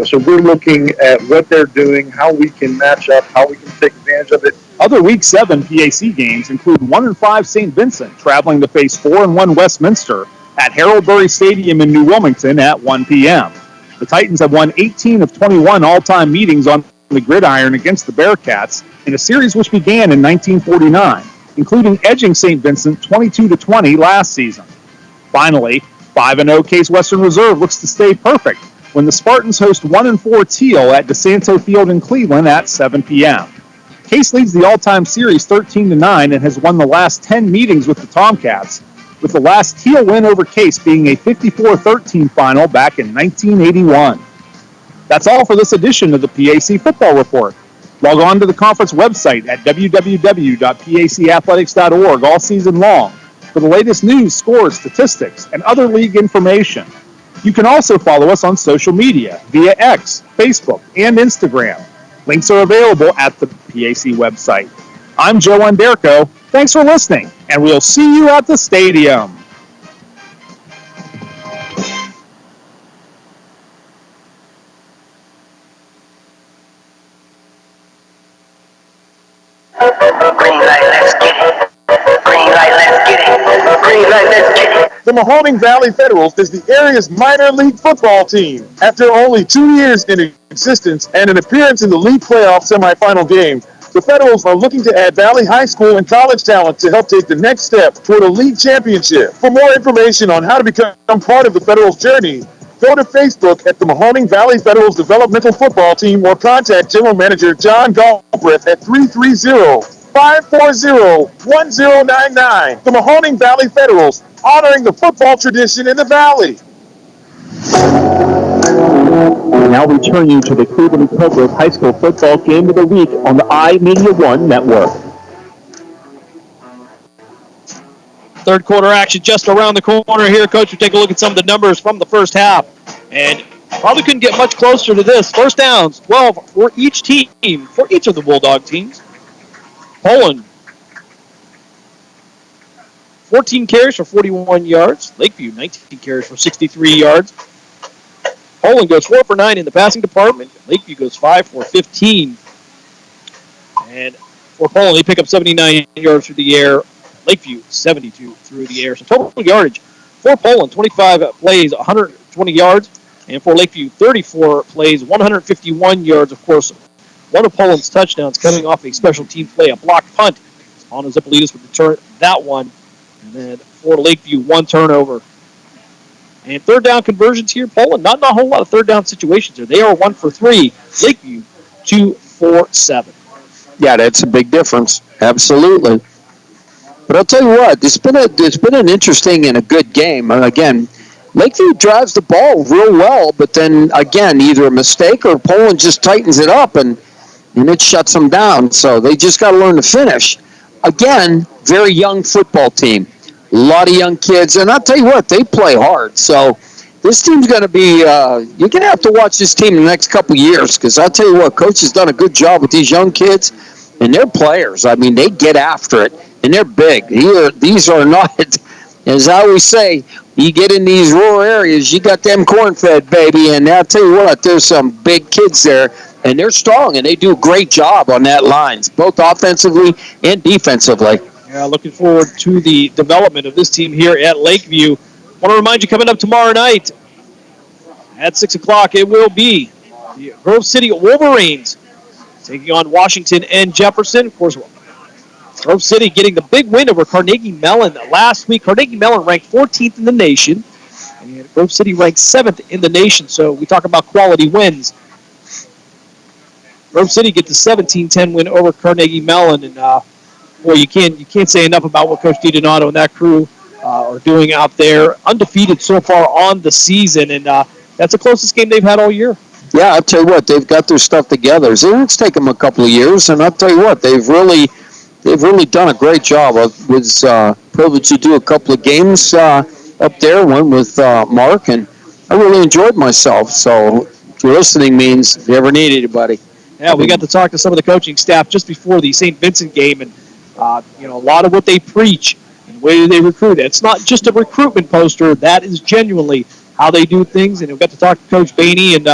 So we're looking at what they're doing, how we can match up, how we can take advantage of it. Other Week 7 PAC games include 1-5 St. Vincent traveling to face 4-1 Westminster at Haroldbury Stadium in New Wilmington at 1 p.m. The Titans have won 18 of 21 all-time meetings on the gridiron against the Bearcats in a series which began in 1949, including edging St. Vincent 22-20 last season. Finally, 5-0 Case Western Reserve looks to stay perfect when the Spartans host 1-4 Teal at DeSanto Field in Cleveland at 7 p.m. Case leads the all-time series 13-9 and has won the last 10 meetings with the Tomcats, with the last Teal win over Case being a 54-13 final back in 1981. That's all for this edition of the PAC Football Report. Log on to the conference website at www.pacathletics.org all season long for the latest news, scores, statistics, and other league information. You can also follow us on social media via X, Facebook, and Instagram. Links are available at the PAC website. I'm Joe Underko. Thanks for listening, and we'll see you at the stadium. Green light, let's get it. Green light, let's get it. Green light, let's get it. The Mahoning Valley Federals is the area's minor league football team. After only 2 years in existence and an appearance in the league playoff semifinal game, the Federals are looking to add Valley High School and college talent to help take the next step toward a league championship. For more information on how to become part of the Federals' journey, go to Facebook at the Mahoning Valley Federals Developmental Football Team or contact General Manager John Galbraith at 330-540-1099. The Mahoning Valley Federals, honoring the football tradition in the Valley. We now return you to the Cleveland Cobras High School Football Game of the Week on the iMedia One Network. Third quarter action just around the corner here. Coach, we take a look at some of the numbers from the first half. And probably couldn't get much closer to this. First downs, 12 for each team, for each of the Bulldog teams. Poland, 14 carries for 41 yards. Lakeview, 19 carries for 63 yards. Poland goes 4 for 9 in the passing department. Lakeview goes 5 for 15. And for Poland, they pick up 79 yards through the air. Lakeview, 72 through the air. So total yardage for Poland, 25 plays, 120 yards. And for Lakeview, 34 plays, 151 yards. Of course, one of Poland's touchdowns coming off a special team play, a block punt. Anna Zipolidis would return that one. And then for Lakeview, one turnover. And third down conversions here, Poland, not a whole lot of third down situations here. They are 1 for 3. Lakeview, 2 for 7. Yeah, that's a big difference. Absolutely. But I'll tell you what, it's been an interesting and a good game. Again, Lakeview drives the ball real well, but then again, either a mistake or Poland just tightens it up and it shuts them down. So they just got to learn to finish. Again, very young football team. A lot of young kids, and I'll tell you what, they play hard. So this team's going to be, you're going to have to watch this team in the next couple of years, because I'll tell you what, Coach has done a good job with these young kids, and they're players. I mean, they get after it, and they're big. These are not, as I always say, you get in these rural areas, you got them corn-fed, baby, and I'll tell you what, there's some big kids there, and they're strong, and they do a great job on that line, both offensively and defensively. Yeah, looking forward to the development of this team here at Lakeview. Want to remind you, coming up tomorrow night at 6 o'clock, it will be the Grove City Wolverines taking on Washington and Jefferson. Of course, Grove City getting the big win over Carnegie Mellon last week. Carnegie Mellon ranked 14th in the nation, and Grove City ranked 7th in the nation. So we talk about quality wins. Grove City gets the 17-10 win over Carnegie Mellon, and boy, you can't say enough about what Coach DiDonato and that crew are doing out there. Undefeated so far on the season, and that's the closest game they've had all year. Yeah, I'll tell you what, they've got their stuff together. It's taken them a couple of years, and I'll tell you what, they've really done a great job. I was privileged to do a couple of games up there, one with Mark, and I really enjoyed myself. So if you're listening, means if you ever need anybody. Yeah, we got to talk to some of the coaching staff just before the St. Vincent game, and a lot of what they preach and the way they recruit. It's not just a recruitment poster. That is genuinely how they do things. And we got to talk to Coach Bainey, and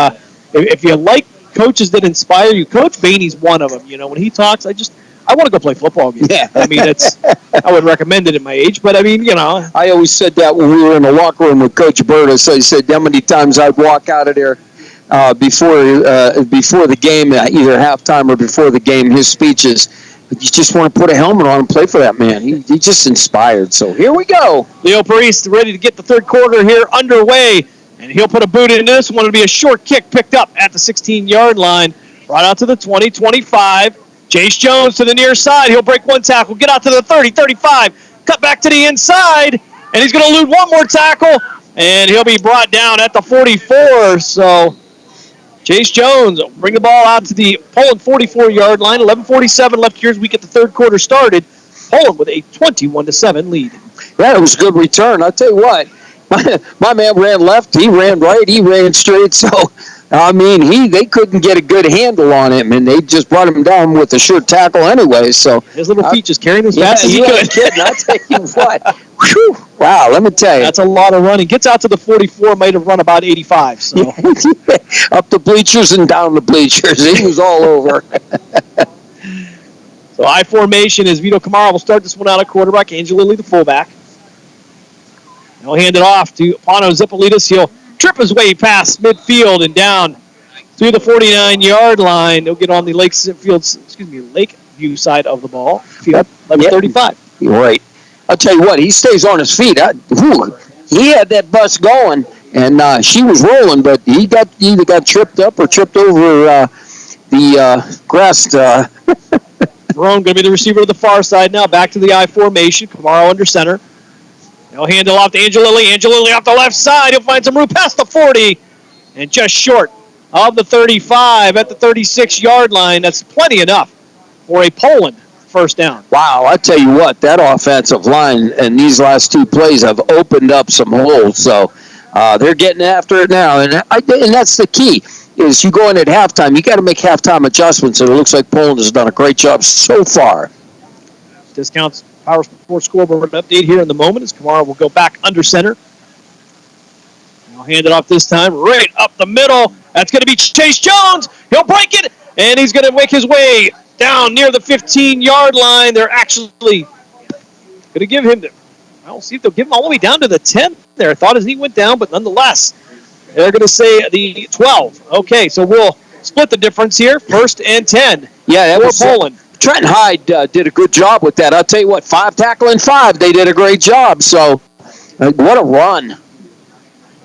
if you like coaches that inspire you, Coach Bainey's one of them. When he talks, I want to go play football games. Yeah. I mean, I would recommend it at my age, but I mean, I always said that when we were in the locker room with Coach Berta. So he said how many times I'd walk out of there before the game, either halftime or before the game, his speeches. You just want to put a helmet on and play for that man. He just inspired. So here we go. Leo Parise ready to get the third quarter here underway, and he'll put a boot in this one. It'll be a short kick picked up at the 16-yard line, right out to the 20, 25. Chase Jones to the near side. He'll break one tackle, get out to the 30, 35, cut back to the inside, and he's going to elude one more tackle, and he'll be brought down at the 44. So Chase Jones will bring the ball out to the Poland 44-yard line. 11:47 left here as we get the third quarter started. Poland with a 21-7 lead. Yeah, it was a good return. I'll tell you what, my man ran left, he ran right, he ran straight. So, I mean, they couldn't get a good handle on him, and they just brought him down with a sure tackle anyway. So his little feet just carrying as fast as he could. Kidding. I'll tell you what. Whew, wow, let me tell you. That's a lot of running. Gets out to the 44, might have run about 85. So. Up the bleachers and down the bleachers. He was all over. So I formation as Vito Camara will start this one out at quarterback. Angelilli, the fullback. He'll hand it off to Pano Zipolitis. He'll trip his way past midfield and down through the 49-yard line. He'll get on the Lakeview side of the ball. Field, 11:35. Right. I'll tell you what, he stays on his feet. He had that bus going, and she was rolling, but he either got tripped up or tripped over the grass. Jerome going to be the receiver to the far side now. Back to the I formation. Camaro under center. He'll hand it off to Angelilli. Angelilli off the left side. He'll find some room past the 40 and just short of the 35 at the 36-yard line. That's plenty enough for a Poland first down. Wow, I tell you what, that offensive line and these last two plays have opened up some holes. So they're getting after it now, and that's the key. Is you go in at halftime, you got to make halftime adjustments, and it looks like Poland has done a great job so far. Discounts Power Sports scoreboard update here in the moment as Kamara will go back under center. He'll hand it off this time right up the middle. That's going to be Chase Jones. He'll break it, and he's going to make his way down near the 15-yard line. They're actually going to give him see if they'll give him all the way down to the 10 there. I thought his knee went down, but nonetheless, they're going to say the 12. Okay, so we'll split the difference here. 1st and 10. Yeah, that was Poland. Trent Hyde did a good job with that. I'll tell you what, 5 tackling 5. They did a great job. So, what a run.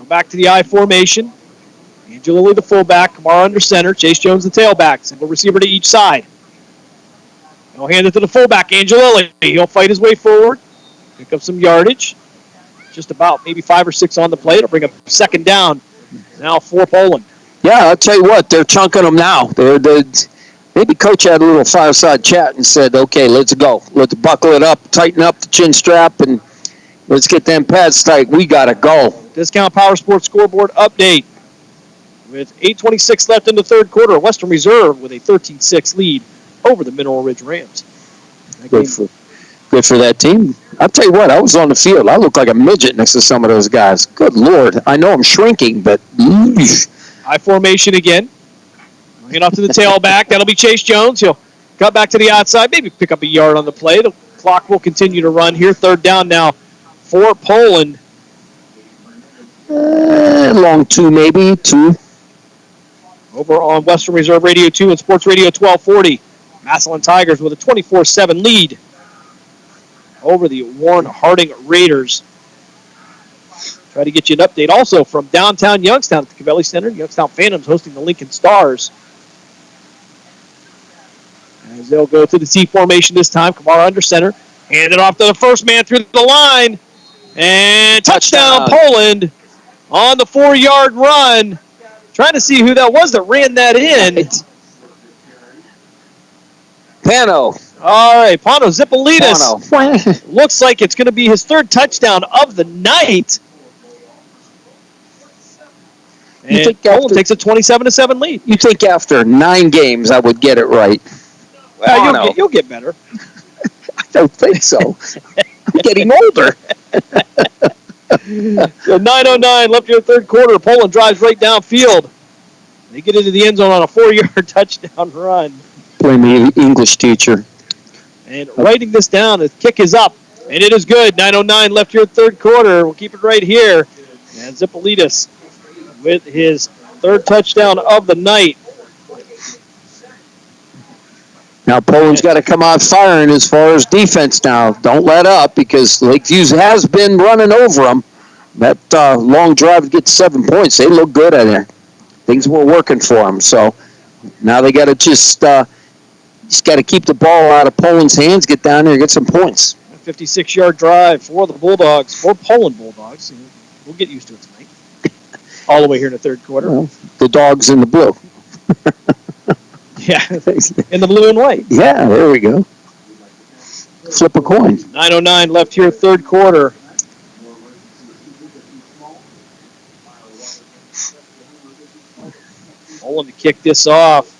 Back to the I formation. Angelilli the fullback. Kamara under center. Chase Jones the tailback. Single receiver to each side. He'll hand it to the fullback, Angelilli. He'll fight his way forward. Pick up some yardage. Just about maybe 5 or 6 on the play. It'll bring a second down. Now for Poland. Yeah, I'll tell you what, they're chunking them now. Maybe Coach had a little fireside chat and said, okay, let's go. Let's buckle it up, tighten up the chin strap, and let's get them pads tight. We got to go. Discount Power Sports scoreboard update. With 8:26 left in the third quarter, Western Reserve with a 13-6 lead over the Mineral Ridge Rams. Good for that team. I'll tell you what, I was on the field. I look like a midget next to some of those guys. Good Lord. I know I'm shrinking, but... I formation again. Get off to the tailback. That'll be Chase Jones. He'll cut back to the outside, maybe pick up a yard on the play. The clock will continue to run here. 3rd down now for Poland. Long 2, maybe 2. Over on Western Reserve Radio 2 and Sports Radio 1240. Massillon Tigers with a 24-7 lead over the Warren Harding Raiders. Try to get you an update also from downtown Youngstown at the Cavelli Center. Youngstown Phantoms hosting the Lincoln Stars. As they'll go to the T formation this time. Kamara under center. Hand it off to the first man through the line. And touchdown Poland on the 4-yard run. Trying to see who that was that ran that in. Pano. All right, Pano Zipolitis. Looks like it's going to be his 3rd touchdown of the night. And Poland takes a 27-7 lead. You think after 9 games I would get it right? Well, you'll get better. I don't think so. I'm getting older. So 9:09 left here, third quarter. Poland drives right downfield. They get into the end zone on a 4-yard touchdown run. Blame the English teacher. And writing this down, the kick is up, and it is good. 9:09 left here, third quarter. We'll keep it right here. And Zipolitis with his third touchdown of the night. Now Poland's got to come out firing as far as defense now. Don't let up because Lakeview has been running over them. That long drive to get 7 points, they look good at it. Things were working for them. So now they got to just got to keep the ball out of Poland's hands, get down there and get some points. 56-yard drive for the Bulldogs, for Poland Bulldogs. We'll get used to it tonight. All the way here in the third quarter. Well, the dogs in the blue. Yeah, in the blue and white. Yeah, there we go. Flip a coin. 9:09 left here, third quarter. Poland to kick this off.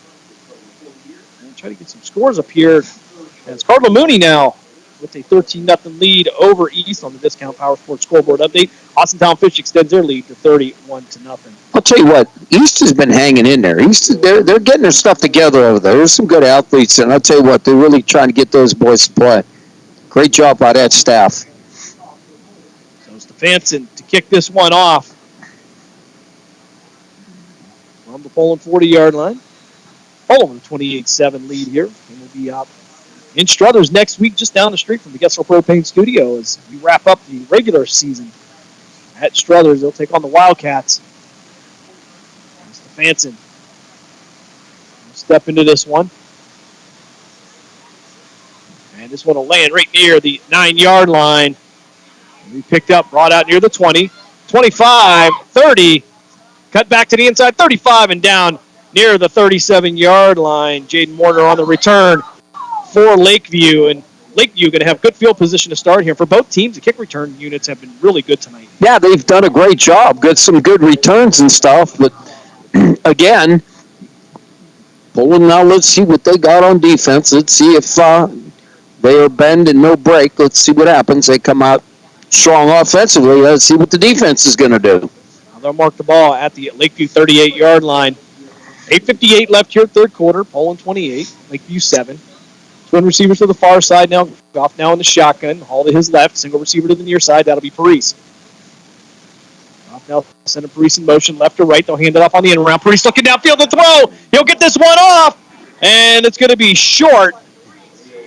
And try to get some scores up here. And it's Cardinal Mooney now with a 13-0 lead over East on the Discount Power Sports scoreboard update. Austintown Fish extends their lead to 31-0. I'll tell you what, East has been hanging in there. East, they're getting their stuff together over there. There's some good athletes, and I'll tell you what, they're really trying to get those boys to play. Great job by that staff. So Stefanson to kick this one off from the Poland 40-yard line. Poland with a 28-7 lead here, and we'll be out in Struthers next week, just down the street from the Gessler Propane Studio as we wrap up the regular season at Struthers. They'll take on the Wildcats. Stefanson will step into this one. And this one will land right near the 9-yard line. We picked up, brought out near the 20, 25, 30, cut back to the inside, 35, and down near the 37-yard line. Jaden Warner on the return for Lakeview, and Lakeview going to have good field position to start here. For both teams, the kick return units have been really good tonight. Yeah, they've done a great job. Got some good returns and stuff, but again, Poland now, let's see what they got on defense. Let's see if they are bend and no break. Let's see what happens. They come out strong offensively. Let's see what the defense is going to do. Now they'll mark the ball at the Lakeview 38-yard line. 8:58 left here, third quarter. Poland 28, Lakeview 7. Twin receivers to the far side now. Goff now in the shotgun. Hall to his left. Single receiver to the near side. That'll be Parise. Goff now sending Parise in motion left to right. They'll hand it off on the end around. Parise looking downfield to throw. He'll get this one off. And it's going to be short.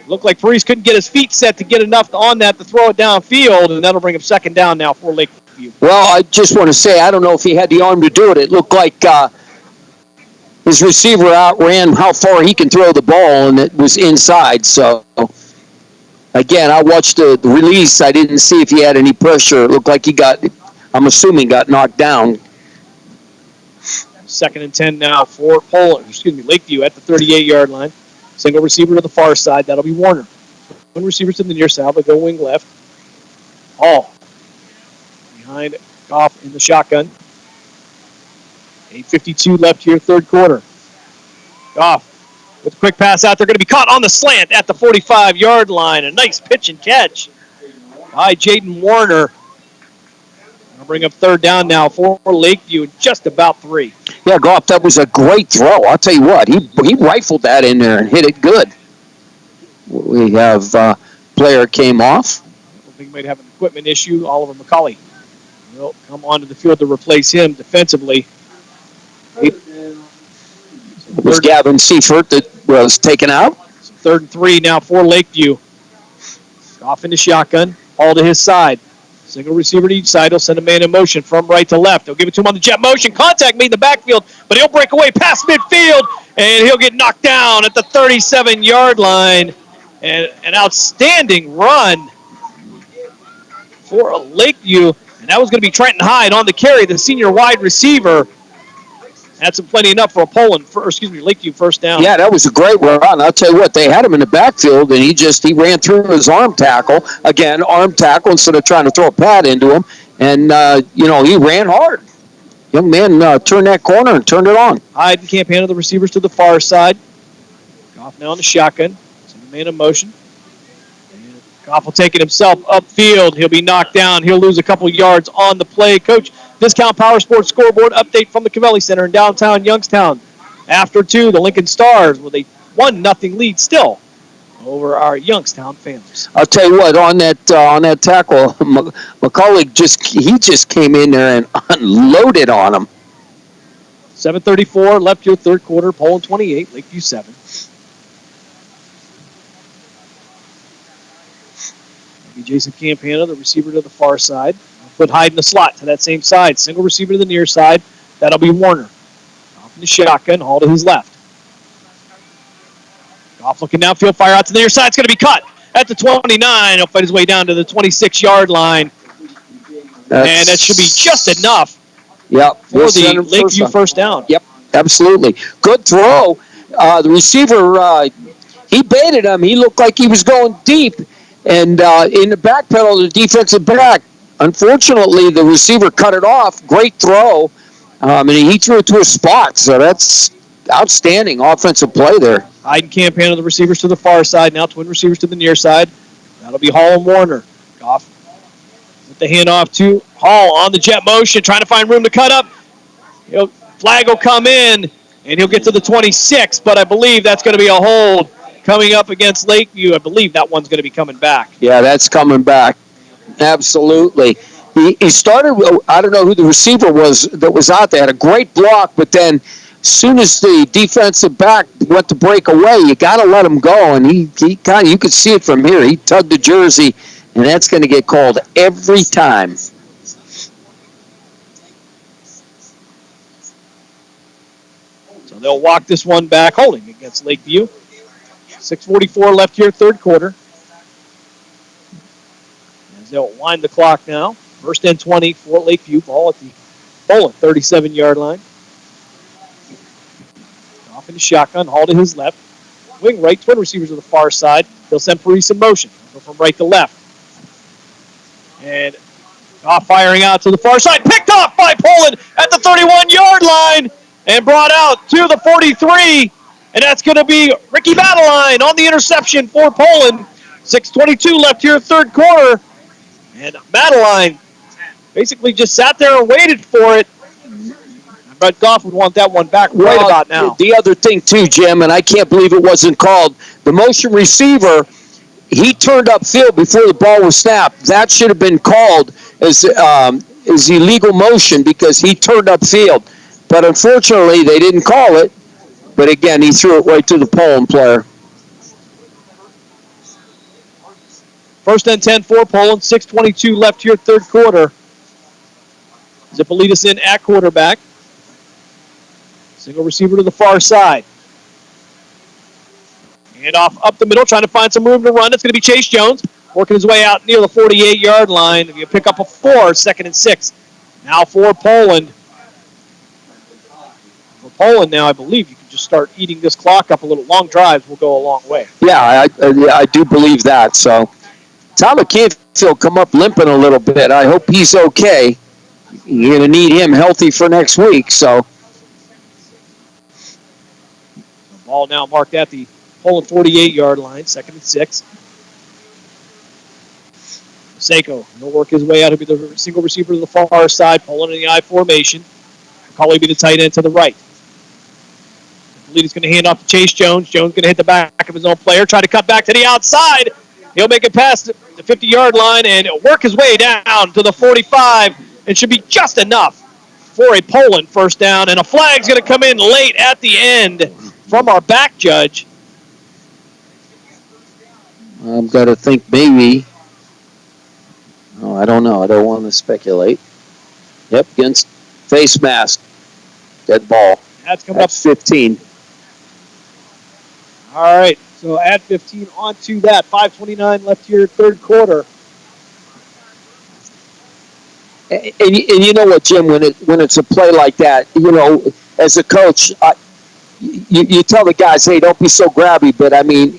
Looked like Parise couldn't get his feet set to get enough on that to throw it downfield. And that'll bring him second down now for Lakeview. Well, I just want to say, I don't know if he had the arm to do it. It looked like his receiver outran how far he can throw the ball, and it was inside. So, again, I watched the release. I didn't see if he had any pressure. It looked like he got, I'm assuming, got knocked down. 2nd and 10 now for Lakeview at the 38-yard line. Single receiver to the far side. That'll be Warner. One receiver to the near side. They'll go wing left. Hall behind Goff in the shotgun. 8:52 left here, third quarter. Goff with a quick pass out. They're going to be caught on the slant at the 45-yard line. A nice pitch and catch by Jaden Warner. I'll bring up third down now for Lakeview, just about 3. Yeah, Goff, that was a great throw. I'll tell you what, he rifled that in there and hit it good. We have player came off. I think he might have an equipment issue. Oliver McCauley will come onto the field to replace him defensively. It was Gavin Seifert that was taken out. 3rd and 3 now for Lakeview. Off into shotgun. All to his side. Single receiver to each side. He'll send a man in motion from right to left. He'll give it to him on the jet motion. Contact made in the backfield, but he'll break away past midfield, and he'll get knocked down at the 37-yard line. And an outstanding run for Lakeview. And that was going to be Trenton Hyde on the carry, the senior wide receiver. That's plenty enough for Lakeview first down. Yeah, that was a great run. I'll tell you what, they had him in the backfield, and he ran through his arm tackle. Again, arm tackle instead of trying to throw a pad into him. And, he ran hard. young man turned that corner and turned it on. Hyde and Campana, the receivers to the far side. Goff now in the shotgun. Send the man in motion. And Goff will take it himself upfield. He'll be knocked down. He'll lose a couple yards on the play. Coach, Discount Power Sports scoreboard update from the Cavelli Center in downtown Youngstown. After 2, the Lincoln Stars with a 1-0 lead still over our Youngstown Phantoms. I'll tell you what, on that tackle, McCullough just came in there and unloaded on him. 7:34 left here, third quarter. Poland 28, Lakeview 7. Maybe Jason Campana, the receiver to the far side. Put Hyde in the slot to that same side. Single receiver to the near side. That'll be Warner. Off in the shotgun, Hall to his left. Goff looking downfield, fire out to the near side. It's going to be cut at the 29. He'll fight his way down to the 26-yard line. And that should be just enough for the Lakeview first down. Yep, absolutely. Good throw. The receiver, he baited him. He looked like he was going deep. And in the back pedal, the defensive back, unfortunately, the receiver cut it off. Great throw. And he threw it to a spot. So that's outstanding offensive play there. Hyde and Campana, the receivers to the far side. Now twin receivers to the near side. That'll be Hall and Warner. Goff with the handoff to Hall on the jet motion, trying to find room to cut up. Flag will come in, and he'll get to the 26, but I believe that's going to be a hold coming up against Lakeview. I believe that one's going to be coming back. Yeah, that's coming back. Absolutely. He started, I don't know who the receiver was that was out there, had a great block, but then as soon as the defensive back went to break away, you got to let him go. And he kind of, you could see it from here. He tugged the jersey, and that's going to get called every time. So they'll walk this one back, holding against Lakeview. 6:44 left here, third quarter. As they'll wind the clock now. First and 20 for Lakeview. Ball at the 37-yard line. Off in the shotgun, Hall to his left. Wing right, twin receivers to the far side. They'll send Parise in motion. Go from right to left. And Goff firing out to the far side. Picked off by Poland at the 31-yard line. And brought out to the 43. And that's going to be Ricky Madeline on the interception for Poland. 6:22 left here, third quarter. And Madeline basically just sat there and waited for it. But Goff would want that one back right about now. The other thing, too, Jim, and I can't believe it wasn't called, the motion receiver, he turned upfield before the ball was snapped. That should have been called as illegal motion because he turned upfield. But unfortunately, they didn't call it. But again, he threw it right to the Poland player. First and 10 for Poland. 6:22 left here, third quarter. Zippolitas in at quarterback. Single receiver to the far side. Hand off up the middle, trying to find some room to run. It's going to be Chase Jones, working his way out near the 48-yard line. You pick up a 4, 2nd and 6. Now for Poland. For Poland now, I believe you can just start eating this clock up a little. Long drives will go a long way. Yeah, I do believe that. So Tyler Canfield come up limping a little bit. I hope he's okay. You're going to need him healthy for next week. So the ball now marked at the Poland 48-yard line, 2nd and 6. Seiko will work his way out. He'll be the single receiver to the far side. Poland in the I formation. McCauley be the tight end to the right. The lead is going to hand off to Chase Jones. Jones going to hit the back of his own player. Try to cut back to the outside. He'll make it past the 50-yard line and work his way down to the 45. It should be just enough for a Poland first down. And a flag's going to come in late at the end from our back judge. I've got to think maybe. Oh, I don't know. I don't want to speculate. Yep, against face mask. Dead ball. That's coming up. 15. All right, so add 15 onto that. 5:29 left here, third quarter. And you know what, Jim? When it's a play like that, you know, as a coach, you tell the guys, hey, don't be so grabby. But I mean,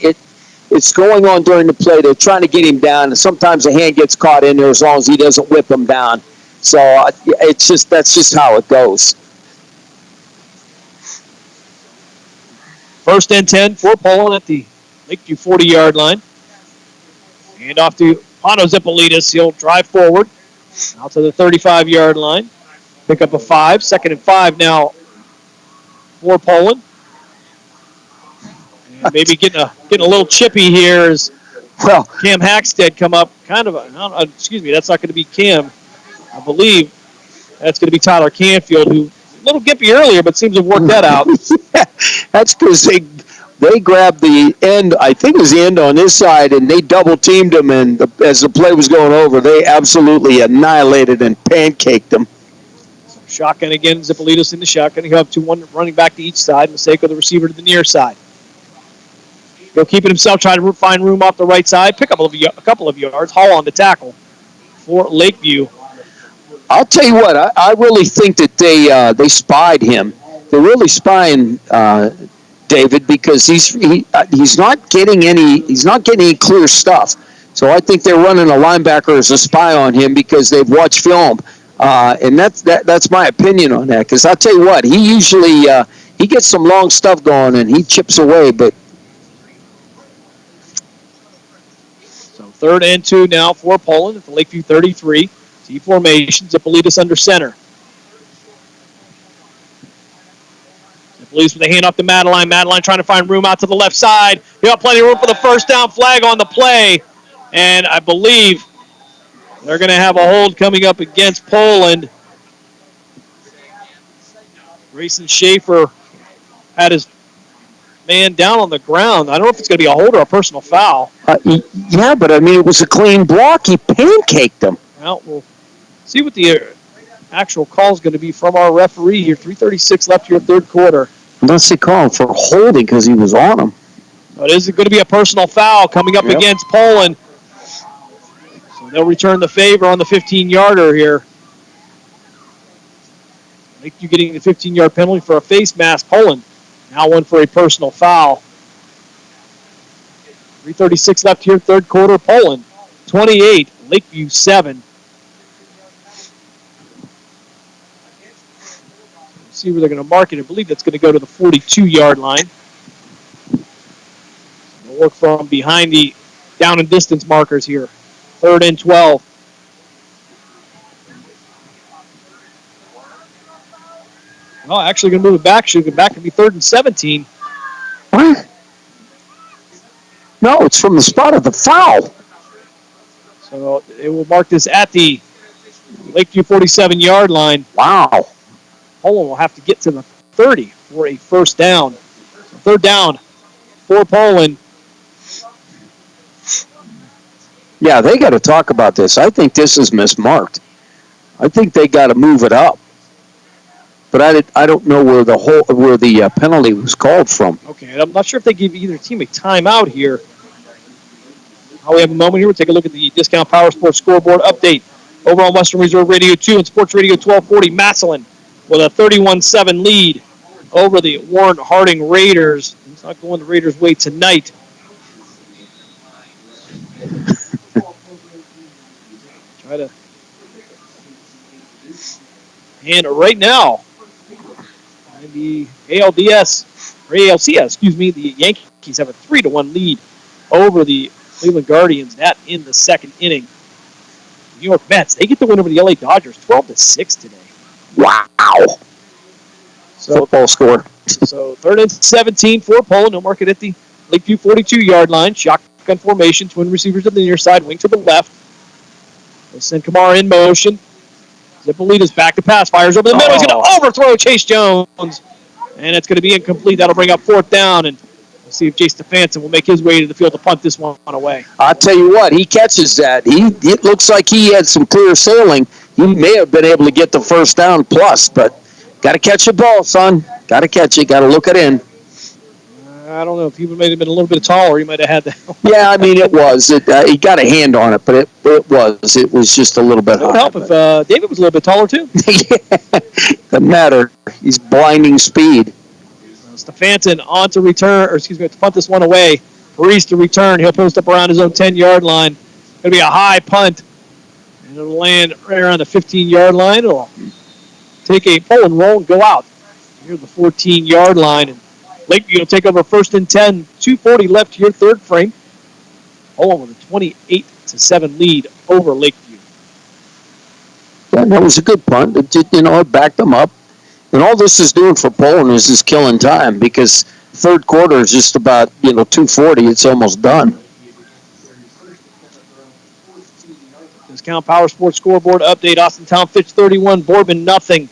it's going on during the play. They're trying to get him down, and sometimes a hand gets caught in there as long as he doesn't whip him down. So that's just how it goes. 1st and 10 for Poland at the Lakeview 40-yard line. Hand off to Pano Zipolitis. He'll drive forward out to the 35-yard line. Pick up a 5. 2nd and 5 now for Poland. And maybe getting a little chippy here as Cam Hackstead come up. Excuse me, that's not going to be Cam. I believe that's going to be Tyler Canfield, who a little gimpy earlier, but seems to have worked that out. Yeah, that's because they grabbed the end, I think it was the end on this side, and they double-teamed him, and as the play was going over, they absolutely annihilated and pancaked him. Shotgun again, Zipolitis in the shotgun. He'll have 2-1 running back to each side. Maseko, the receiver, to the near side. He'll keep it himself, trying to find room off the right side. Pick up a couple of yards. Hall on the tackle for Lakeview. I'll tell you what, I really think that they spied him. They're really spying David, because he's not getting any clear stuff. So I think they're running a linebacker as a spy on him because they've watched film, and that's my opinion on that. Because I'll tell you what, he usually he gets some long stuff going and he chips away. But so 3rd and 2 now for Poland at the Lakeview 33. T formation. Zipolitis under center. Zipolitis with a hand off to Madeline. Madeline trying to find room out to the left side. He got plenty of room for the first down. Flag on the play. And I believe they're going to have a hold coming up against Poland. Grayson Schaefer had his man down on the ground. I don't know if it's going to be a hold or a personal foul. Yeah, but I mean, it was a clean block. He pancaked him. Well, we'll see what the actual call is going to be from our referee here. 3:36 left here, 3rd quarter. Unless they call him for holding because he was on him. But is it going to be a personal foul coming up against Poland? So they'll return the favor on the 15-yarder here. Lakeview getting the 15-yard penalty for a face mask. Poland now one for a personal foul. 3:36 left here, 3rd quarter. Poland 28, Lakeview 7. See where they're going to mark it. I believe that's going to go to the 42-yard line. They'll work from behind the down and distance markers here. 3rd and 12. Well, actually going to move it back. Should go back to be 3rd and 17. What? No, it's from the spot of the foul. So it will mark this at the Lakeview 47-yard line. Wow. Poland will have to get to the 30 for a first down. So 3rd down for Poland. Yeah, they got to talk about this. I think this is mismarked. I think they got to move it up. But I don't know where the penalty was called from. Okay, I'm not sure if they give either team a timeout here. We have a moment here. We'll take a look at the Discount Power Sports scoreboard update over on Western Reserve Radio 2 and Sports Radio 1240. Massillon with a 31-7 lead over the Warren Harding Raiders. It's not going the Raiders' way tonight. Try to. And right now, the ALCS, the Yankees have a 3-1 lead over the Cleveland Guardians. That in the 2nd inning. New York Mets, they get the win over the LA Dodgers, 12-6 today. Wow. So, football score. So 3rd and 17 for Poland. No mark it at the Lakeview 42-yard line. Shotgun formation, twin receivers to the near side, wing to the left. They'll send Kamara in motion. Zipolitis back to pass, fires over the middle. He's going to overthrow Chase Jones. And it's going to be incomplete. That'll bring up 4th down. And we'll see if Jay Stefanson will make his way to the field to punt this one away. I'll tell you what, he catches that. It looks like he had some clear sailing. He may have been able to get the first down plus, but got to catch the ball, son. Got to catch it. Got to look it in. I don't know. If he might have been a little bit taller, he might have had that. Yeah, I mean, it was. He got a hand on it, but it was just a little bit high. It would help if David was a little bit taller, too. Yeah, doesn't matter. He's blinding speed. Stefanson on to return, to punt this one away. Reese to return. He'll post up around his own 10-yard line. Going to be a high punt. And it'll land right around the 15-yard line. It'll take a pull and roll and go out near the 14-yard line. And Lakeview will take over 1st and 10. 2:40 left here, third frame. Poland with a 28-7 lead over Lakeview. Yeah, that was a good punt. It backed them up. And all this is doing for Poland is just killing time because third quarter is just about, 2:40. It's almost done. Discount Power Sports scoreboard update. Austintown Fitch 31, Boardman nothing.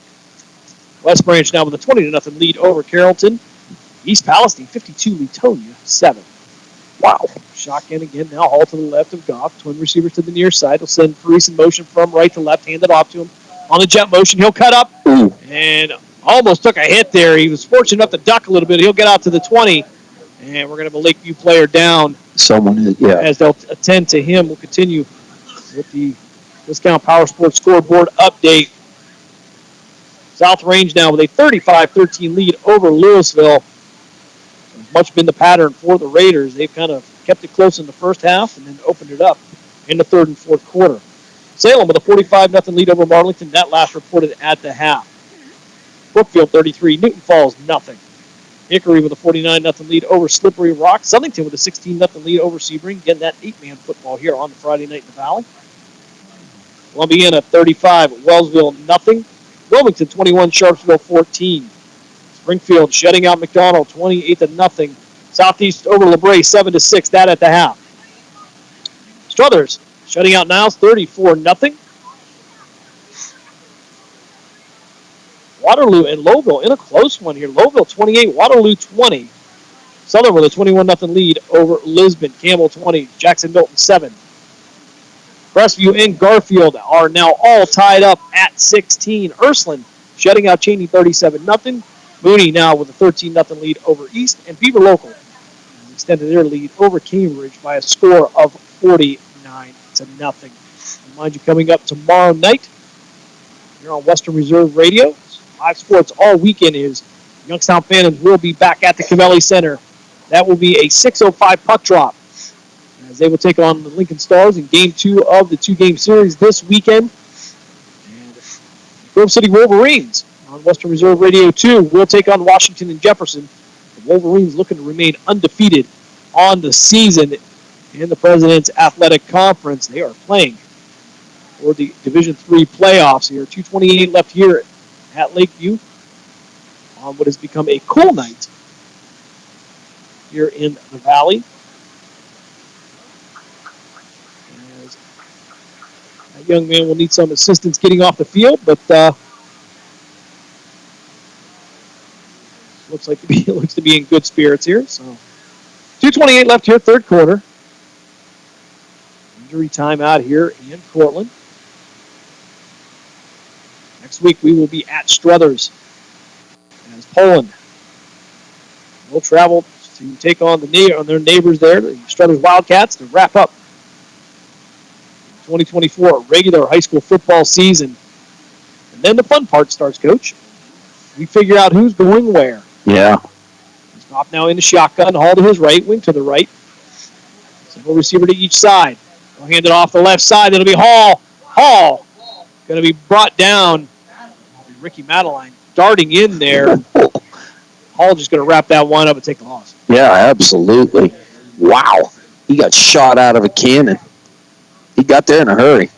West Branch now with a 20-0 lead over Carrollton. East Palestine 52, Letonia 7. Wow. Shotgun again now. Hall to the left of Goff. Twin receivers to the near side. He'll send Paris in motion from right to left. Hand it off to him. On the jet motion, he'll cut up. Ooh. And almost took a hit there. He was fortunate enough to duck a little bit. He'll get out to the 20. And we're going to have a Lakeview player down. As they'll attend to him. We'll continue with the Discount Power Sports scoreboard update. South Range now with a 35-13 lead over Louisville. It's much been the pattern for the Raiders. They've kind of kept it close in the first half and then opened it up in the third and fourth quarter. Salem with a 45-0 lead over Marlington. That last reported at the half. Brookfield 33, Newton Falls nothing. Hickory with a 49-0 lead over Slippery Rock. Southington with a 16-0 lead over Sebring. Again, that 8-man football here on the Friday night in the Valley. Columbiana 35, Wellsville nothing. Wilmington 21, Sharpsville 14. Springfield shutting out McDonald 28-0. Southeast over LeBray 7-6. That at the half. Struthers shutting out Niles 34-0. Waterloo and Lowville in a close one here. Lowville 28, Waterloo 20. Southern with a 21-0 lead over Lisbon. Campbell 20, Jackson Milton 7. Crestview and Garfield are now all tied up at 16. Ursuline shutting out Cheney 37-0. Mooney now with a 13-0 lead over East. And Beaver Local extended their lead over Cambridge by a score of 49-0. Remind you, coming up tomorrow night here on Western Reserve Radio, live sports all weekend is Youngstown Phantoms will be back at the Cavelli Center. That will be a 6:05 puck drop as they will take on the Lincoln Stars in Game 2 of the two-game series this weekend. And Grove City Wolverines on Western Reserve Radio 2 will take on Washington and Jefferson. The Wolverines looking to remain undefeated on the season in the President's Athletic Conference. They are playing for the Division III playoffs here. 2:28 left here at Lakeview on what has become a cool night here in the Valley. As that young man will need some assistance getting off the field, but looks to be in good spirits here. So 2:28 left here, third quarter. Injury timeout here in Cortland. Next week we will be at Struthers as Poland will travel to take on their neighbors there, the Struthers Wildcats, to wrap up 2024 regular high school football season. And then the fun part starts, Coach. We figure out who's going where. Yeah. He's off now in the shotgun. Hall to his right, wing to the right. Single receiver to each side. He'll hand it off the left side. It'll be Hall. Hall going to be brought down. Ricky Madeline darting in there. Hall just going to wrap that one up and take the loss. Yeah, absolutely. Wow. He got shot out of a cannon. He got there in a hurry.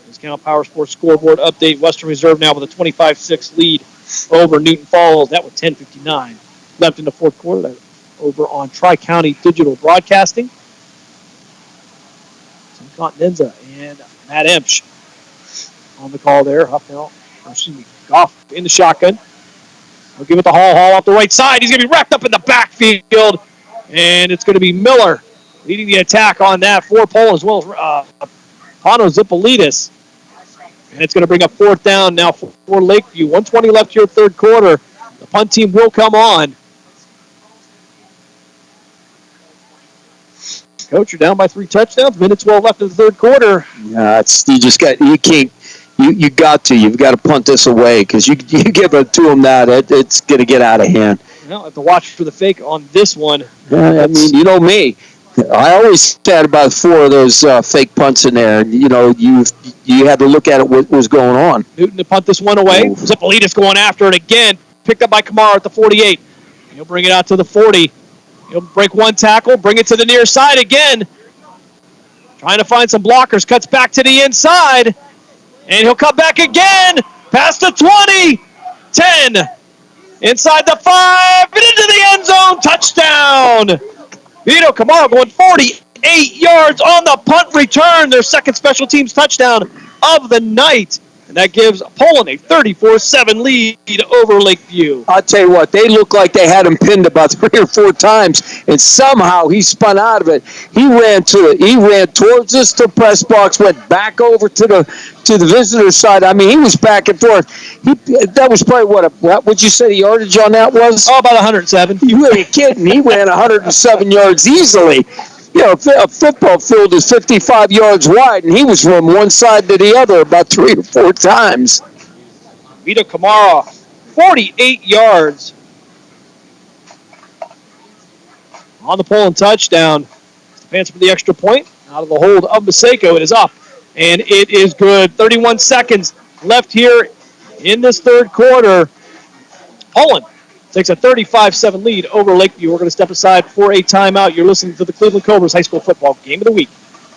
Discount Power Sports scoreboard update. Western Reserve now with a 25-6 lead over Newton Falls. That was 10:59 left in the fourth quarter. Over on Tri-County Digital Broadcasting. Tim Continenza and Matt Emsch on the call there. Goff in the shotgun. We'll give it to Hall. Hall off the right side. He's going to be wrapped up in the backfield. And it's going to be Miller leading the attack on that for Pole as well as Pano Zipolidis. And it's going to bring up fourth down now for Lakeview. 1:20 left here, third quarter. The punt team will come on. Coach, you're down by 3 touchdowns. Minute 12 left in the third quarter. Yeah, you've got to punt this away because you give it to them now, it's going to get out of hand. Well, have to watch for the fake on this one. I mean, you know me. I always said about 4 of those fake punts in there. You know, you had to look at it what was going on. Newton to punt this one away. Zipolitis going after it again. Picked up by Kamara at the 48. He'll bring it out to the 40. He'll break one tackle, bring it to the near side again. Trying to find some blockers. Cuts back to the inside. And he'll come back again. Past the 20. 10. Inside the 5. And into the end zone. Touchdown. Vito Kamara going 48 yards on the punt return. Their second special teams touchdown of the night. And that gives Poland a 34-7 lead over Lakeview. I'll tell you what, they look like they had him pinned about 3 or 4 times, and somehow he spun out of it. He ran towards us to press box, went back over to the visitor side. I mean, he was back and forth. That was probably what would you say the yardage on that was? Oh, about 107. You ain't kidding. He ran 107 yards easily. You know, a football field is 55 yards wide, and he was from one side to the other about 3 or 4 times. Vito Kamara, 48 yards on the Poland touchdown. Advance for the extra point. Out of the hold of Maseko. It is up, and it is good. 31 seconds left here in this third quarter. Poland takes a 35-7 lead over Lakeview. We're going to step aside for a timeout. You're listening to the Cleveland Cobras High School Football Game of the Week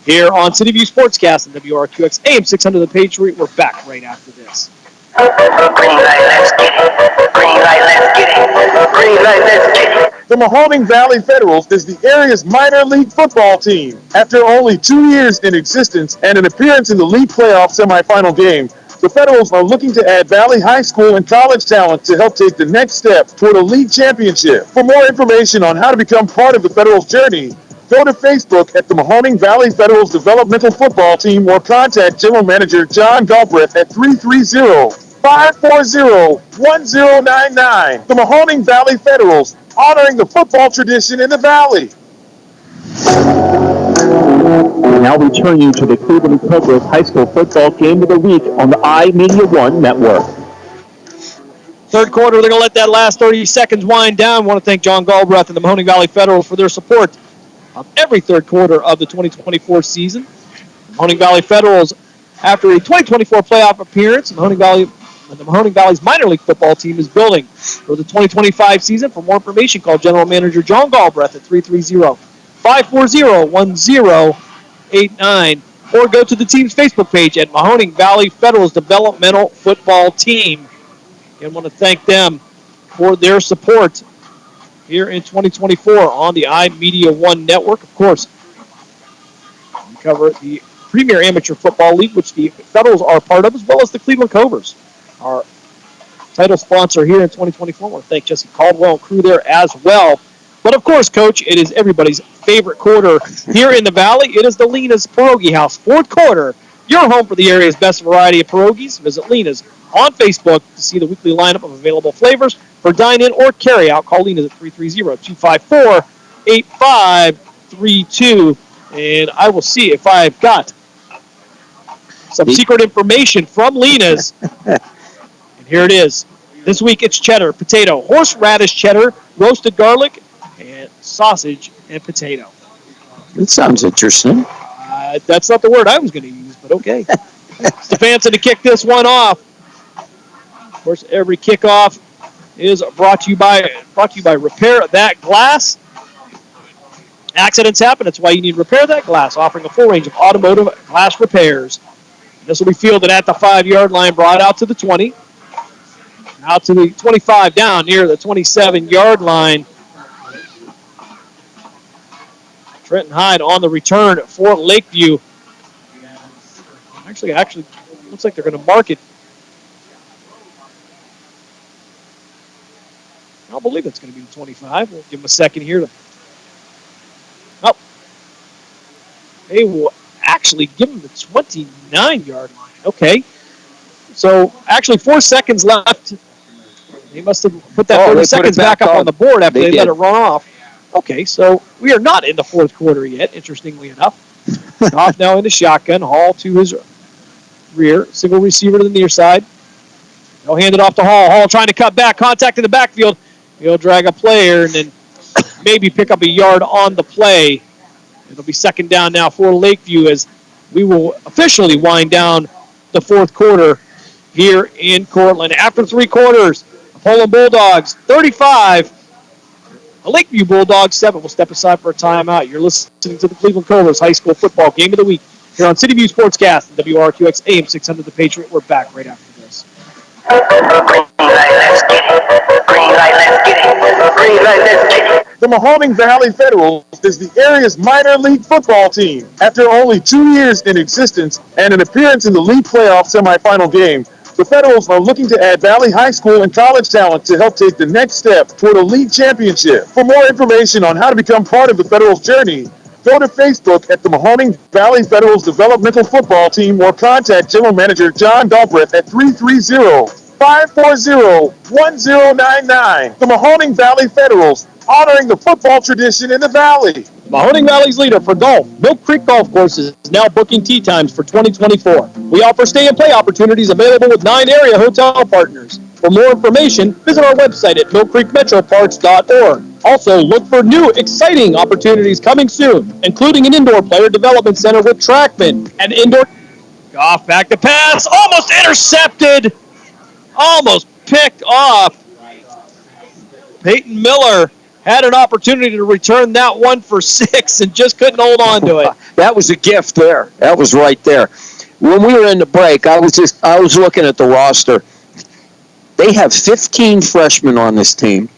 here on City View Sportscast and WRQX AM 600 The Patriot. We're back right after this. Green light, let's get it. Green light, let's get it. Green light, let's get it. The Mahoning Valley Federals is the area's minor league football team. After only 2 years in existence and an appearance in the league playoff semifinal game, the Federals are looking to add Valley High School and college talent to help take the next step toward a league championship. For more information on how to become part of the Federals' journey, go to Facebook at the Mahoning Valley Federals Developmental Football Team or contact General Manager John Galbraith at 330-540-1099. The Mahoning Valley Federals, honoring the football tradition in the Valley. Now we turn you to the Cleveland Cobras High School Football Game of the Week on the iMedia One Network. Third quarter, they're going to let that last 30 seconds wind down. I want to thank John Galbraith and the Mahoning Valley Federals for their support of every third quarter of the 2024 season. The Mahoning Valley Federals, after a 2024 playoff appearance, the Mahoning Valley's minor league football team is building for the 2025 season. For more information, call General Manager John Galbraith at 330-540-1089 or go to the team's Facebook page at Mahoning Valley Federals Developmental Football Team. And want to thank them for their support here in 2024 on the iMedia One Network. Of course, we cover the Premier Amateur Football League, which the Federals are part of, as well as the Cleveland Cobras, our title sponsor here in 2024. I want to thank Jesse Caldwell and crew there as well. But, of course, Coach, it is everybody's favorite quarter here in the Valley. It is the Lena's Pierogi House. Fourth quarter, your home for the area's best variety of pierogies. Visit Lena's on Facebook to see the weekly lineup of available flavors. For dine-in or carry-out, call Lena's at 330-254-8532. And I will see if I've got some secret information from Lena's. And here it is. This week it's cheddar, potato, horseradish cheddar, roasted garlic, and sausage and potato. It sounds interesting. That's not the word I was going to use, but okay. Stefanson to kick this one off. Of course, every kickoff is brought to you by Repair That Glass. Accidents happen. That's why you need Repair That Glass, offering a full range of automotive glass repairs. This will be fielded at the 5-yard line, brought out to the 20. Out to the 25, down near the 27-yard line. Trenton Hyde on the return for Lakeview. Actually, looks like they're going to mark it. I don't believe it's going to be the 25. We'll give them a second here. They will actually give them the 29-yard line. Okay. So, actually, 4 seconds left. They must have put that 30 seconds back up on the board after they let it run off. Okay, so we are not in the fourth quarter yet, interestingly enough. Off now in the shotgun. Hall to his rear. Single receiver to the near side. They'll hand it off to Hall. Hall trying to cut back. Contact in the backfield. He'll drag a player and then maybe pick up a yard on the play. It'll be second down now for Lakeview as we will officially wind down the fourth quarter here in Cortland. After 3 quarters, the Poland Bulldogs 35, the Lakeview Bulldogs 7. We'll step aside for a timeout. You're listening to the Cleveland Cobras High School Football Game of the Week here on City View Sportscast, WRQX AM 600 The Patriot. We're back right after this. The Mahoning Valley Federals is the area's minor league football team. After only 2 years in existence and an appearance in the league playoff semifinal game, the Federals are looking to add Valley High School and college talent to help take the next step toward a league championship. For more information on how to become part of the Federals' journey, go to Facebook at the Mahoning Valley Federals Developmental Football Team or contact General Manager John Galbraith at 330-540-1099. The Mahoning Valley Federals, honoring the football tradition in the Valley. Mahoning Valley's leader for golf, Milk Creek Golf Courses, is now booking tee times for 2024. We offer stay and play opportunities available with 9 area hotel partners. For more information, visit our website at millcreekmetroparks.org. Also, look for new, exciting opportunities coming soon, including an indoor player development center with Trackman and indoor. Goff back to pass, almost intercepted, almost picked off. Peyton Miller had an opportunity to return that one for 6 and just couldn't hold on to it. That was a gift there. That was right there. When we were in the break, I was looking at the roster. They have 15 freshmen on this team.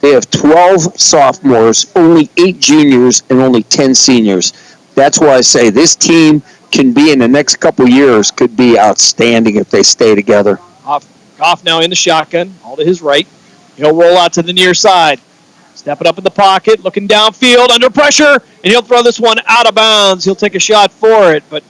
They have 12 sophomores, only 8 juniors, and only 10 seniors. That's why I say this team can be in the next couple years, could be outstanding if they stay together. Goff now in the shotgun, all to his right. He'll roll out to the near side. Stepping up in the pocket, looking downfield, under pressure, and he'll throw this one out of bounds. He'll take a shot for it, but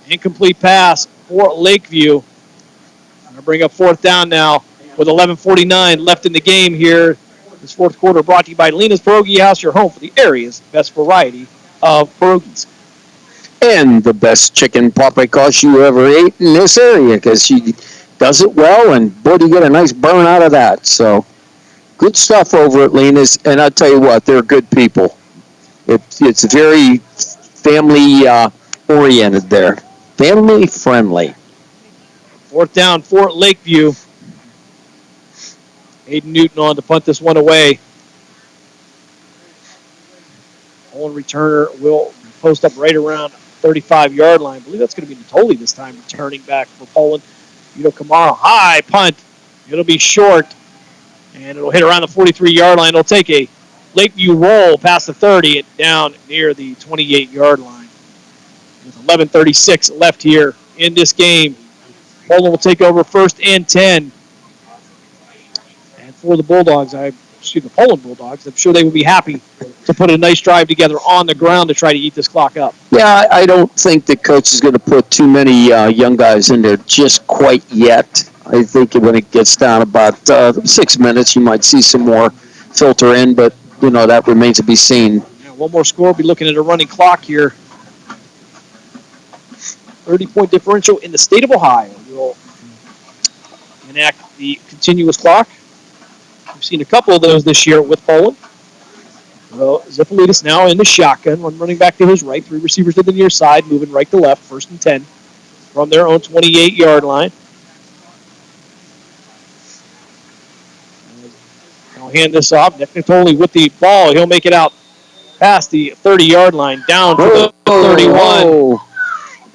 incomplete pass for Lakeview. I'm going to bring up fourth down now with 11:49 left in the game here. This fourth quarter brought to you by Lena's Pierogi House, your home for the area's best variety of pierogies. And the best chicken paprikash you ever ate in this area, because she does it well, and boy, do you get a nice burn out of that. So good stuff over at Lena's, and I'll tell you what, they're good people. It's very family oriented there, family friendly. Fourth down for Lakeview. Aiden Newton on to punt this one away. Owen returner will post up right around 35-yard line. I believe that's going to be Natoli this time, returning back for Poland. Vito Kamara, high punt. It'll be short, and it'll hit around the 43-yard line. It'll take a Lakeview roll past the 30 and down near the 28-yard line. With 11:36 left here in this game, Poland will take over first and 10. And for the Bulldogs, the Poland Bulldogs, I'm sure they will be happy to put a nice drive together on the ground to try to eat this clock up. Yeah, I don't think the coach is going to put too many young guys in there just quite yet. I think when it gets down about 6 minutes, you might see some more filter in, but, that remains to be seen. Yeah, one more score. We'll be looking at a running clock here. 30-point differential in the state of Ohio. We'll enact the continuous clock. We've seen a couple of those this year with Poland. Well, Zippolitis now in the shotgun, running back to his right. 3 receivers to the near side, moving right to left, first and 10 from their own 28-yard line. I'll hand this off. Nick Natoli with the ball. He'll make it out past the 30-yard line, down to the 31. Whoa.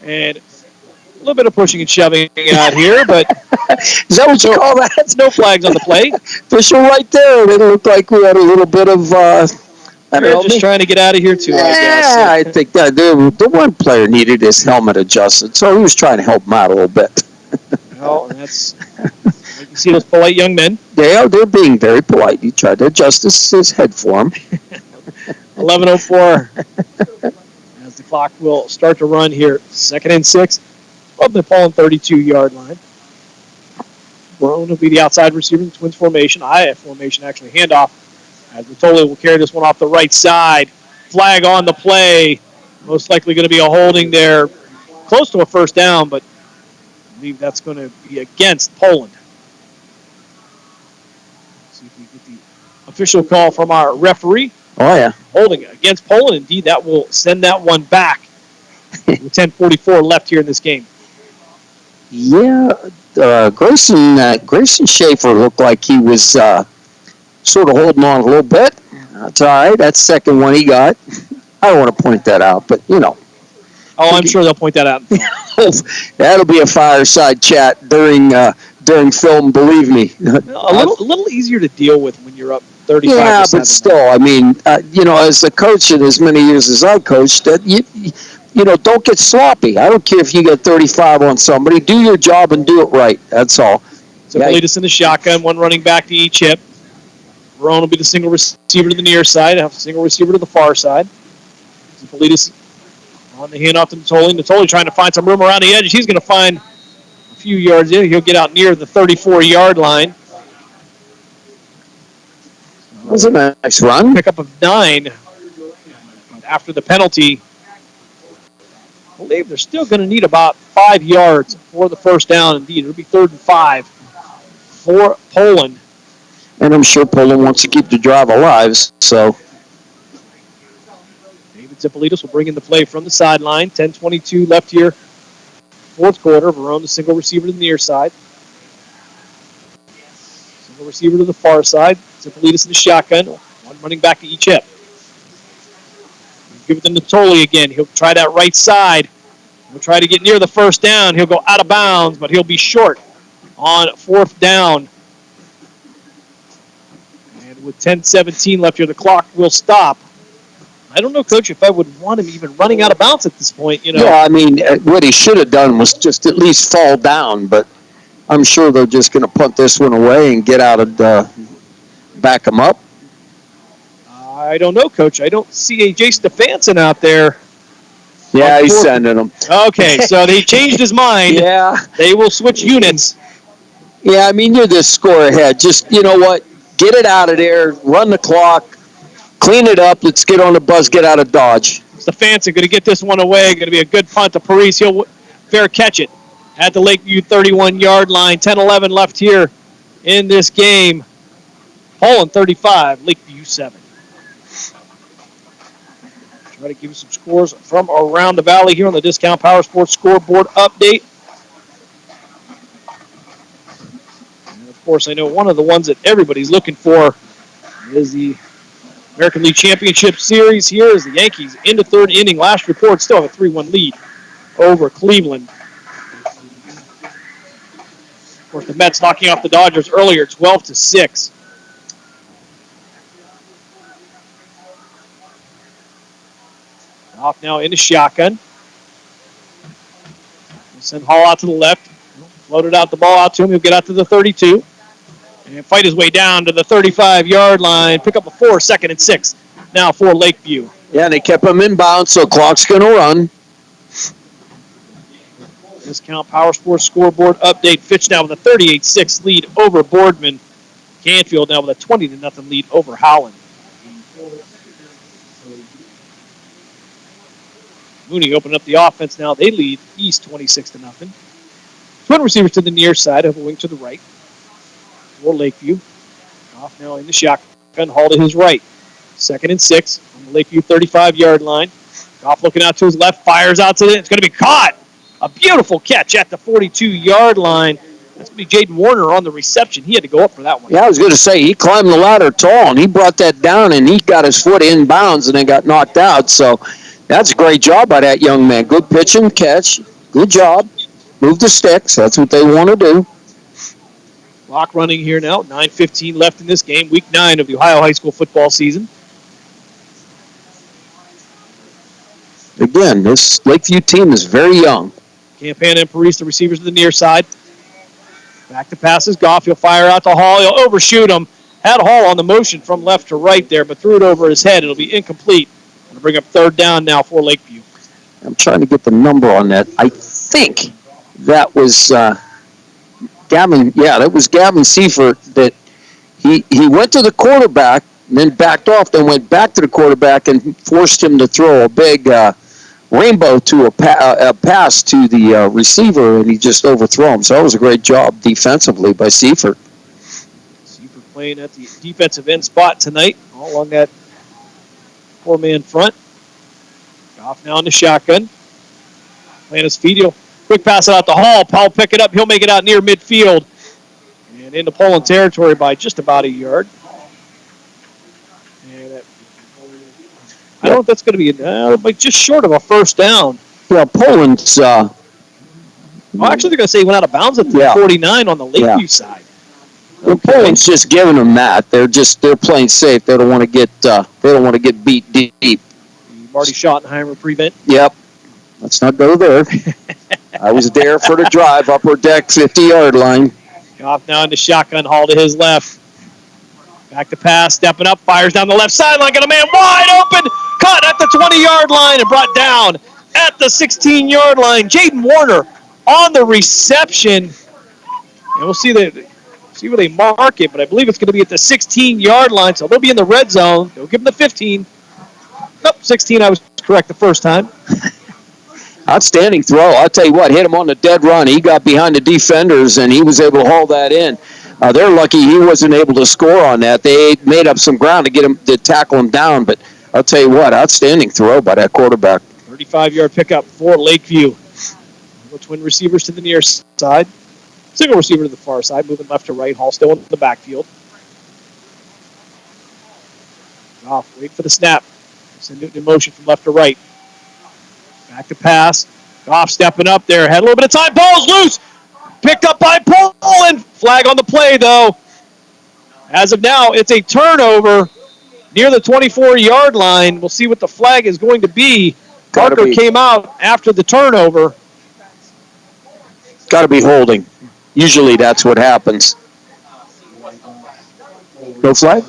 And a little bit of pushing and shoving out here, but is that what you call that? No flags on the play. Official right there. It looked like we had a little bit of, just trying to get out of here too, I guess. Yeah, I think that the one player needed his helmet adjusted, so he was trying to help him out a little bit. Well, that's, you can see those polite young men. They're being very polite. He tried to adjust his head for him. 11:04 as the clock will start to run here. 2nd and 6 from the Poland 32-yard line. Brown will be the outside receiver in the Twins formation. IF formation, actually, handoff. As Natoli will carry this one off the right side. Flag on the play. Most likely going to be a holding there. Close to a first down, but I believe that's going to be against Poland. Let's see if we get the official call from our referee. Oh, yeah. Holding it against Poland. Indeed, that will send that one back. With 10:44 left here in this game. Yeah, Grayson Schaefer looked like he was sort of holding on a little bit. That's all right. That's the second one he got. I don't want to point that out, but, you know. Oh, I'm sure they'll point that out. That'll be a fireside chat during film, believe me. A little easier to deal with when you're up 35. Yeah, but still, I mean, as a coach in as many years as I coached, that you know, don't get sloppy. I don't care if you get 35 on somebody. Do your job and do it right. That's all. So Politis in the shotgun, one running back to each hip. Verone will be the single receiver to the near side, have a single receiver to the far side. So Politis on the handoff to Natoli. Natoli trying to find some room around the edge. He's going to find a few yards in. He'll get out near the 34-yard line. That was a nice run. Pickup of 9 after the penalty. I believe they're still going to need about 5 yards for the first down. Indeed, it'll be 3rd and 5 for Poland. And I'm sure Poland wants to keep the drive alive, so. David Zipolitis will bring in the play from the sideline. 10:22 left here, fourth quarter. Verone, the single receiver to the near side. Single receiver to the far side. Zipolitis in the shotgun. One running back to each hip. Give it to Natoli again. He'll try that right side. He'll try to get near the first down. He'll go out of bounds, but he'll be short on 4th down. And with 10:17 left here, the clock will stop. I don't know, Coach, if I would want him even running out of bounds at this point. You know. Yeah, I mean, what he should have done was just at least fall down, but I'm sure they're just going to punt this one away and get out of back him up. I don't know, Coach. I don't see A.J. Stefanson out there. Yeah, he's sending them. Okay, so they changed his mind. Yeah. They will switch units. Yeah, I mean, you're this score ahead. Just, you know what, get it out of there, run the clock, clean it up, let's get on the bus, get out of Dodge. Stefanson going to get this one away. Going to be a good punt to Paris. He'll fair catch it at the Lakeview 31-yard line. 10-11 left here in this game. Poland 35, Lakeview 7. Try to give you some scores from around the valley here on the Discount Power Sports scoreboard update. And of course, I know one of the ones that everybody's looking for is the American League Championship Series here as the Yankees into 3rd inning. Last report still have a 3-1 lead over Cleveland. Of course, the Mets knocking off the Dodgers earlier, 12-6. Off now into shotgun. We'll send Hall out to the left. Floated out the ball out to him. He'll get out to the 32. And fight his way down to the 35-yard line. Pick up a 4, 2nd and 6. Now for Lakeview. Yeah, they kept him inbound, so clock's going to run. Discount Power Sports scoreboard update. Fitch now with a 38-6 lead over Boardman. Canfield now with a 20-0 lead over Howland. Mooney opening up the offense now. They lead East 26-0. Twin receivers to the near side, have a wing to the right. For Lakeview. Off now in the shotgun. Hall to his right. 2nd and 6 on the Lakeview 35-yard line. Goff looking out to his left. Fires out to it. It's going to be caught. A beautiful catch at the 42-yard line. That's going to be Jaden Warner on the reception. He had to go up for that one. Yeah, I was going to say, he climbed the ladder tall, and he brought that down, and he got his foot in bounds and then got knocked out. So that's a great job by that young man. Good pitch and catch. Good job. Move the sticks. That's what they want to do. Clock running here now. 9:15 left in this game. Week 9 of the Ohio high school football season. Again, this Lakeview team is very young. Campana and Paris, the receivers to the near side. Back to passes. Goff, he'll fire out to Hall. He'll overshoot him. Had Hall on the motion from left to right there, but threw it over his head. It'll be incomplete. Going to bring up 3rd down now for Lakeview. I'm trying to get the number on that. I think that was Gavin. Yeah, that was Gavin Seifert. That he went to the quarterback, and then backed off, then went back to the quarterback and forced him to throw a big rainbow to a pass to the receiver, and he just overthrew him. So that was a great job defensively by Seifert. Seifert playing at the defensive end spot tonight, all along that Four-man front. Goff now in the shotgun. Playing his feet. He'll quick pass it out to Hall. Powell pick it up. He'll make it out near midfield. And into Poland territory by just about a yard. And I don't know if that's going to be like just short of a first down. Yeah, Poland's. Well, actually, they're going to say he went out of bounds at the 49 on the Lakeview side. Well, Poland's just giving them that. They're playing safe. They don't want to get beat deep. Marty Schottenheimer prevent. Yep. Let's not go there. I was there for the drive, upper deck, 50-yard line. Off now into shotgun. Hall to his left. Back to pass, stepping up, fires down the left sideline. Got a man wide open. Caught at the 20-yard line and brought down at the 16-yard line. Jaden Warner on the reception. And we'll see where they mark it, but I believe it's going to be at the 16-yard line, so they'll be in the red zone. They'll give them the 15. Nope, 16. I was correct the first time. Outstanding throw. I'll tell you what, hit him on the dead run. He got behind the defenders, and he was able to haul that in. They're lucky he wasn't able to score on that. They made up some ground to tackle him down, but I'll tell you what, outstanding throw by that quarterback. 35-yard pickup for Lakeview. Twin receivers to the near side. Single receiver to the far side, moving left to right. Hall still in the backfield. Off, wait for the snap. Send it in motion from left to right. Back to pass. Goff stepping up there. Had a little bit of time. Ball's loose. Picked up by Poland. Flag on the play, though. As of now, it's a turnover near the 24-yard line. We'll see what the flag is going to be. Parker came out after the turnover. Got to be holding. Usually that's what happens. No flag?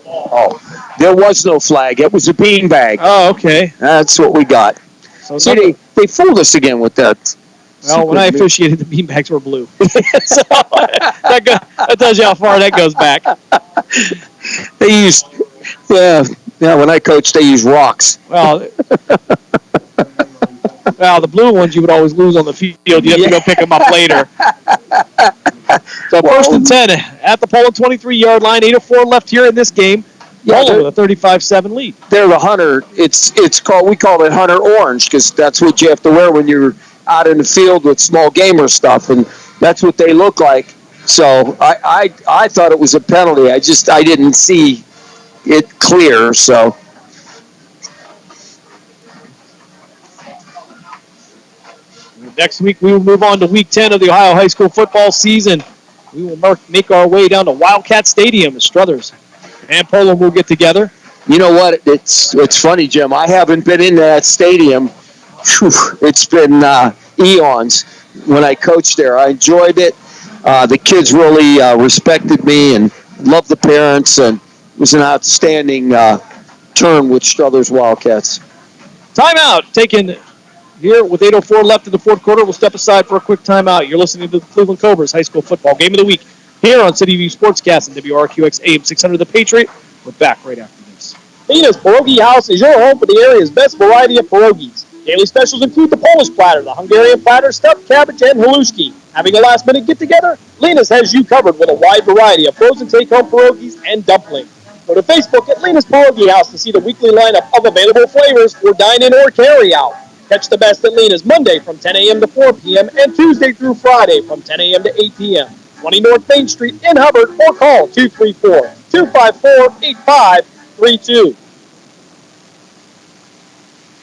Oh, there was no flag. It was a beanbag. Oh, okay. That's what we got. So see, they fooled us again with that. Well, when I officiated, the beanbags were blue. So that tells you how far that goes back. They used, when I coached, they used rocks. Well, the blue ones you would always lose on the field. You have to go pick them up later. So first and 10 at the Poland 23-yard line. 8:04 left here in this game. Poland with a 35-7 lead. They're the Hunter. We call it Hunter Orange because that's what you have to wear when you're out in the field with small gamer stuff, and that's what they look like. So I thought it was a penalty. I didn't see it clear. So. Next week, we will move on to Week 10 of the Ohio High School football season. We will make our way down to Wildcat Stadium as Struthers and Poland will get together. You know what? It's funny, Jim. I haven't been in that stadium. It's been eons when I coached there. I enjoyed it. The kids really respected me and loved the parents, and it was an outstanding term with Struthers Wildcats. Timeout taken here with 8:04 left in the fourth quarter. We'll step aside for a quick timeout. You're listening to the Cleveland Cobras High School Football Game of the Week here on City View Sportscast and WRQX AM 600 The Patriot. We're back right after this. Lena's Pierogi House is your home for the area's best variety of pierogies. Daily specials include the Polish platter, the Hungarian platter, stuffed cabbage, and haluski. Having a last-minute get-together? Lena's has you covered with a wide variety of frozen take-home pierogies and dumplings. Go to Facebook at Lena's Pierogi House to see the weekly lineup of available flavors for dine-in or carry-out. Catch the best at Lena's Monday from 10 a.m. to 4 p.m. and Tuesday through Friday from 10 a.m. to 8 p.m. 20 North Main Street in Hubbard or call 234-254-8532.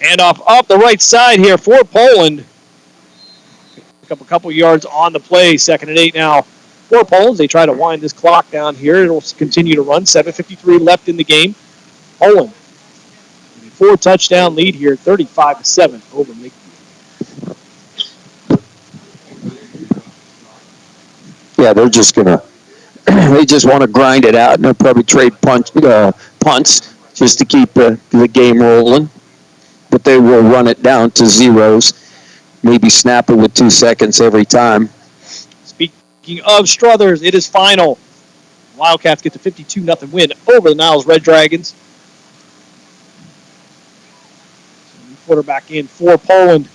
And off the right side here for Poland. Pick up a couple yards on the play. 2nd and 8 now for Poland. They try to wind this clock down here. It'll continue to run. 7:53 left in the game. Poland. 4-touchdown lead here, 35-7 over Lakeview. Yeah, they're just they just want to grind it out, and they'll probably trade punts just to keep the game rolling. But they will run it down to zeros, maybe snap it with 2 seconds every time. Speaking of Struthers, it is final. Wildcats get the 52-0 win over the Niles Red Dragons. Quarterback in for Poland.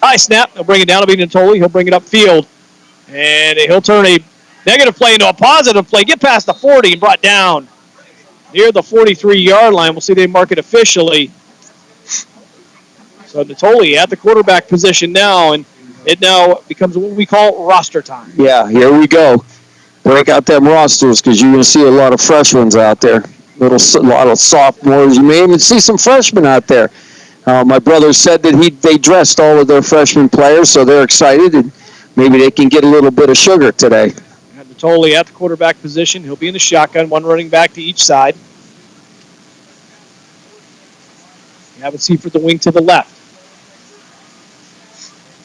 High snap. They'll bring it down to Natoli. He'll bring it upfield. And he'll turn a negative play into a positive play. Get past the 40 and brought down near the 43-yard line. We'll see they mark it officially. So Natoli at the quarterback position now, and it now becomes what we call roster time. Yeah, here we go. Break out them rosters because you're going to see a lot of fresh ones out there. A lot of sophomores. You may even see some freshmen out there. My brother said that they dressed all of their freshman players, so they're excited, and maybe they can get a little bit of sugar today. And Natoli at the quarterback position. He'll be in the shotgun, one running back to each side. You have a seat for the wing to the left.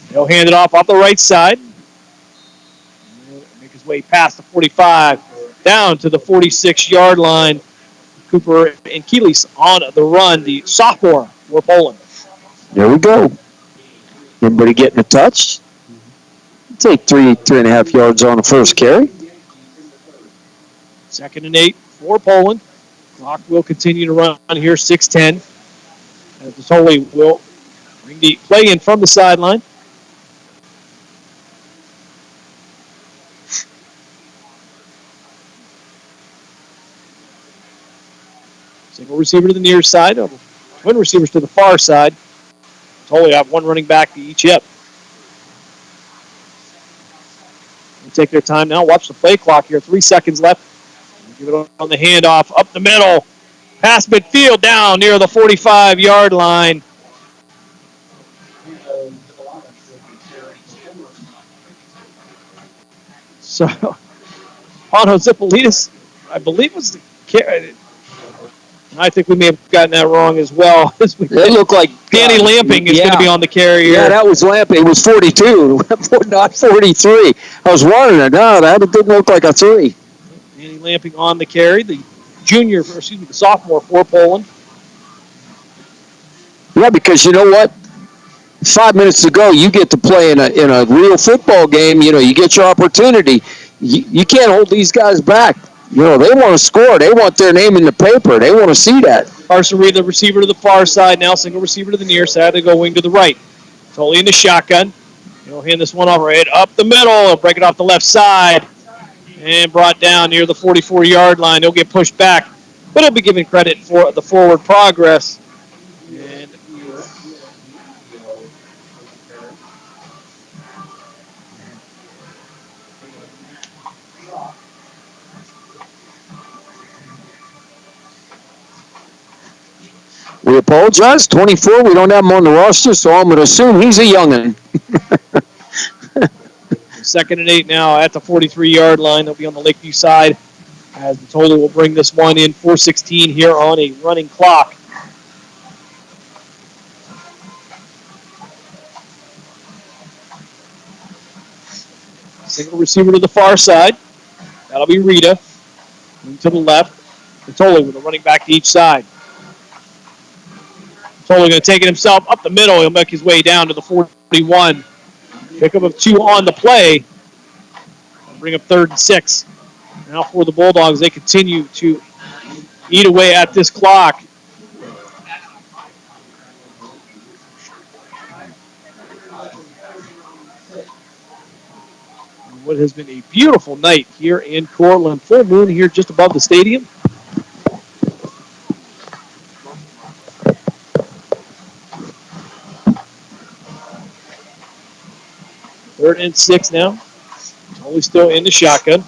He'll hand it off the right side. Make his way past the 45, down to the 46-yard line. Cooper and Keeley on the run, the sophomore for Poland. There we go. Everybody getting a touch. Take 3.5 yards on the first carry. 2nd and 8 for Poland. Clock will continue to run here, 6:10. As Natoli will bring the play in from the sideline. Single receiver to the near side. Twin receivers to the far side. Totally have one running back to each hip. We'll take their time now. Watch the play clock here. 3 seconds left. Give it on the handoff. Up the middle. Pass midfield down near the 45-yard line. So, Pano Zipolitis, I believe, was the carry. I think we may have gotten that wrong as well. It looked like Danny Lamping is going to be on the carry here. Yeah, that was Lamping. It was 42, not 43. I was wondering, no, that didn't look like a 3. Danny Lamping on the carry, the sophomore for Poland. Yeah, because you know what? 5 minutes ago, you get to play in a real football game. You know, you get your opportunity. You can't hold these guys back. You know, they want to score. They want their name in the paper. They want to see that. Carson Reed, the receiver to the far side. Now single receiver to the near side. They go wing to the right. Totally in the shotgun. He'll hand this one off right up the middle. He'll break it off the left side. And brought down near the 44-yard line. He'll get pushed back. But he'll be given credit for the forward progress. And we apologize. 24, we don't have him on the roster, so I'm going to assume he's a young'un. 2nd and 8 now at the 43-yard line. They'll be on the Lakeview side as Natoli will bring this one in. 4:16 here on a running clock. Single receiver to the far side. That'll be Rita. To the left. Natoli with a running back to each side. Natoli going to take it himself up the middle. He'll make his way down to the 41. Pickup of 2 on the play. Bring up 3rd and 6. Now for the Bulldogs, they continue to eat away at this clock. What has been a beautiful night here in Cortland. Full moon here just above the stadium. Third and 6 now. Only still in the shotgun.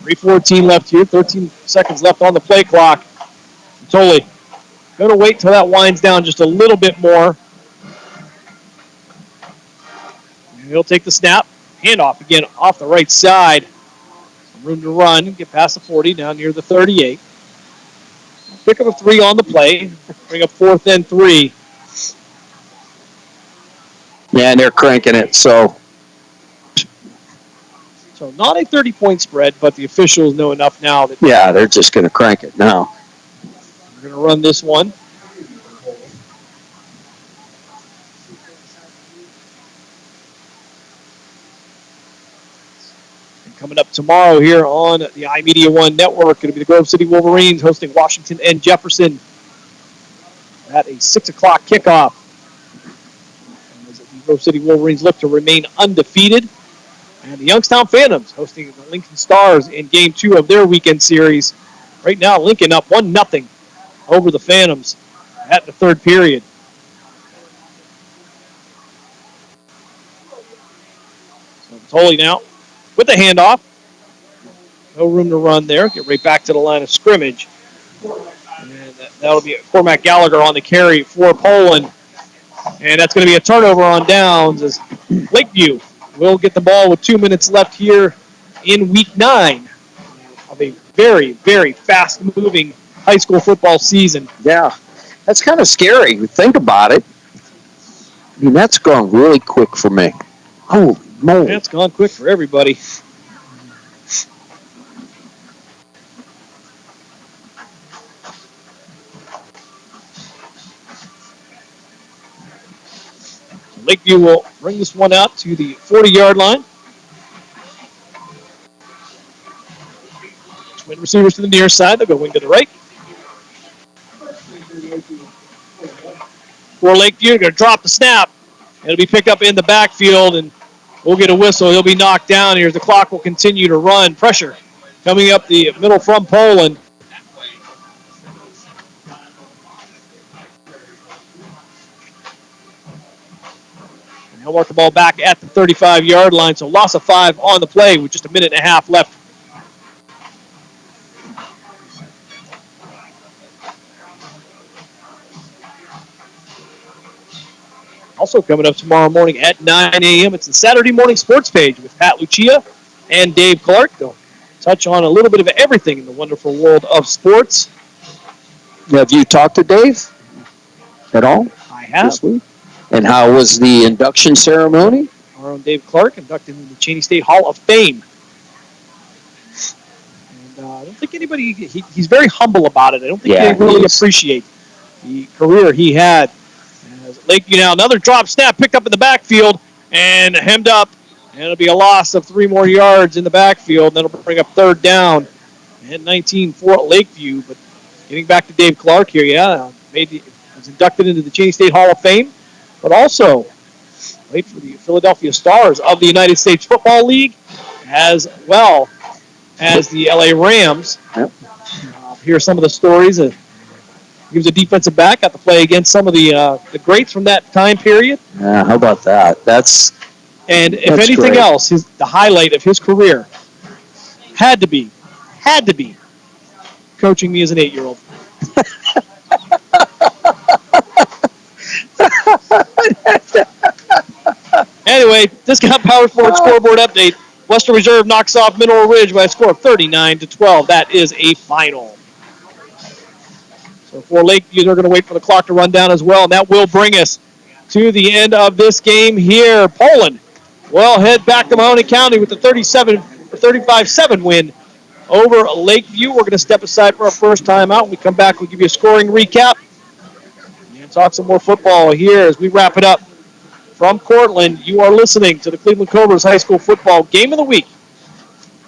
.314 left here. 13 seconds left on the play clock. Natoli going to wait till that winds down just a little bit more. And he'll take the snap. Handoff again off the right side. Some room to run. Get past the 40, down near the 38. Pick up a 3 on the play. Bring up 4th and 3. Yeah, and they're cranking it, so not a 30-point spread, but the officials know enough now that yeah, they're just going to crank it now. We're going to run this one. And coming up tomorrow here on the iMedia One Network, going to be the Grove City Wolverines hosting Washington and Jefferson at a 6 o'clock kickoff. As the Grove City Wolverines look to remain undefeated And the Youngstown Phantoms hosting the Lincoln Stars in Game 2 of their weekend series. Right now, Lincoln up 1-0 over the Phantoms at the third period. So Tolley now with the handoff. No room to run there. Get right back to the line of scrimmage. And that'll be Cormac Gallagher on the carry for Poland. And that's going to be a turnover on downs as Lakeview will get the ball with 2 minutes left here in week 9 of a very, very fast-moving high school football season. Yeah, that's kind of scary. Think about it. I mean, that's gone really quick for me. Oh, no. That's gone quick for everybody. Lakeview will bring this one out to the 40-yard line. Twin receivers to the near side. They'll go wing to the right. For Lakeview, they're going to drop the snap. It'll be picked up in the backfield, and we'll get a whistle. He'll be knocked down here. The clock will continue to run. Pressure coming up the middle from Poland. And he'll work the ball back at the 35-yard line, so loss of 5 on the play with just a minute and a half left. Also coming up tomorrow morning at 9 a.m., it's the Saturday Morning Sports Page with Pat Lucia and Dave Clark. They'll touch on a little bit of everything in the wonderful world of sports. Have you talked to Dave at all? I have. This week? And how was the induction ceremony? Our own Dave Clark inducted into the Cheney State Hall of Fame. And I don't think anybody, he's very humble about it. I don't think they really appreciate the career he had. As Lakeview now, another drop snap picked up in the backfield and hemmed up. And it'll be a loss of 3 more yards in the backfield. And that'll bring up third down and 19 for Lakeview. But getting back to Dave Clark here, was inducted into the Cheney State Hall of Fame, but also played for the Philadelphia Stars of the United States Football League, as well as the LA Rams. Here are some of the stories. He was a defensive back, got to play against some of the greats from that time period. Yeah, how about that? And if anything great. else, the highlight of his career had to be coaching me as an 8-year-old. Anyway, Discount Power Sports scoreboard update. Western Reserve knocks off Mineral Ridge by a score of 39-12. That is a final. So for Lakeview, they're going to wait for the clock to run down as well, and that will bring us to the end of this game here. Poland will head back to Mahoney County with the 35-7 win over Lakeview. We're going to step aside for our first time out. When we come back, we'll give you a scoring recap and talk some more football here as we wrap it up. From Cortland, you are listening to the Cleveland Cobras High School Football Game of the Week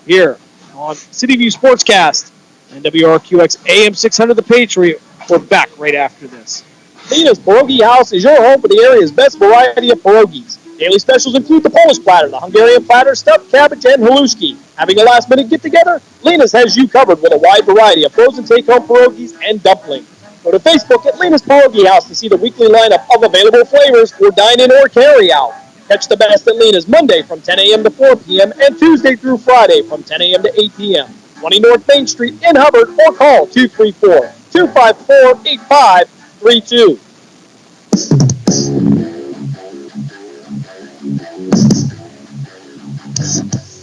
here on City View Sportscast and WRQX AM 600 The Patriot. We're back right after this. Lena's Pierogi House is your home for the area's best variety of pierogies. Daily specials include the Polish platter, the Hungarian platter, stuffed cabbage, and haluski. Having a last-minute get-together? Lena's has you covered with a wide variety of frozen take-home pierogies and dumplings. Go to Facebook at Lena's Pierogi House to see the weekly lineup of available flavors for dine-in or carry-out. Catch the best at Lena's Monday from 10 a.m. to 4 p.m. and Tuesday through Friday from 10 a.m. to 8 p.m. 20 North Main Street in Hubbard or call 234-254-8532.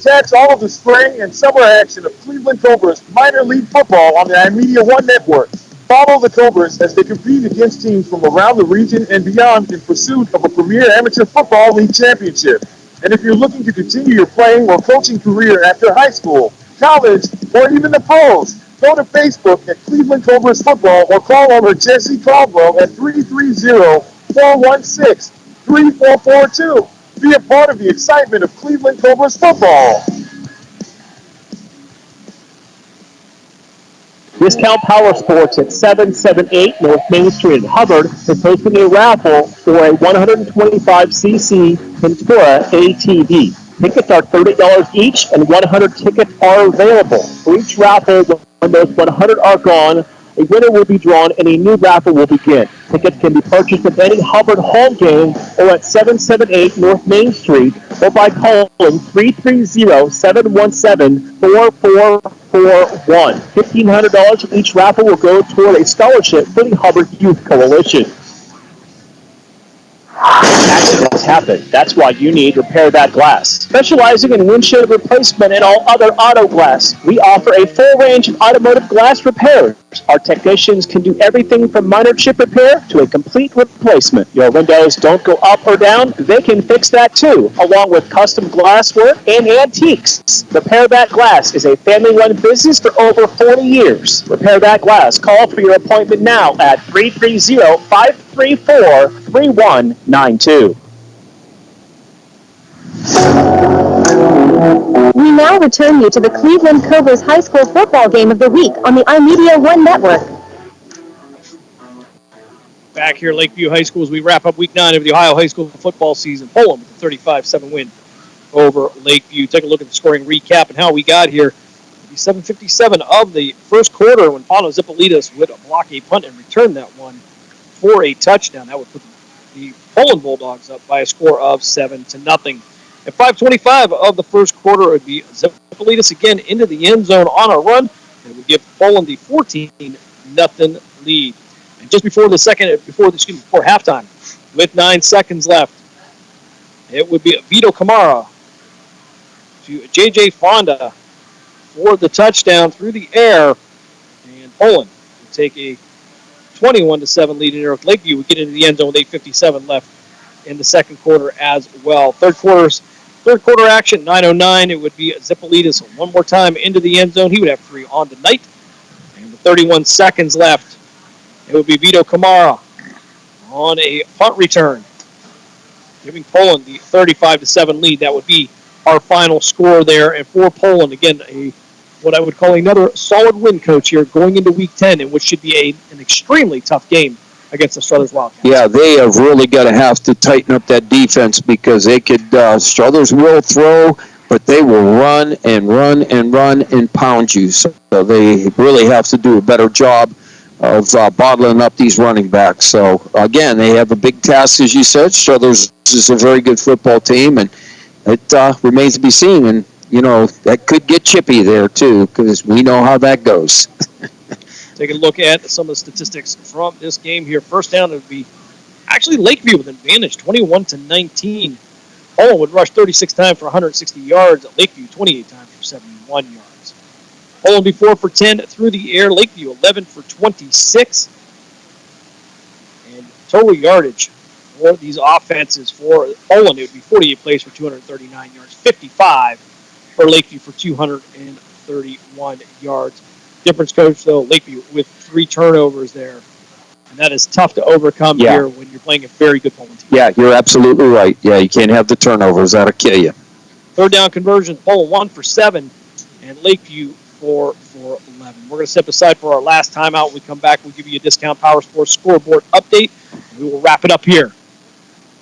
Catch all of the spring and summer action of Cleveland Cobras minor league football on the iMedia One Network. Follow the Cobras as they compete against teams from around the region and beyond in pursuit of a premier amateur football league championship. And if you're looking to continue your playing or coaching career after high school, college, or even the pros, go to Facebook at Cleveland Cobras Football or call over Jesse Caldwell at 330-416-3442. Be a part of the excitement of Cleveland Cobras football. Discount Power Sports at 778 North Main Street in Hubbard is hosting a raffle for a 125cc Ventura ATV. Tickets are $30 each, and 100 tickets are available. For each raffle, when those 100 are gone, a winner will be drawn and a new raffle will begin. Tickets can be purchased at any Hubbard home game or at 778 North Main Street or by calling 330-717-4441. $1,500 of each raffle will go toward a scholarship for the Hubbard Youth Coalition. Accidents happen. That's why you need Repair That Glass. Specializing in windshield replacement and all other auto glass, we offer a full range of automotive glass repairs. Our technicians can do everything from minor chip repair to a complete replacement. Your windows don't go up or down, they can fix that too, along with custom glass work and antiques. Repair That Glass is a family-run business for over 40 years. Repair That Glass. Call for your appointment now at 330-534-3192. We now return you to the Cleveland Cobras High School football game of the week on the iMedia One Network. Back here at Lakeview High School as we wrap up week 9 of the Ohio High School football season. Poland with a 35-7 win over Lakeview. Take a look at the scoring recap and how we got here. 7:57 of the first quarter when Paulo Zipolitas would block a punt and return that one for a touchdown. That would put the Poland Bulldogs up by a score of 7-0. At 5:25 of the first quarter, it would be Zipolitas again into the end zone on a run, and it would give Poland the 14-0 lead. And just before halftime, with 9 seconds left, it would be Vito Camara to J.J. Fonda for the touchdown through the air, and Poland would take a 21-7 lead in there. Lakeview would get into the end zone with 8:57 left in the second quarter as well. Third quarter action, 9:09. It would be Zipolitas one more time into the end zone. He would have 3 on the night. And with 31 seconds left, it would be Vito Camara on a punt return, giving Poland the 35-7 lead. That would be our final score there. And for Poland, again, what I would call another solid win, Coach, here going into Week 10, in which should be an extremely tough game against the Struthers Wildcats. Yeah, they have really got to have to tighten up that defense because they could, Struthers will throw, but they will run and run and run and pound you. So they really have to do a better job of bottling up these running backs. So, again, they have a big task, as you said. Struthers is a very good football team, and it remains to be seen. And, you know, that could get chippy there, too, because we know how that goes. Take a look at some of the statistics from this game here. First down, it would be actually Lakeview with an advantage, 21-19. Poland would rush 36 times for 160 yards. Lakeview 28 times for 71 yards. Poland be 4 for 10 through the air. Lakeview 11 for 26. And total yardage for these offenses for Poland, it would be 48 plays for 239 yards, 55 for Lakeview for 231 yards. Difference, Coach, though, Lakeview with 3 turnovers there. And that is tough to overcome here when you're playing a very good Poland team. Yeah, you're absolutely right. Yeah, you can't have the turnovers. That'll kill you. Third down conversion, Poland 1 for 7, and Lakeview 4 for 11. We're going to step aside for our last timeout. When we come back, we'll give you a Discount Power Sports scoreboard update. And we will wrap it up here.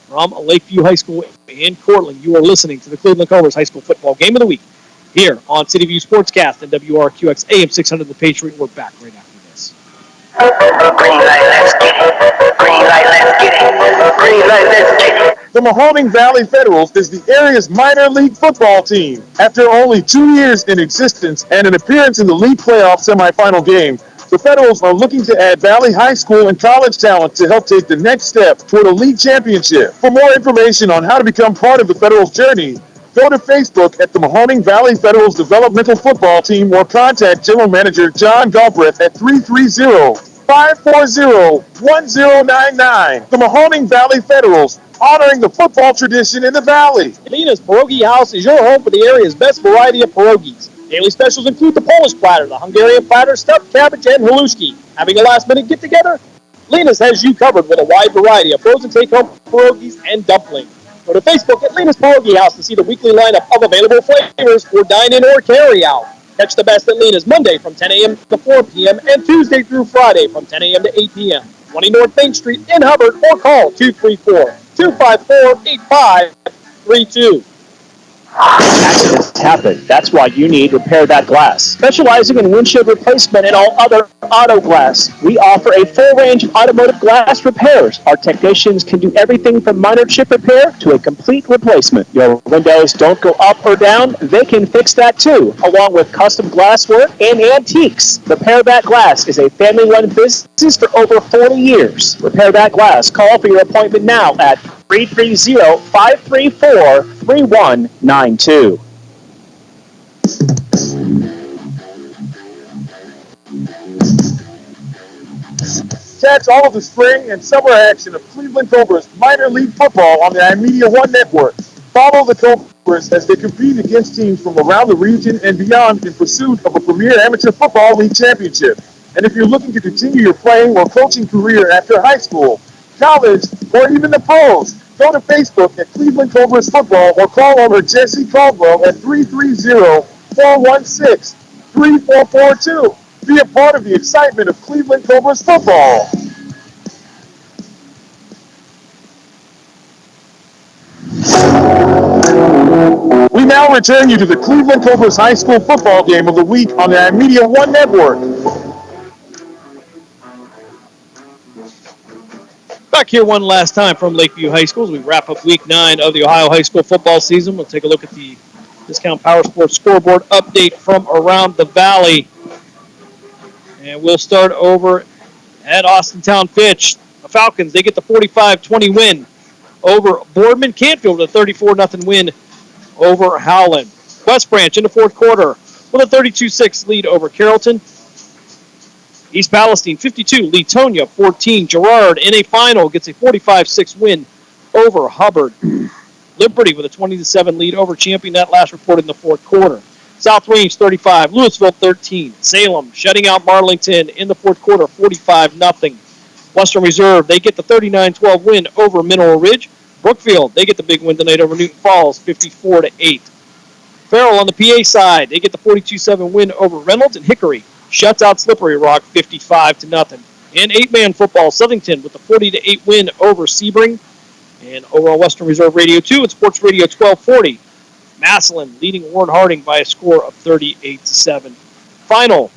From Lakeview High School in Cortland, you are listening to the Cleveland Cobras High School Football Game of the Week here on City View Sportscast and WRQX AM 600 The Patriot. We're back right after this. Green light, let's get it. Green light, let's get it. Green light, let's get it. The Mahoning Valley Federals is the area's minor league football team. After only 2 years in existence and an appearance in the league playoff semifinal game, the Federals are looking to add Valley High School and college talent to help take the next step toward a league championship. For more information on how to become part of the Federals' journey, go to Facebook at the Mahoning Valley Federals Developmental Football Team or contact General Manager John Galbraith at 330-540-1099. The Mahoning Valley Federals, honoring the football tradition in the Valley. Lena's Pierogi House is your home for the area's best variety of pierogies. Daily specials include the Polish platter, the Hungarian platter, stuffed cabbage, and haluski. Having a last-minute get-together? Lena's has you covered with a wide variety of frozen take-home pierogies and dumplings. Go to Facebook at Lena's Pierogi House to see the weekly lineup of available flavors for dine-in or carry-out. Catch the best at Lena's Monday from 10 a.m. to 4 p.m. and Tuesday through Friday from 10 a.m. to 8 p.m. 20 North Main Street in Hubbard or call 234-254-8532. Accidents happen. That's why you need Repair That Glass. Specializing in windshield replacement and all other auto glass, we offer a full range of automotive glass repairs. Our technicians can do everything from minor chip repair to a complete replacement. Your windows don't go up or down, they can fix that too, along with custom glass work and antiques. Repair That Glass is a family-run business for over 40 years. Repair That Glass. Call for your appointment now at 330-534-3192. Catch all of the spring and summer action of Cleveland Cobras minor league football on the iMedia One Network. Follow the Cobras as they compete against teams from around the region and beyond in pursuit of a premier amateur football league championship. And if you're looking to continue your playing or coaching career after high school, college, or even the pros, go to Facebook at Cleveland Cobras Football or call over Jesse Caldwell at 330-416-3442. Be a part of the excitement of Cleveland Cobras football. We now return you to the Cleveland Cobras High School football game of the week on the iMedia One Network. Back here one last time from Lakeview High School as we wrap up week 9 of the Ohio High School football season. We'll take a look at the Discount Power Sports scoreboard update from around the valley. And we'll start over at Austintown Fitch. The Falcons, they get the 45-20 win over Boardman. Canfield with a 34-0 win over Howland. West Branch in the fourth quarter with a 32-6 lead over Carrollton. East Palestine 52, Leetonia 14. Girard in a final gets a 45-6 win over Hubbard. Liberty with a 20-7 lead over Champion. That last reported in the fourth quarter. South Range 35, Louisville 13. Salem shutting out Marlington in the fourth quarter 45-0. Western Reserve, they get the 39-12 win over Mineral Ridge. Brookfield, they get the big win tonight over Newton Falls 54-8. Farrell on the PA side, they get the 42-7 win over Reynolds, and Hickory shuts out Slippery Rock 55-0. And 8-man football, Southington with the 40-8 win over Sebring. And over on Western Reserve Radio 2 and Sports Radio 1240, Massillon leading Warren Harding by a score of 38-7. Final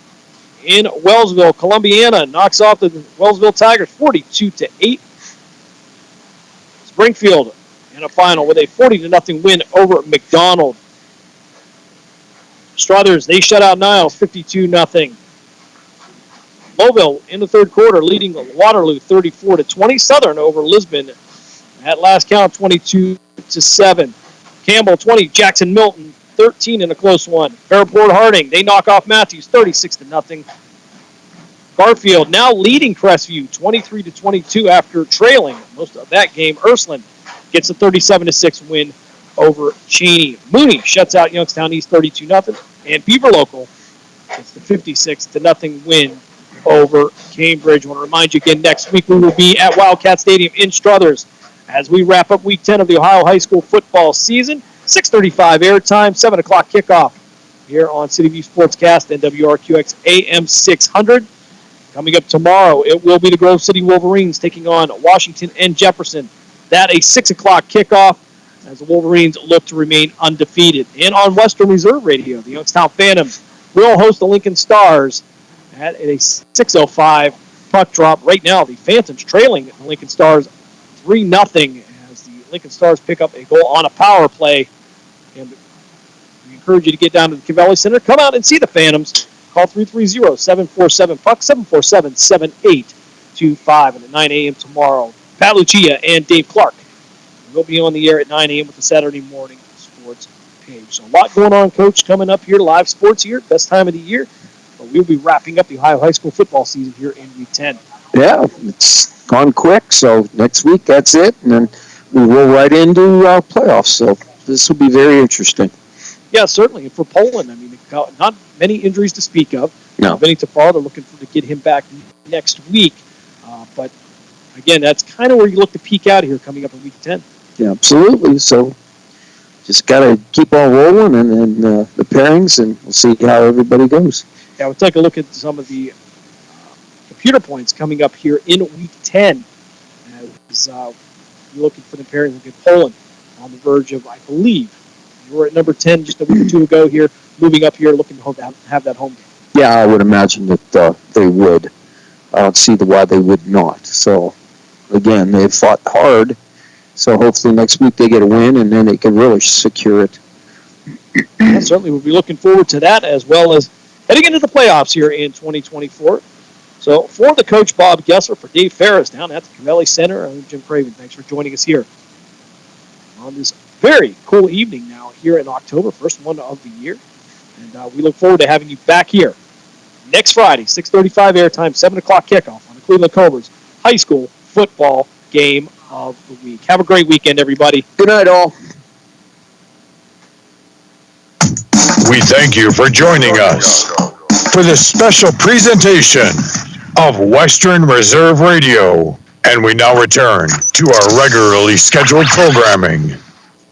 in Wellsville, Columbiana knocks off the Wellsville Tigers 42-8. Springfield in a final with a 40-0 win over McDonald. Struthers, they shut out Niles 52-0. Mobile in the third quarter leading Waterloo 34-20. Southern over Lisbon at last count 22-7. Campbell 20, Jackson Milton 13 in a close one. Fairport Harding, they knock off Matthews 36-0. Garfield now leading Crestview 23-22 after trailing most of that game. Ursuline gets a 37-6 win over Cheney. Mooney shuts out Youngstown East 32-0. And Beaver Local gets the 56-0 win over Cambridge. I want to remind you again, next week we will be at Wildcat Stadium in Struthers as we wrap up week 10 of the Ohio High School football season. 6:35 airtime, 7 o'clock kickoff here on City View Sportscast and WRQX AM 600. Coming up tomorrow, it will be the Grove City Wolverines taking on Washington and Jefferson. That a 6 o'clock kickoff as the Wolverines look to remain undefeated. And on Western Reserve Radio, the Youngstown Phantoms will host the Lincoln Stars at a 6:05 puck drop. Right now, the Phantoms trailing the Lincoln Stars 3-0 as the Lincoln Stars pick up a goal on a power play. And we encourage you to get down to the Cavelli Center. Come out and see the Phantoms. Call 330-747-PUCK, 747-7825. And at 9 a.m. tomorrow, Pat Lucia and Dave Clark will be on the air at 9 a.m. with the Saturday morning sports page. So a lot going on, Coach, coming up here. Live sports here, best time of the year. But we'll be wrapping up the Ohio High School football season here in week 10. Yeah, it's gone quick. So next week, that's it. And then we roll right into playoffs. So this will be very interesting. Yeah, certainly. And for Poland, I mean, not many injuries to speak of. No. Vinny Tafar, they're looking to get him back next week. But, again, that's kind of where you look to peak out here coming up in week 10. Yeah, absolutely. So just got to keep on rolling and then the pairings, and we'll see how everybody goes. Yeah, we'll take a look at some of the computer points coming up here in week 10. As you're looking for the pairings, look at Poland on the verge of, I believe, You were at number 10 just a week or two ago here, moving up here, looking to have that home game. Yeah, I would imagine that they would. I don't see why they would not. So, again, they fought hard. So hopefully next week they get a win, and then they can really secure it. Yeah, certainly we'll be looking forward to that, as well as heading into the playoffs here in 2024. So for the coach, Bob Gessler, for Dave Ferris down at the Covelli Center, I'm Jim Craven. Thanks for joining us here on this very cool evening now here in October, first one of the year. And we look forward to having you back here next Friday, 6:35 airtime, 7 o'clock kickoff on the Cleveland Cobras High School Football Game of the Week. Have a great weekend, everybody. Good night, all. We thank you for joining us for this special presentation of Western Reserve Radio. And we now return to our regularly scheduled programming.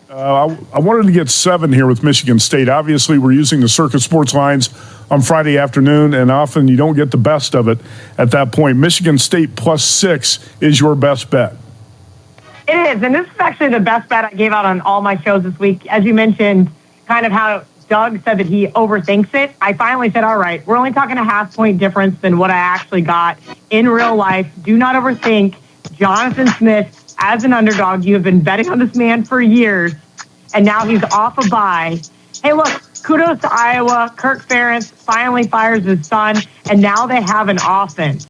I wanted to get 7 here with Michigan State. Obviously, we're using the Circuit Sports lines on Friday afternoon, and often you don't get the best of it at that point. Michigan State +6 is your best bet. It is, and this is actually the best bet I gave out on all my shows this week. As you mentioned, kind of how Doug said that he overthinks it. I finally said, all right, we're only talking a half-point difference than what I actually got in real life. Do not overthink. Jonathan Smith, as an underdog, you have been betting on this man for years, and now he's off a bye. Hey, look, kudos to Iowa. Kirk Ferentz finally fires his son, and now they have an offense.